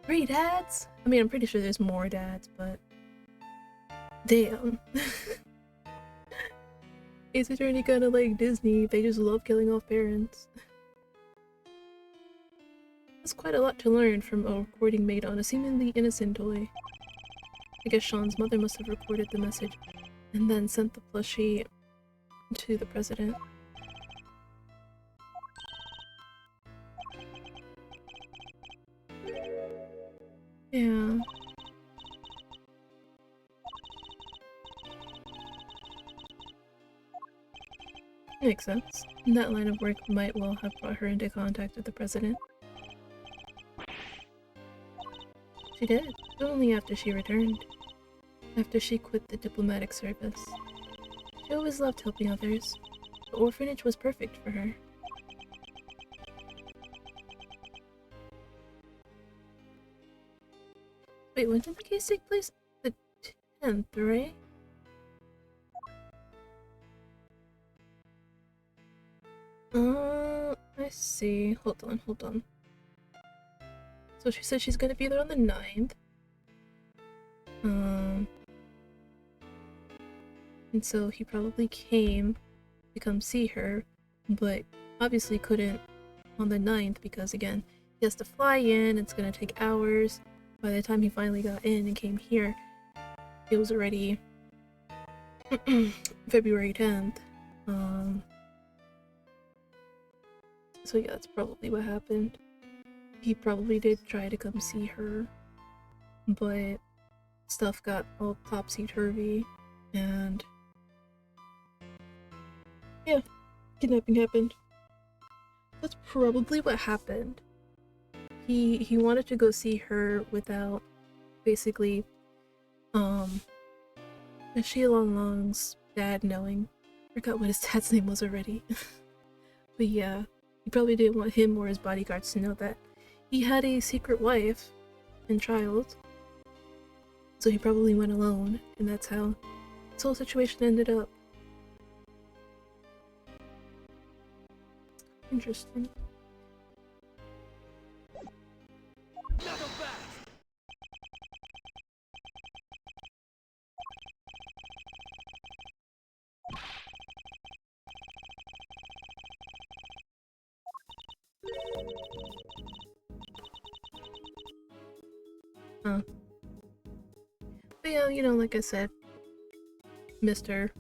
3 dads? I mean, I'm pretty sure there's more dads, but... Damn. Ace Attorney kinda like Disney, they just love killing off parents. That's quite a lot to learn from a recording made on a seemingly innocent toy. I guess Sean's mother must have recorded the message and then sent the plushie to the president. Yeah. Makes sense. That line of work might well have brought her into contact with the president. She did, but only after she returned. After she quit the diplomatic service. She always loved helping others. The orphanage was perfect for her. Wait, when did the case take place? The 10th, right? I see. Hold on. So she said she's gonna be there on the 9th. And so he probably came to come see her, but obviously couldn't on the 9th because, again, he has to fly in, it's gonna take hours. By the time he finally got in and came here, it was already February 10th. So yeah, that's probably what happened. He probably did try to come see her, but stuff got all topsy-turvy, and yeah, kidnapping happened. That's probably what happened. He wanted to go see her without basically, Xia Long's dad knowing. I forgot what his dad's name was already. But yeah, he probably didn't want him or his bodyguards to know that he had a secret wife and child. So he probably went alone, and that's how this whole situation ended up. Interesting. Never back. Huh. But yeah, you know, like I said, Mr.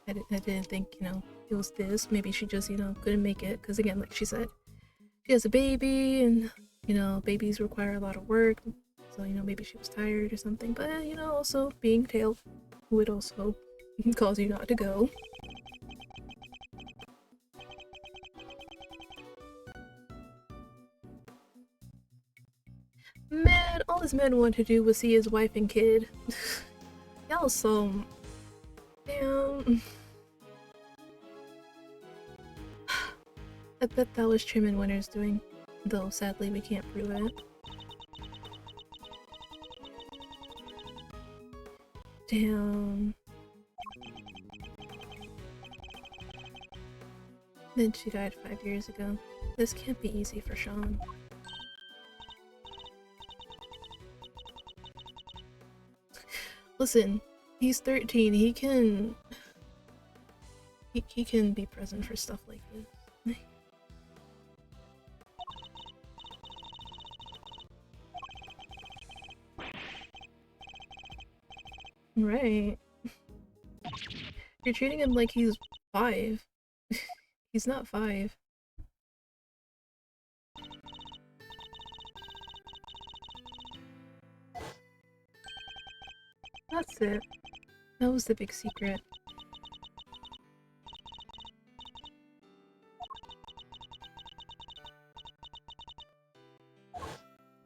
I didn't think, you know, it was this. Maybe she just, you know, couldn't make it. Because again, like she said, she has a baby and, you know, babies require a lot of work. So, you know, maybe she was tired or something. But, you know, also being Tail would also cause you not to go. Man, all this man wanted to do was see his wife and kid. That was so... Damn. I bet that was Trim and Winter's doing. Though, sadly, we can't prove it. Damn. Then she died 5 years ago. This can't be easy for Sean. Listen, he's 13. He can be present for stuff like this. Right. You're treating him like he's 5. He's not 5. That's it. That was the big secret.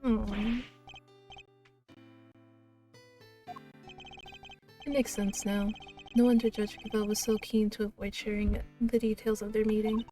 Aww. It makes sense now. No wonder Judge Cabell was so keen to avoid sharing the details of their meeting.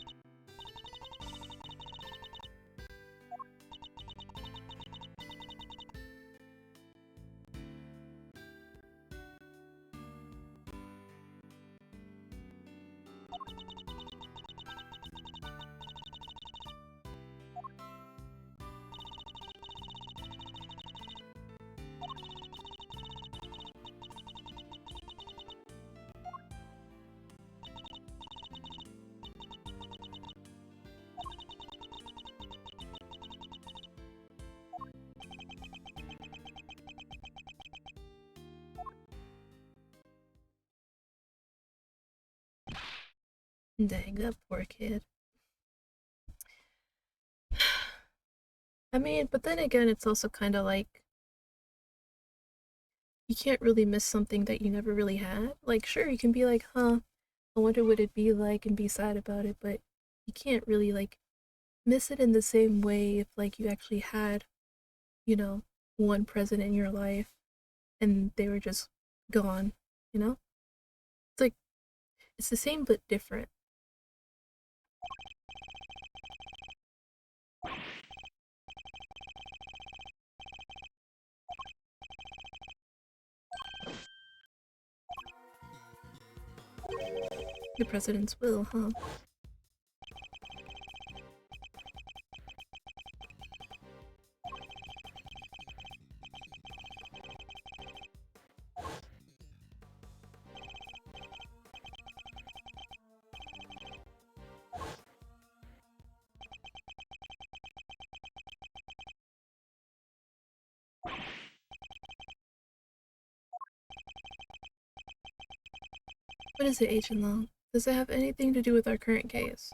Dang, that poor kid. I mean, but then again, it's also kind of like you can't really miss something that you never really had. Like, sure, you can be like, huh, I wonder what it'd be like and be sad about it, but you can't really, like, miss it in the same way if, like, you actually had, you know, one present in your life and they were just gone, you know? It's like, it's the same but different. The president's will, huh? What is it, Agent Long? Does it have anything to do with our current case?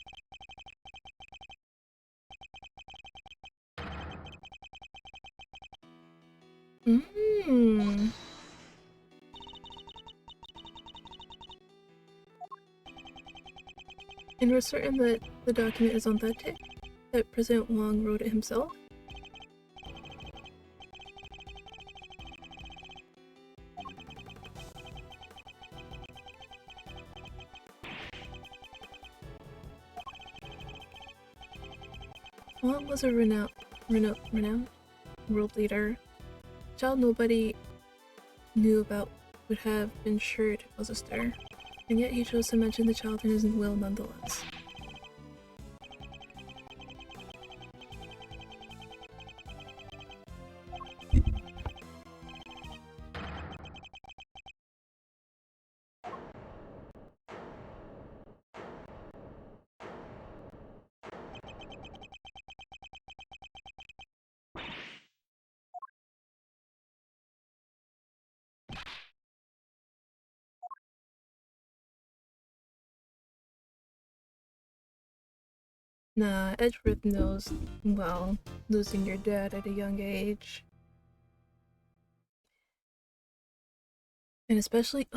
Mmm. And we're certain that the document is authentic? That President Wong wrote it himself? Juan was a renowned world leader. A child nobody knew about would have been sure it was a star, and yet he chose to mention the child in his will nonetheless. Nah, Edgeworth knows, well, losing your dad at a young age. And especially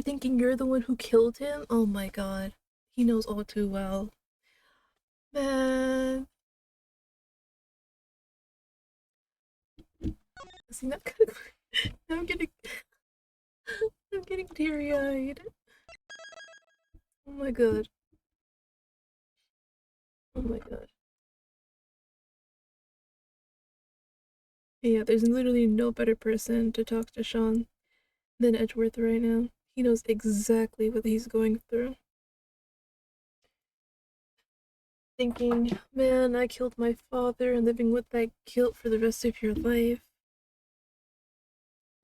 thinking you're the one who killed him? Oh my god. He knows all too well. Man. See, not gonna, I'm getting I'm getting teary-eyed. Oh my god. Oh my god. Yeah, there's literally no better person to talk to Sean than Edgeworth right now. He knows exactly what he's going through. Thinking, man, I killed my father and living with that guilt for the rest of your life.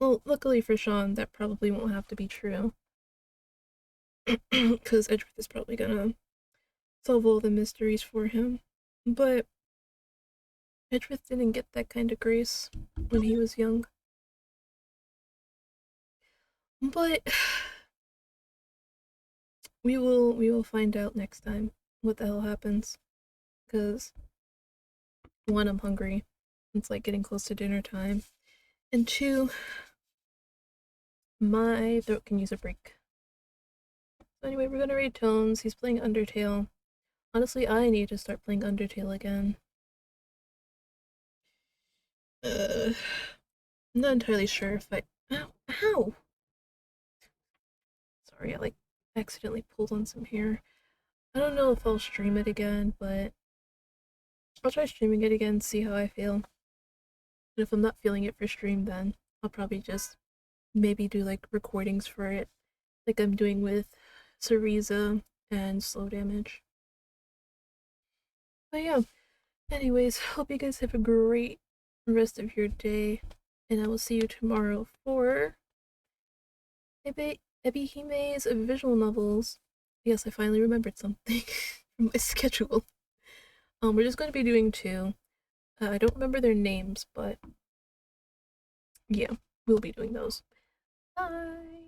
Well, luckily for Sean, that probably won't have to be true. Because Edgeworth is probably gonna solve all the mysteries for him. But Edgeworth didn't get that kind of grace when he was young. But we will find out next time what the hell happens. Cause one, I'm hungry. It's like getting close to dinner time. And two, my throat can use a break. So anyway, we're gonna read Tones. He's playing Undertale. Honestly, I need to start playing Undertale again. I'm not entirely sure if I. Ow! Ow! Sorry, I like accidentally pulled on some hair. I don't know if I'll stream it again, but I'll try streaming it again, see how I feel. And if I'm not feeling it for stream, then I'll probably just maybe do like recordings for it, like I'm doing with Cereza and Slow Damage. But yeah, anyways, hope you guys have a great rest of your day, and I will see you tomorrow for Ebihime's visual novels. Yes, I finally remembered something from my schedule. We're just going to be doing two. I don't remember their names, but yeah, we'll be doing those. Bye!